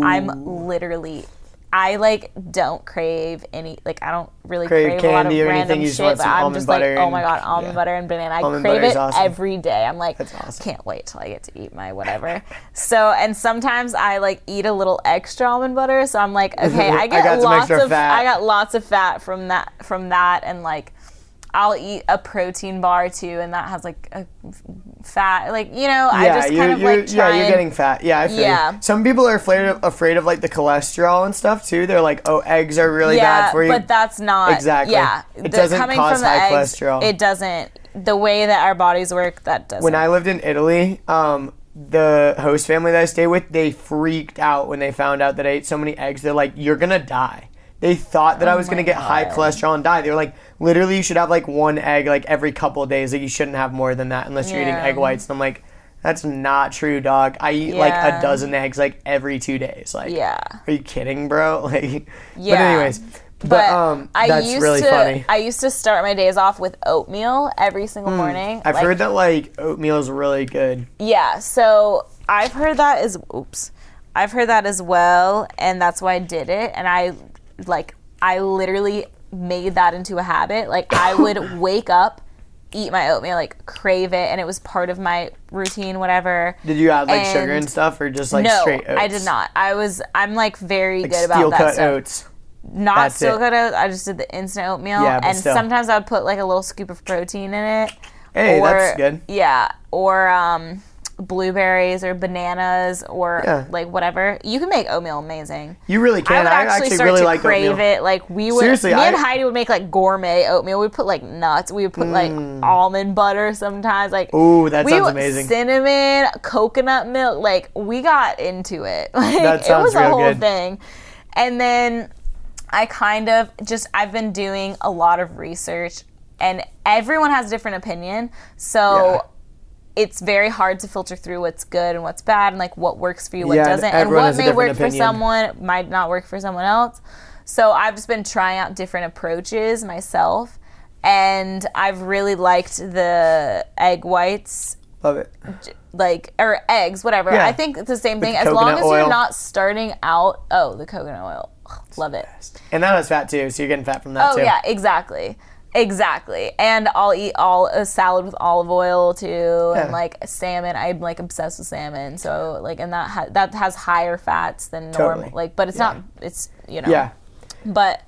I like don't crave any, like I don't really crave a lot of random shit, but I'm just like, oh my god, almond butter and banana. I crave it every day. I'm like, that's awesome. Can't wait till I get to eat my whatever. So, and sometimes I like eat a little extra almond butter. So I'm like, okay, I got lots of fat from that, and like I'll eat a protein bar too, and that has like a fat, like, you know, I just kind of like try you're getting fat. Yeah, I feel you. Some people are afraid of like the cholesterol and stuff too. They're like, oh, eggs are really bad for you. But that's not exactly. Yeah, it doesn't cause high cholesterol. It doesn't. The way that our bodies work, that doesn't. When I lived in Italy, the host family that I stayed with, they freaked out when they found out that I ate so many eggs. They're like, you're gonna die. They thought that I was going to get high cholesterol and die. They were like, literally, you should have like 1 egg like every couple of days. Like, you shouldn't have more than that unless you're eating egg whites. And I'm like, that's not true, dog. I eat like a dozen eggs like every 2 days. Like, are you kidding, bro? Like, but anyways, But that's really funny. I used to start my days off with oatmeal every single morning. I've heard that like oatmeal is really good. Yeah, so I've heard that as well, and that's why I did it. And I literally made that into a habit. Like I would wake up, eat my oatmeal, like crave it, and it was part of my routine, whatever. Did you add like sugar and stuff, or just like straight oats? No, I did not. I'm like very good about that steel-cut stuff. Oats. Not steel-cut oats. I just did the instant oatmeal, and sometimes I would put like a little scoop of protein in it. Hey, that's good. Yeah, or blueberries or bananas or like whatever. You can make oatmeal amazing. You really can. I would actually start really to like crave oatmeal. it. Like me and Heidi would make like gourmet oatmeal. We'd put like nuts. We would put like almond butter sometimes. Like ooh, that sounds amazing. Cinnamon, coconut milk. Like we got into it. Like that sounds it was a whole good. thing. And then I kind of I've been doing a lot of research, and everyone has a different opinion. So it's very hard to filter through what's good and what's bad, and like what works for you, what doesn't, and what may work for someone might not work for someone else. So I've just been trying out different approaches myself, and I've really liked the egg whites. Love it. Or eggs, whatever. Yeah. I think it's the same thing. With As long as oil. you're not starting out. Oh, the coconut oil. Love it. And that has fat too, so you're getting fat from that too. Oh yeah, exactly. And I'll eat a salad with olive oil too, and like salmon. I'm like obsessed with salmon. So like, and that has higher fats than normal. Like, but it's not. It's Yeah. But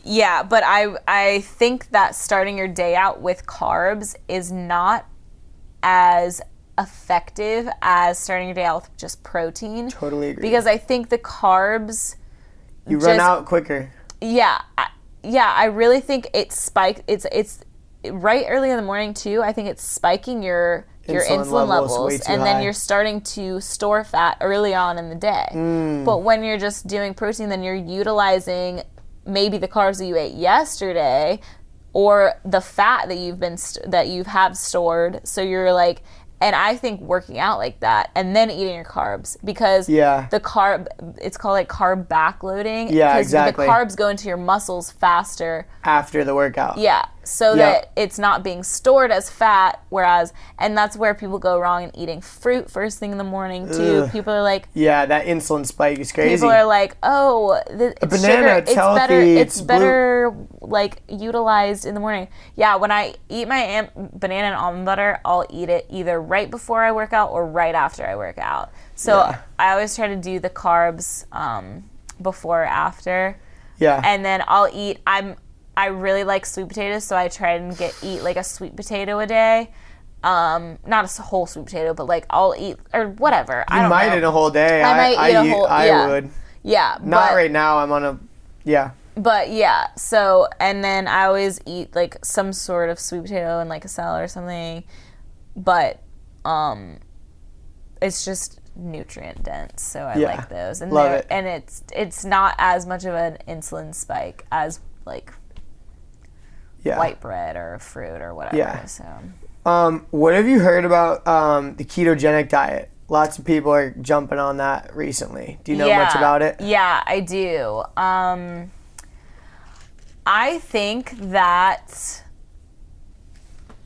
I think that starting your day out with carbs is not as effective as starting your day out with just protein. Totally agree. Because I think the carbs you run out quicker. Yeah. I really think it spikes. It's right early in the morning too. I think it's spiking your insulin levels, and then you're starting to store fat early on in the day. But when you're just doing protein, then you're utilizing maybe the carbs that you ate yesterday, or the fat that you have stored. So you're like, and I think working out like that and then eating your carbs, because it's called like carb backloading. Yeah, exactly. The carbs go into your muscles faster after the workout. Yeah, so that it's not being stored as fat, and that's where people go wrong in eating fruit first thing in the morning too. People are like, yeah, that insulin spike is crazy. People are like, oh, a banana, it's healthy. It's better like utilized in the morning. Yeah, when I eat my banana and almond butter, I'll eat it either right before I work out or right after I work out. So I always try to do the carbs before or after. Yeah. And then I'll eat. I really like sweet potatoes, so I try and eat like a sweet potato a day. Not a whole sweet potato, but like I'll eat or whatever. I don't know. Eat a whole day. I would. Yeah. Not right now. I'm on a But yeah, so and then I always eat like some sort of sweet potato and like a salad or something. But it's just nutrient dense, so I like those. And love it. And it's not as much of an insulin spike as like white bread or fruit or whatever. Yeah. So what have you heard about the ketogenic diet? Lots of people are jumping on that recently. Do you know much about it? Yeah, I do. I think that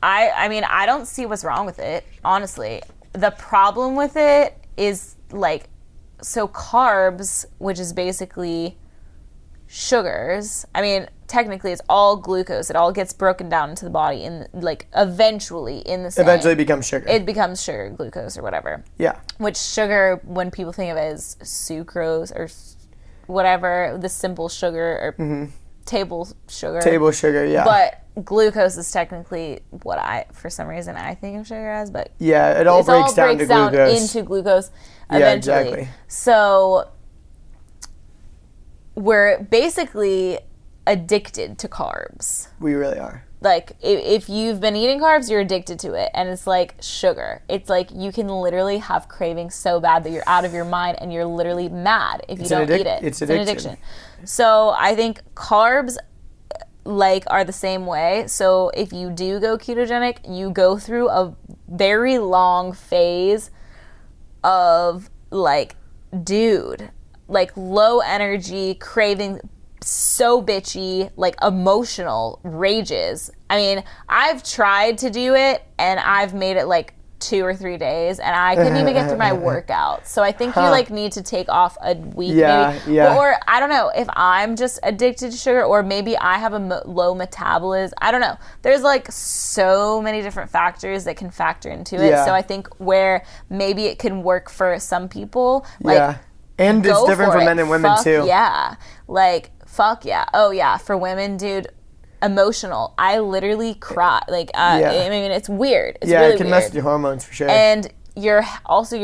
I mean, I don't see what's wrong with it, honestly. The problem with it is like, so carbs, which is basically sugars. I mean, technically it's all glucose. It all gets broken down into the body and like eventually becomes sugar. It becomes sugar, glucose or whatever. Yeah. Which sugar, when people think of it as sucrose or whatever, the simple sugar or table sugar. Table sugar, yeah. But glucose is technically what for some reason I think of sugar as, but yeah, it all breaks down to glucose. Into glucose eventually. Yeah, exactly. So we're basically addicted to carbs. We really are. Like, if you've been eating carbs, you're addicted to it. And it's like sugar. It's like you can literally have cravings so bad that you're out of your mind and you're literally mad if you don't eat it. It's an addiction. So I think carbs are the same way. So if you do go ketogenic, you go through a very long phase of like low energy, craving so bitchy, like emotional, rages. I mean, I've tried to do it and I've made it like 2 or 3 days and I couldn't even get through my workout. So I think you like need to take off a week maybe. Yeah. Or I don't know if I'm just addicted to sugar or maybe I have a low metabolism. I don't know. There's like so many different factors that can factor into it. Yeah. So I think where maybe it can work for some people, like and it's different for men and women too. Yeah. Like fuck yeah. Oh yeah, for women, dude, emotional. I literally cry. Like, I mean, it's weird. It's really it can weird. mess with your hormones for sure. And your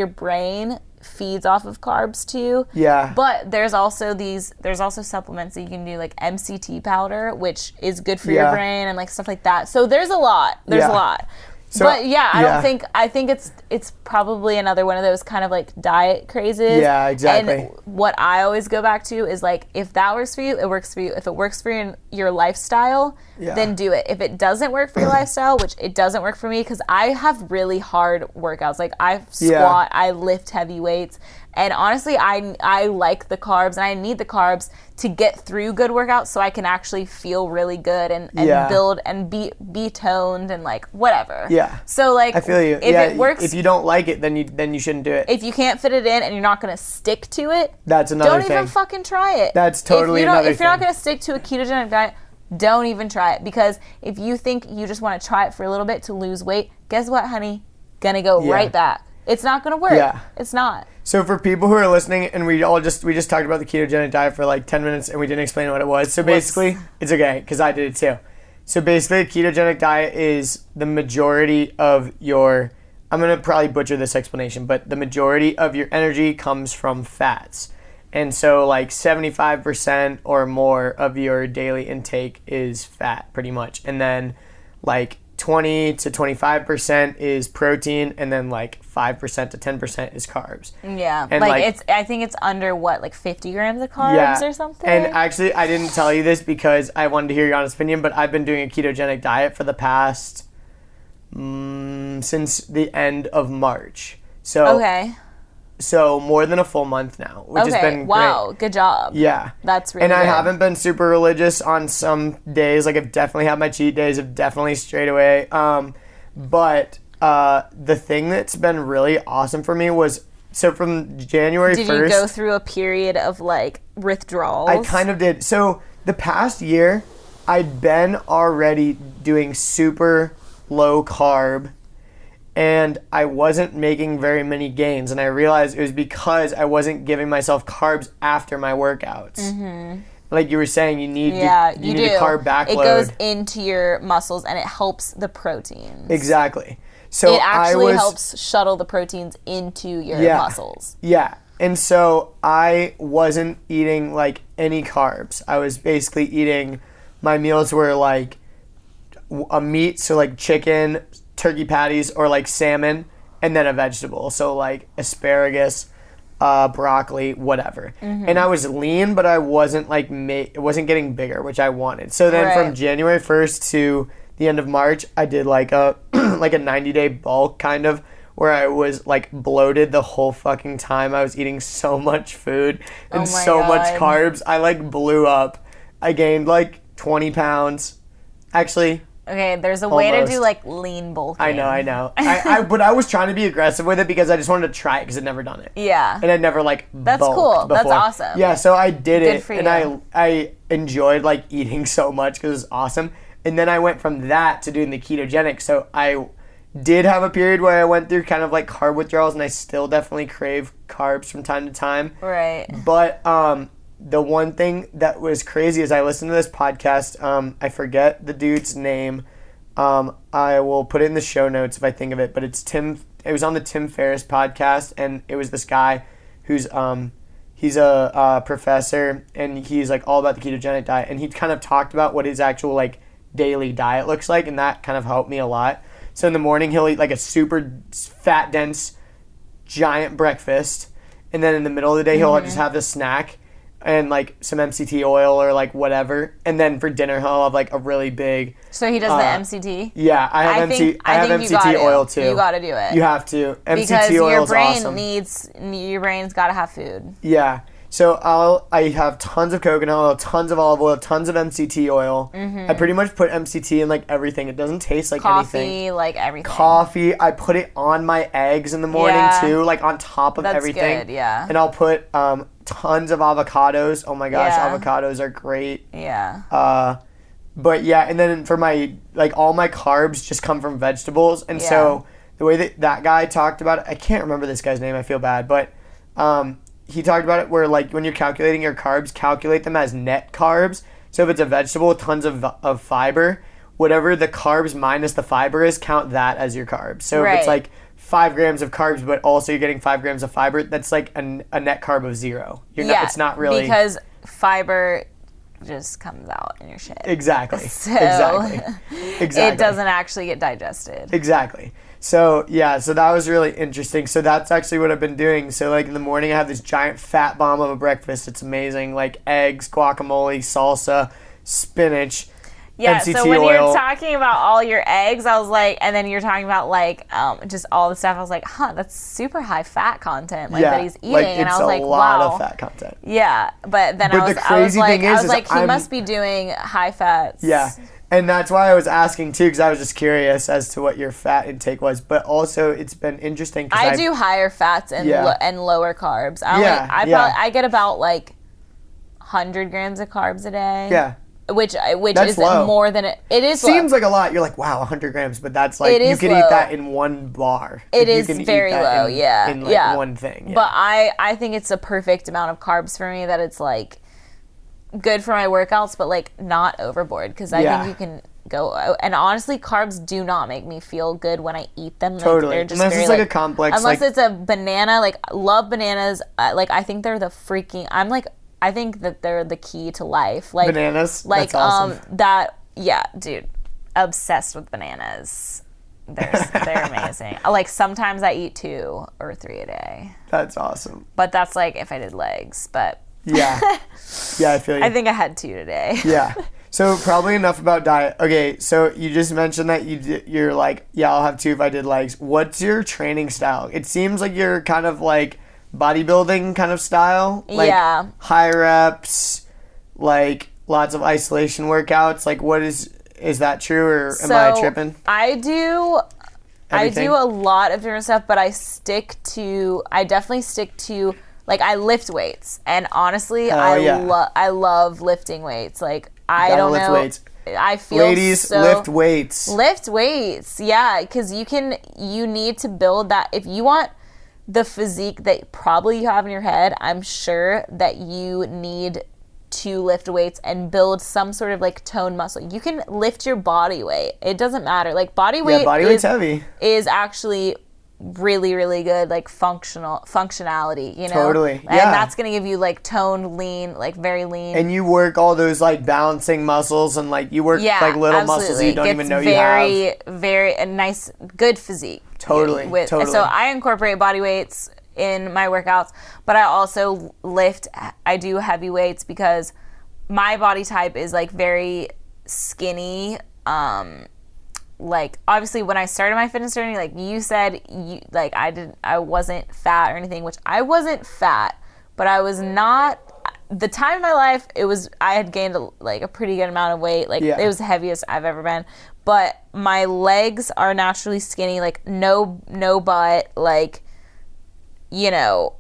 brain feeds off of carbs too. Yeah. But there's also supplements that you can do, like MCT powder, which is good for your brain and like stuff like that. So there's a lot. There's a lot. So, but I think it's probably another one of those kind of like diet crazes. Yeah, exactly. And what I always go back to is like, if that works for you, it works for you. If it works for your lifestyle, then do it. If it doesn't work for your lifestyle, which it doesn't work for me, because I have really hard workouts. Like I squat, I lift heavy weights. And honestly, I like the carbs and I need the carbs to get through good workouts so I can actually feel really good and build and be toned and like whatever. Yeah. So like, I feel you. If it works, if you don't like it, then you shouldn't do it. If you can't fit it in and you're not going to stick to it, that's another thing. Don't even fucking try it. That's totally another thing. If you're not going to stick to a ketogenic diet, don't even try it, because if you think you just want to try it for a little bit to lose weight, guess what, honey? Gonna go right back. It's not gonna work. Yeah. It's not. So for people who are listening, and we just talked about the ketogenic diet for like 10 minutes and we didn't explain what it was. So basically, it's okay because I did it too. So basically, a ketogenic diet is the majority of your, I'm gonna probably butcher this explanation, but the majority of your energy comes from fats. And so like 75% or more of your daily intake is fat pretty much. And then like 20 to 25% is protein, and then like 5% to 10% is carbs. Yeah. And like I think it's under what, like 50 grams of carbs or something? And actually I didn't tell you this because I wanted to hear your honest opinion, but I've been doing a ketogenic diet for the past since the end of March. So more than a full month now, which has been great. Good job. Yeah. That's really good. And I good. haven't been super religious on some days. Like I've definitely had my cheat days. I've definitely strayed away. But the thing that's been really awesome for me was, so from January 1st. Did you go through a period of like withdrawals? I kind of did. So the past year, I'd been already doing super low carb, and I wasn't making very many gains, and I realized it was because I wasn't giving myself carbs after my workouts. Mm-hmm. Like you were saying, you need to carb backload. It goes into your muscles and it helps the proteins. Exactly. So it actually helps shuttle the proteins into your muscles. Yeah. And so I wasn't eating like any carbs. I was basically eating, my meals were like a meat, so like chicken, turkey patties, or like salmon, and then a vegetable, so like asparagus, broccoli, whatever. Mm-hmm. And I was lean, but I wasn't like it wasn't getting bigger, which I wanted. So then from January 1st to the end of March, I did like a like a 90-day bulk kind of, where I was like bloated the whole fucking time. I was eating so much food and much carbs. I like blew up. I gained like 20 pounds. Actually, okay, there's a way to do like lean bulking. I know. But I was trying to be aggressive with it because I just wanted to try it because I'd never done it. Yeah. And I'd never like That's bulked cool. before. That's awesome. Yeah, so I did Good it, for and you. I enjoyed like eating so much because it was awesome. And then I went from that to doing the ketogenic. So I did have a period where I went through kind of like carb withdrawals, and I still definitely crave carbs from time to time. Right. But the one thing that was crazy is I listened to this podcast. I forget the dude's name. I will put it in the show notes if I think of it, but it's Tim. It was on the Tim Ferriss podcast, and it was this guy who's he's a professor, and he's like all about the ketogenic diet, and he kind of talked about what his actual like daily diet looks like, and that kind of helped me a lot. So in the morning he'll eat like a super fat dense giant breakfast, and then in the middle of the day he'll just have this snack and like some MCT oil or like whatever, and then for dinner he'll have like a really big. So he does the MCT. Yeah, I have MCT oil too. You got to do it. You have to. MCT because oil your is brain awesome. Your brain's got to have food. Yeah. So I have tons of coconut oil, tons of olive oil, tons of MCT oil. I pretty much put MCT in like everything. It doesn't taste like anything. Coffee, like everything. Coffee. I put it on my eggs in the morning too, like on top of everything. That's good, yeah. And I'll put tons of avocados. Oh my gosh, avocados are great. Yeah. But yeah, and then for my, like, all my carbs just come from vegetables. And so the way that guy talked about it, I can't remember this guy's name, I feel bad, but he talked about it where, like, when you're calculating your carbs, calculate them as net carbs. So if it's a vegetable, tons of fiber, whatever the carbs minus the fiber is, count that as your carbs. So if it's like 5 grams of carbs, but also you're getting 5 grams of fiber, that's like a net carb of 0. It's not really... because fiber just comes out in your shit. Exactly. So Exactly. it doesn't actually get digested. Exactly. So, yeah, so that was really interesting. So that's actually what I've been doing. So, like, in the morning, I have this giant fat bomb of a breakfast. It's amazing. Like, eggs, guacamole, salsa, spinach, Yeah, MCT so when oil. you're talking about all your eggs, I was like, and then you're talking about, like, just all the stuff, I was like, that's super high fat content, like, that he's eating. Like, and it's I was like, a lot wow. of fat content. Yeah, but then But I the crazy thing is he must be doing high fats. Yeah. And that's why I was asking, too, because I was just curious as to what your fat intake was. But also, it's been interesting. I do higher fats and lower carbs. I get about, like, 100 grams of carbs a day. Yeah. Which that's is low. more than it is. Seems low. like a lot. You're like, wow, 100 grams, but that's like you can eat that in one bar. It is very low, in like one thing. Yeah. But I think it's a perfect amount of carbs for me that it's like good for my workouts, but like not overboard because I think you can go. And honestly, carbs do not make me feel good when I eat them. Like, totally. they're just unless very, it's like a complex. Unless it's a banana. Like, love bananas. Like, I think they're the freaking. I think that they're the key to life. Like bananas. Like that's awesome. Dude, obsessed with bananas. They're amazing. Like sometimes I eat 2 or 3 a day. That's awesome. But that's like if I did legs. But yeah, I feel you. I think I had 2 today. Yeah. So probably enough about diet. Okay, so you just mentioned that you're like, yeah, I'll have 2 if I did legs. What's your training style? It seems like you're kind of like bodybuilding kind of style. Like high reps, like lots of isolation workouts. Like what is that true or am I tripping? I do a lot of different stuff, but I definitely stick to like I lift weights. And honestly, I love lifting weights. Like I don't know. Weights. I feel ladies lift weights. Lift weights. Yeah, cuz you need to build that if you want the physique that probably you have in your head. I'm sure that you need to lift weights and build some sort of like toned muscle. You can lift your body weight. It doesn't matter. Like body weight's heavy. Is actually really, really good, like functionality, you know? Totally. And that's going to give you like toned, lean, like very lean. And you work all those like balancing muscles and like you work like little muscles you don't even know you have. Very nice, good physique. Totally. So I incorporate body weights in my workouts, but I also I do heavy weights because my body type is like very skinny. Like obviously when I started my fitness journey, like you said, I wasn't fat or anything, which I wasn't fat, but I was not. The time of my life, I had gained a pretty good amount of weight. Like it was the heaviest I've ever been. But my legs are naturally skinny, like no butt, like, you know,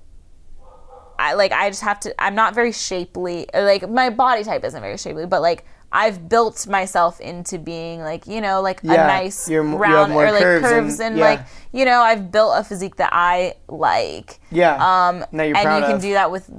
I just have to, I'm not very shapely, like my body type isn't very shapely, but like I've built myself into being like, you know, like a nice round or like curves and like, you know, I've built a physique that I like. Yeah. Now you're proud of. And you can do that with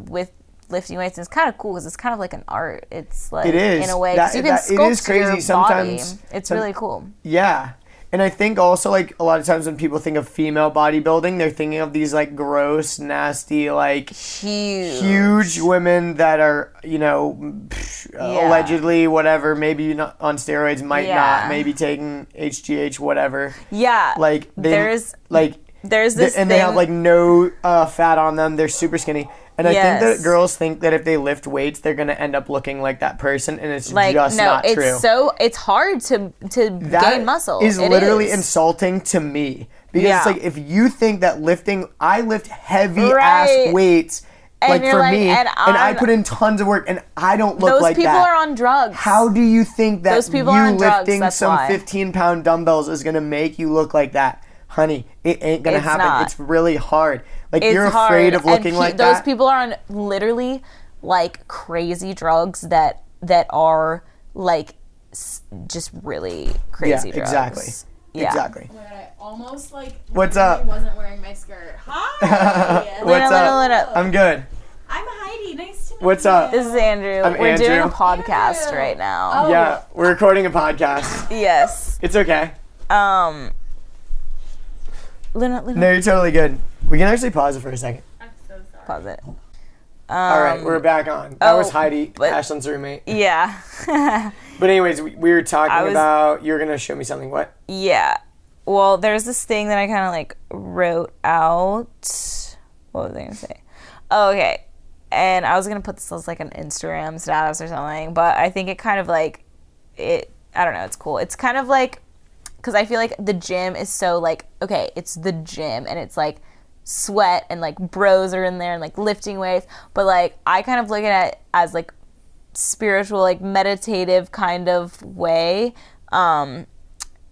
lifting weights. And it's kind of cool because it's kind of like an art. It's like it is. In a way, because you can sculpt it is crazy. your Sometimes body. It's really cool. Yeah. And I think also like a lot of times when people think of female bodybuilding, they're thinking of these like gross, nasty, like huge women that are, you know, allegedly whatever, maybe not on steroids, might not, maybe taking HGH, whatever. Yeah. Like there's this and they have like no fat on them. They're super skinny. And I think that girls think that if they lift weights, they're going to end up looking like that person, and it's like, just not true. It's hard to gain muscle. Is literally insulting to me. Because it's like, if you think that I lift heavy ass weights And like for like, me, and I put in tons of work, and I don't look like that. Those people are on drugs. How do you think that those people you are on lifting drugs, some why. 15-pound dumbbells is gonna make you look like that? Honey, it ain't gonna happen. Not. It's really hard. Like, It's you're hard. afraid of looking like those that. people are on literally like crazy drugs that are like just really crazy drugs. Exactly. Yeah. Exactly. Oh my god, I almost What's up? wasn't wearing my skirt. Hi. What's up? Luna. I'm good. I'm Heidi. Nice to meet What's you. up? This is Andrew. I'm We're doing a Andrew. podcast Andrew. right now. Oh. Yeah, we're recording a podcast. Yes. It's okay. Luna. No, you're totally good. We can actually pause it for a second. I'm so sorry. Pause it. All right, we're back on. That was Heidi, but- Ashlyn's roommate. Yeah. But anyways, we were talking was- about, you were going to show me something. What? Yeah. Well, there's this thing that I kind of like wrote out. What was I going to say? Oh, okay. And I was going to put this as like an Instagram status or something, but I think it kind of like, I don't know, it's cool. It's kind of like, because I feel like the gym is so like, okay, it's the gym and it's like sweat and like bros are in there and like lifting weights, but like I kind of look at it as like spiritual, like meditative kind of way.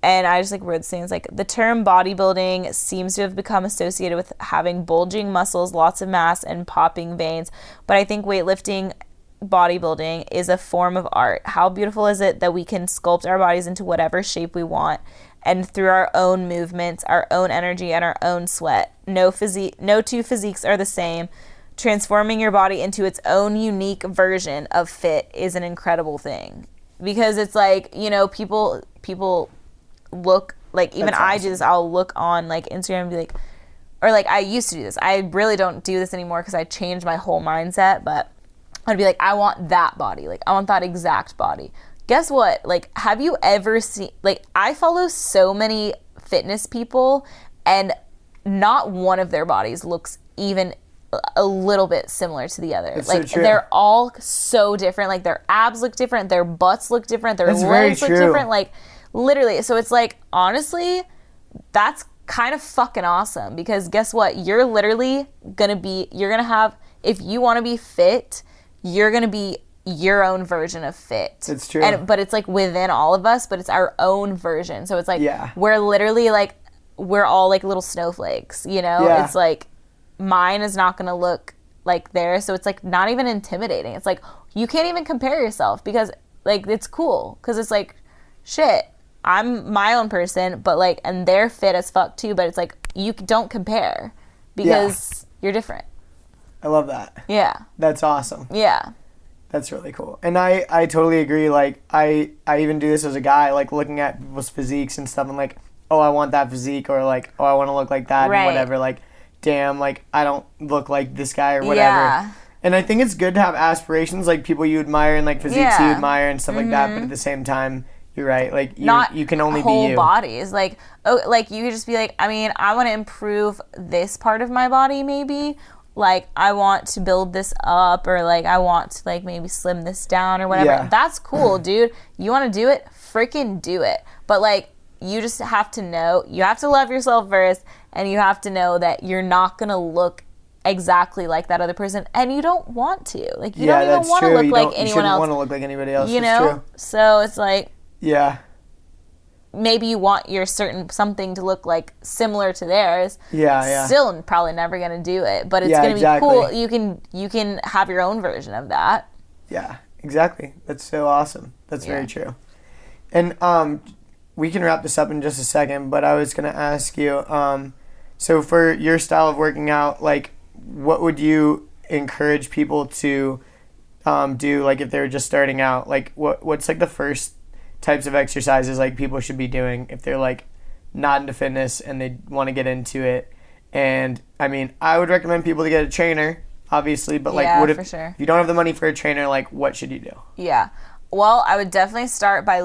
And I just like wrote things like the term bodybuilding seems to have become associated with having bulging muscles, lots of mass, and popping veins. But I think weightlifting, bodybuilding is a form of art. How beautiful is it that we can sculpt our bodies into whatever shape we want, and through our own movements, our own energy, and our own sweat. No two physiques are the same. Transforming your body into its own unique version of fit is an incredible thing. Because it's like, you know, people look, like, even That's I awesome. do this, I'll look on like Instagram and be like, or like I used to do this. I really don't do this anymore because I changed my whole mindset, but I'd be like, I want that body. Like, I want that exact body. Guess what? Like, have you ever seen, like, I follow so many fitness people and not one of their bodies looks even a little bit similar to the other. It's like, so true. they're all so different. Like, their abs look different, their butts look different, their That's very legs look true. different. Like, literally. So it's like, honestly, that's kind of fucking awesome because guess what? You're literally you're gonna have, if you want to be fit, you're gonna be your own version of fit. It's true. But it's like within all of us, but it's our own version. So it's like, Yeah. we're literally like, we're all like little snowflakes, you know? Yeah. It's like, mine is not gonna look like theirs. So it's like not even intimidating. It's like, you can't even compare yourself because like, it's cool. Cause it's like, shit, I'm my own person, but like, and they're fit as fuck too, but it's like, you don't compare because you're different. I love that. Yeah. That's awesome. Yeah. That's really cool. And I totally agree. Like, I even do this as a guy, like, looking at people's physiques and stuff. I'm like, oh, I want that physique, or like, oh, I want to look like that, Right. and whatever. Like, damn, like, I don't look like this guy or whatever. Yeah. And I think it's good to have aspirations, like people you admire and like physiques you Yeah. admire and stuff like that. But at the same time, you're right. Like, Not you can only whole be you. bodies. Like, oh, like you could just be like, I mean, I want to improve this part of my body, maybe. Like, I want to build this up, or like, I want to like maybe slim this down or whatever. Yeah. That's cool, dude. You want to do it? Freaking do it. But like, you just have to know, you have to love yourself first, and you have to know that you're not gonna look exactly like that other person, and you don't want to. Like, you don't even want to look like anyone You shouldn't else. want to look like anybody else. You That's know? true. So it's like, Yeah. maybe you want your certain something to look like similar to theirs. Yeah. Still probably never gonna do it, but it's Yeah, gonna exactly. be cool. You can have your own version of that. Yeah, exactly. That's so awesome. That's very Yeah. true. And we can wrap this up in just a second, but I was going to ask you, so for your style of working out, like, what would you encourage people to do, like, if they were just starting out? Like, what's like the first types of exercises like people should be doing if they're like not into fitness and they want to get into it? And I mean, I would recommend people to get a trainer, obviously, but like, Yeah, what if, for sure. if you don't have the money for a trainer, like, what should you do? Yeah. Well, I would definitely start by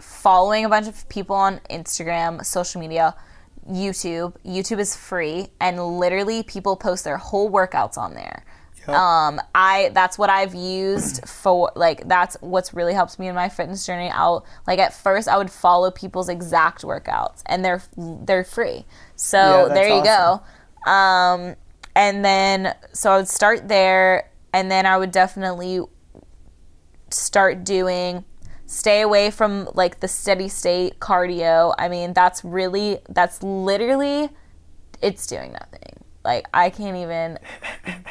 following a bunch of people on Instagram, social media, YouTube. YouTube is free, and literally people post their whole workouts on there. Yep. That's what I've used for, like, that's what's really helped me in my fitness journey. At first I would follow people's exact workouts, and they're free. So Yeah, that's there you awesome. go. And then, so I would start there, and then I would definitely stay away from like the steady state cardio. I mean, that's literally, it's doing nothing. Like, I can't even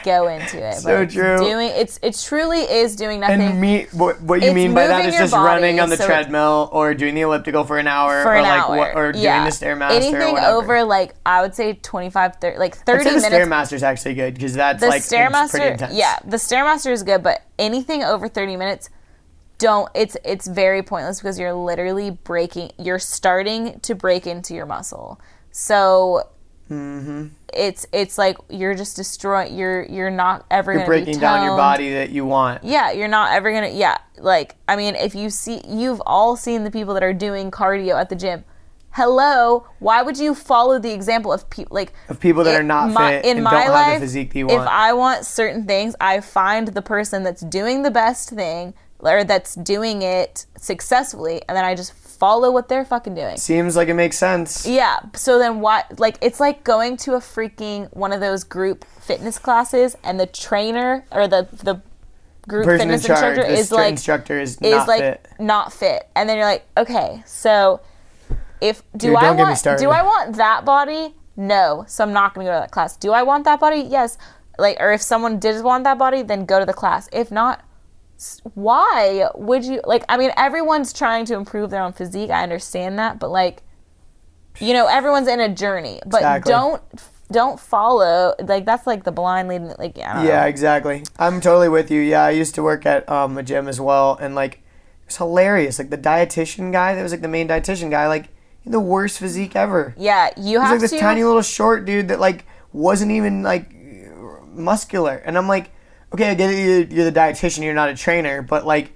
go into it. So but true. It truly is doing nothing. And what you mean by that is just running on the treadmill or doing the elliptical for an hour or doing the Stairmaster Anything or whatever. over, like, I would say 25, 30, like 30 minutes. The Stairmaster is actually good because that's like it's pretty intense. Yeah, the Stairmaster is good, but anything over 30 minutes, it's very pointless because you're literally you're starting to break into your muscle. So it's like you're just destroying, you're not ever going to be breaking down your body that you want. Yeah, you're not ever going to, like, I mean, you've all seen the people that are doing cardio at the gym. Hello, why would you follow the example of people that are not fit and don't have the physique that you want? If I want certain things, I find the person that's doing the best thing or that's doing it successfully, and then I just follow what they're fucking doing. Seems like it makes sense. Yeah. So then why? Like, it's like going to a freaking one of those group fitness classes, and the trainer or the group fitness instructor is not fit, and then you're like, okay, so do I want that body? No. So I'm not going to go to that class. Do I want that body? Yes. Like, or if someone did want that body, then go to the class. If not, why would you, like, I mean, everyone's trying to improve their own physique. I understand that, but, like, you know, everyone's in a journey, but exactly. don't follow, like, that's like the blind leading, like, I don't know. Yeah, exactly. I'm totally with you. Yeah, I used to work at a gym as well, and, like, it was hilarious. Like, the dietitian guy, that was, like, the main dietitian guy, like, he had the worst physique ever. Yeah, you have to. He was like this tiny little short dude that, like, wasn't even, like, muscular, and I'm like, okay, I get it, you're the dietitian, you're not a trainer, but, like,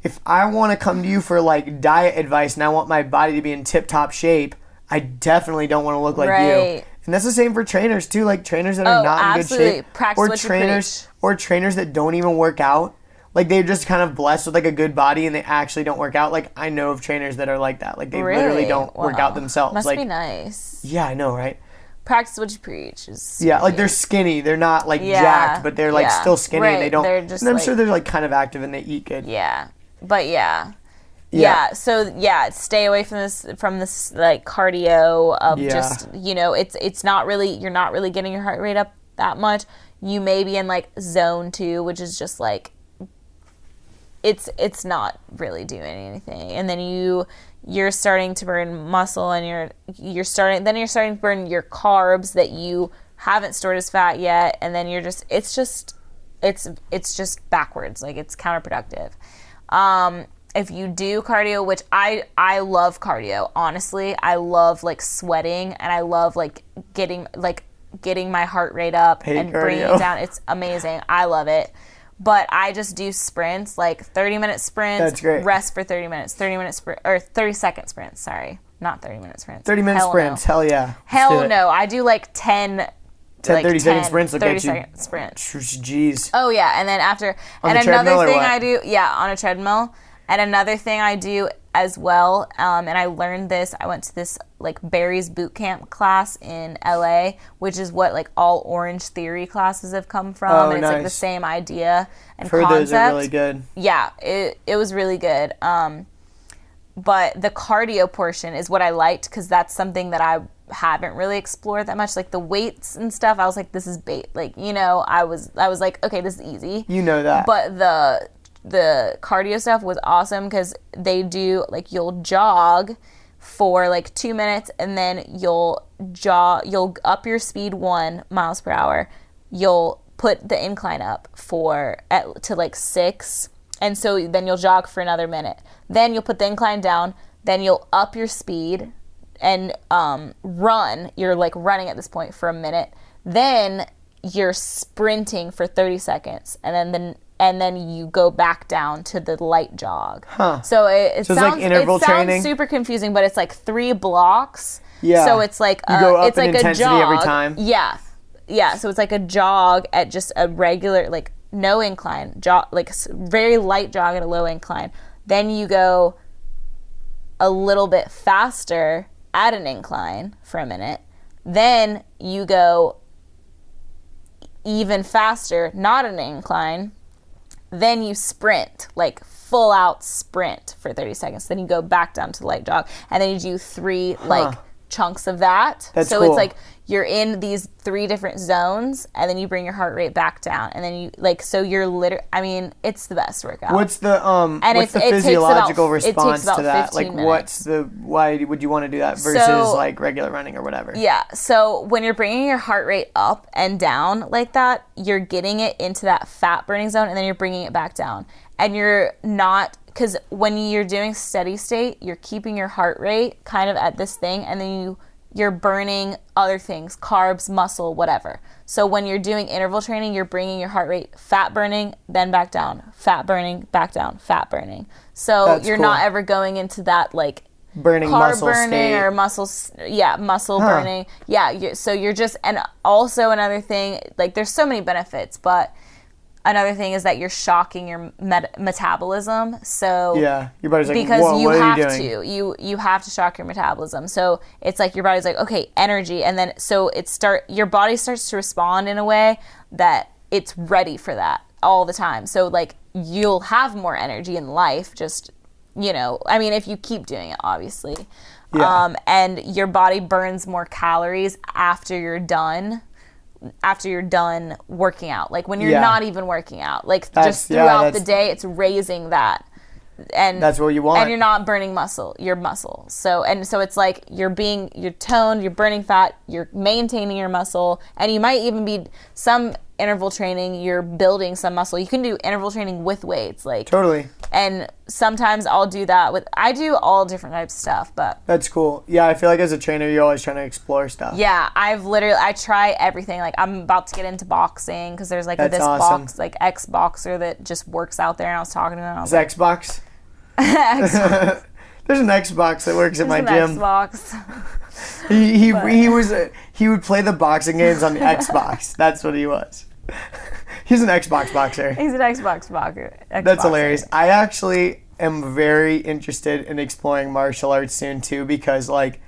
if I want to come to you for, like, diet advice and I want my body to be in tip-top shape, I definitely don't want to look like you. And that's the same for trainers, too, like, trainers that are not in good shape. Practice or trainers that don't even work out. Like, they're just kind of blessed with, like, a good body and they actually don't work out. Like, I know of trainers that are like that. Like, they literally don't work out themselves. Must like, be nice. Yeah, I know, right? Practice what you preach. Like, they're skinny. They're not, like, jacked, but they're, like, still skinny. Right. And they don't. They're just, and I'm sure they're, like, kind of active and they eat good. Yeah. But, yeah. So, stay away from this like, cardio of just, you know, it's not really, you're not really getting your heart rate up that much. You may be in, like, zone 2, which is just, like, it's not really doing anything. And then you're starting to burn muscle, and you're starting to burn your carbs that you haven't stored as fat yet, and then it's just backwards. Like, it's counterproductive. If you do cardio, which I love cardio, honestly, I love, like, sweating, and I love, like, getting my heart rate up and bringing it down. It's amazing. I love it. But I just do sprints, like 30-minute sprints. That's great. Rest for 30 minutes. 30-second sprints. Sorry, not 30-minute sprints. 30-minute sprints. Hell yeah. Hell no. I do like 10 30-second sprints. 30-second sprints. Jeez. Oh yeah, and then after, and another thing I do, on a treadmill. And another thing I do as well, and I learned this, I went to this, like, Barry's boot camp class in LA, which is what, like, all Orange Theory classes have come from. And it's like the same idea and concept. Those are really good. Yeah, it was really good. But the cardio portion is what I liked, because that's something that I haven't really explored that much. Like, the weights and stuff, I was like, this is bait. Like, you know, I was like, okay, this is easy. You know that. But the cardio stuff was awesome, because they do, like, you'll jog for, like, 2 minutes, and then you'll up your speed 1 miles per hour. You'll put the incline up to like 6, and so then you'll jog for another minute. Then you'll put the incline down. Then you'll up your speed and run. You're, like, running at this point for a minute. Then you're sprinting for 30 seconds, and then you go back down to the light jog. Huh. So it sounds like interval training? Super confusing, but it's like 3 blocks. Yeah. So it's like you go up it's in like intensity a jog every time. Yeah. Yeah. So it's like a jog at just a regular, like, no incline jog, like very light jog at a low incline. Then you go a little bit faster at an incline for a minute. Then you go even faster, not an incline. Then you sprint, like full out sprint for 30 seconds. Then you go back down to the light jog. And then you do 3 like chunks of that. That's so cool. It's like you're in these 3 different zones, and then you bring your heart rate back down. And then you like, so you're I mean, it's the best workout. What's the physiological response to that? Like why would you want to do that versus like regular running or whatever? Yeah. So when you're bringing your heart rate up and down like that, you're getting it into that fat burning zone, and then you're bringing it back down. And you're not, because when you're doing steady state, you're keeping your heart rate kind of at this thing, and then you're burning other things, carbs, muscle, whatever. So when you're doing interval training, you're bringing your heart rate, fat burning, then back down, fat burning, back down, fat burning. So That's you're cool. not ever going into that like burning carb muscle burning state. or muscle burning. Yeah, so you're just, and also another thing, like there's so many benefits, but another thing is that you're shocking your metabolism. So yeah, your body's like, because whoa, you what have are you doing? you have to shock your metabolism. So it's like your body's like, okay, energy, and then so your body starts to respond in a way that it's ready for that all the time. So like you'll have more energy in life, just, you know, I mean, if you keep doing it, obviously. Yeah. And your body burns more calories after you're done working out, like when you're not even working out, like just throughout the day, it's raising that, and that's what you want, and you're not burning your muscle. So it's like you're toned, you're burning fat, you're maintaining your muscle, and you might even be some interval training, you're building some muscle. You can do interval training with weights, like totally. And sometimes I'll do that I do all different types of stuff, but that's cool. Yeah, I feel like as a trainer, you're always trying to explore stuff. Yeah, I try everything. Like I'm about to get into boxing because there's like that's this awesome. box, like ex-boxer that just works out there, and I was talking to him. Is Xbox? Xbox. There's an Xbox that works at my gym. Xbox. He would play the boxing games on the Xbox. That's what he was. He's an Xbox boxer. He's an Xbox boxer. That's hilarious. I actually am very interested in exploring martial arts soon too, because like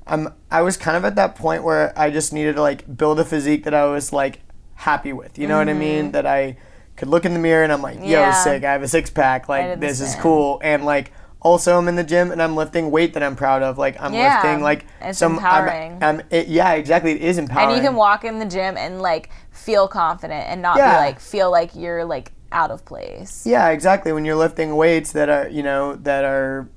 I was kind of at that point where I just needed to like build a physique that I was like happy with. You know what I mean? That I could look in the mirror and I'm like, yo, sick. I have a 6-pack. Like this is cool. And like also I'm in the gym and I'm lifting weight that I'm proud of. Like I'm lifting like it's empowering. Yeah, exactly. It is empowering. And you can walk in the gym and like feel confident and not be like feel like you're like out of place. Yeah, exactly. When you're lifting weights that are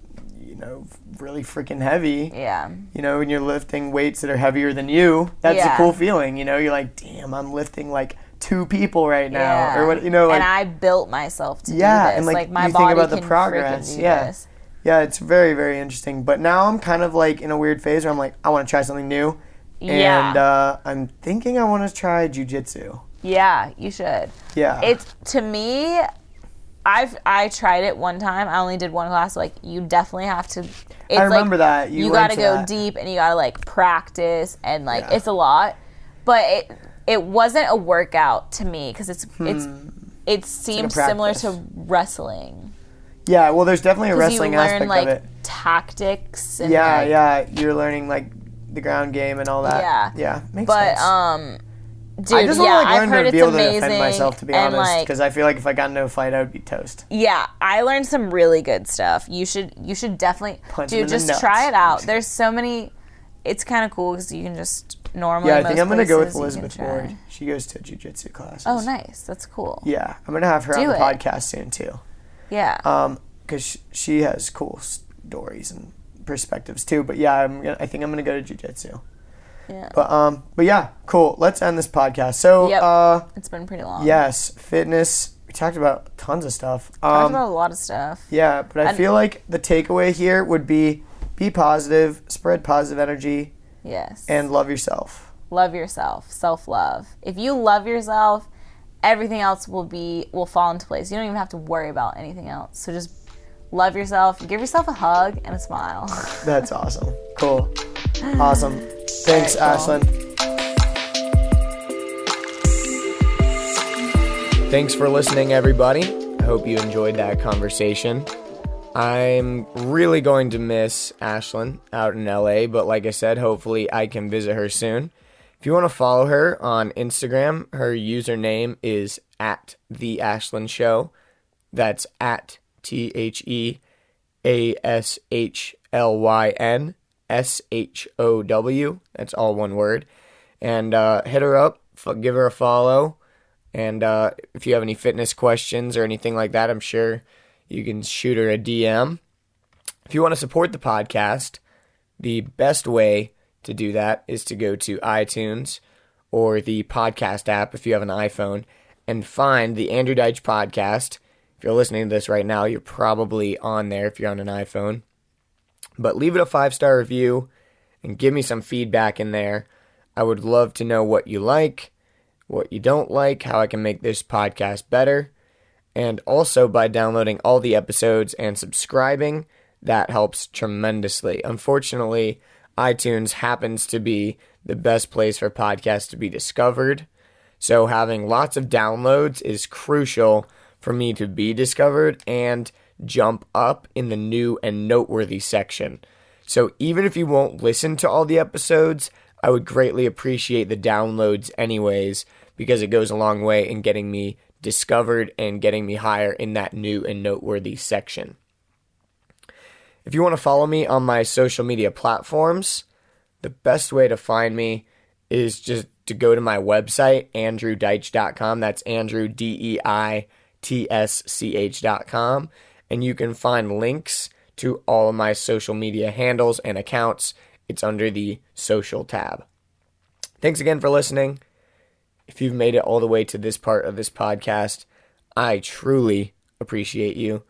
really freaking heavy. Yeah. You know, when you're lifting weights that are heavier than you, that's a cool feeling. You know, you're like, damn, I'm lifting like 2 people right now, or what, you know. Like, and I built myself to do this. And like my you body think about the can progress. freaking do this. Yeah, it's very, very interesting. But now I'm kind of like in a weird phase where I'm like, I want to try something new. And I'm thinking I want to try jiu-jitsu. Yeah, you should. Yeah. It's, to me, I tried it one time. I only did one class. Like, you definitely have to. It's I remember that. You got to go deep, and you got to like practice, and like it's a lot. But it wasn't a workout to me because it seemed similar to wrestling. Yeah, well, there's definitely a wrestling aspect like, of it. Tactics. And you're learning like the ground game and all that. Yeah, makes sense. Dude, I just want to I've learn heard to be it's able to amazing, defend myself, to be honest, like, because I feel like if I got into a fight, I would be toast. Yeah, I learned some really good stuff. You should definitely, just try it out. There's so many. It's kind of cool because you can just normally. Yeah, I think I'm gonna go with Elizabeth Ward. She goes to jiu-jitsu classes. Oh, nice. That's cool. Yeah, I'm gonna have her on the podcast soon too. Yeah. Because she has cool stories and perspectives too. But yeah, I think I'm gonna go to jiu-jitsu. Yeah. But yeah, cool. Let's end this podcast. So it's been pretty long. Yes, fitness. We talked about tons of stuff. Talked about a lot of stuff. Yeah, but I feel like the takeaway here would be positive, spread positive energy. Yes. And love yourself. Love yourself. Self-love. If you love yourself, everything else will fall into place. You don't even have to worry about anything else. So just love yourself. Give yourself a hug and a smile. That's awesome. Cool. Awesome. Thanks, Ashlyn. Thanks for listening, everybody. I hope you enjoyed that conversation. I'm really going to miss Ashlyn out in LA, but like I said, hopefully I can visit her soon. If you want to follow her on Instagram, her username is at the Ashlyn Show. That's at TheAshlynShow. That's all one word. And hit her up, give her a follow. And if you have any fitness questions or anything like that, I'm sure you can shoot her a DM. If you want to support the podcast, the best way to do that is to go to iTunes or the podcast app if you have an iPhone and find the Andrew Deitsch podcast. If you're listening to this right now, you're probably on there if you're on an iPhone. But leave it a 5-star review and give me some feedback in there. I would love to know what you like, what you don't like, how I can make this podcast better. And also by downloading all the episodes and subscribing, that helps tremendously. Unfortunately, iTunes happens to be the best place for podcasts to be discovered. So having lots of downloads is crucial for me to be discovered and jump up in the new and noteworthy section. So even if you won't listen to all the episodes, I would greatly appreciate the downloads anyways, because it goes a long way in getting me discovered and getting me higher in that new and noteworthy section. If you want to follow me on my social media platforms, the best way to find me is just to go to my website, andrewdeitsch.com. That's Andrew, DEITSCH.com. And you can find links to all of my social media handles and accounts. It's under the social tab. Thanks again for listening. If you've made it all the way to this part of this podcast, I truly appreciate you.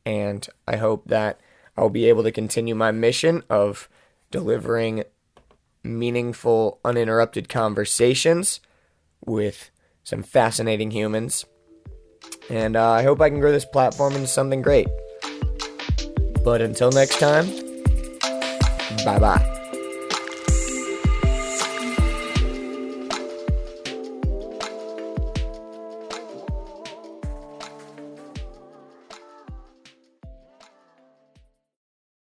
And I hope that I'll be able to continue my mission of delivering meaningful, uninterrupted conversations with some fascinating humans. And I hope I can grow this platform into something great. But until next time, bye-bye.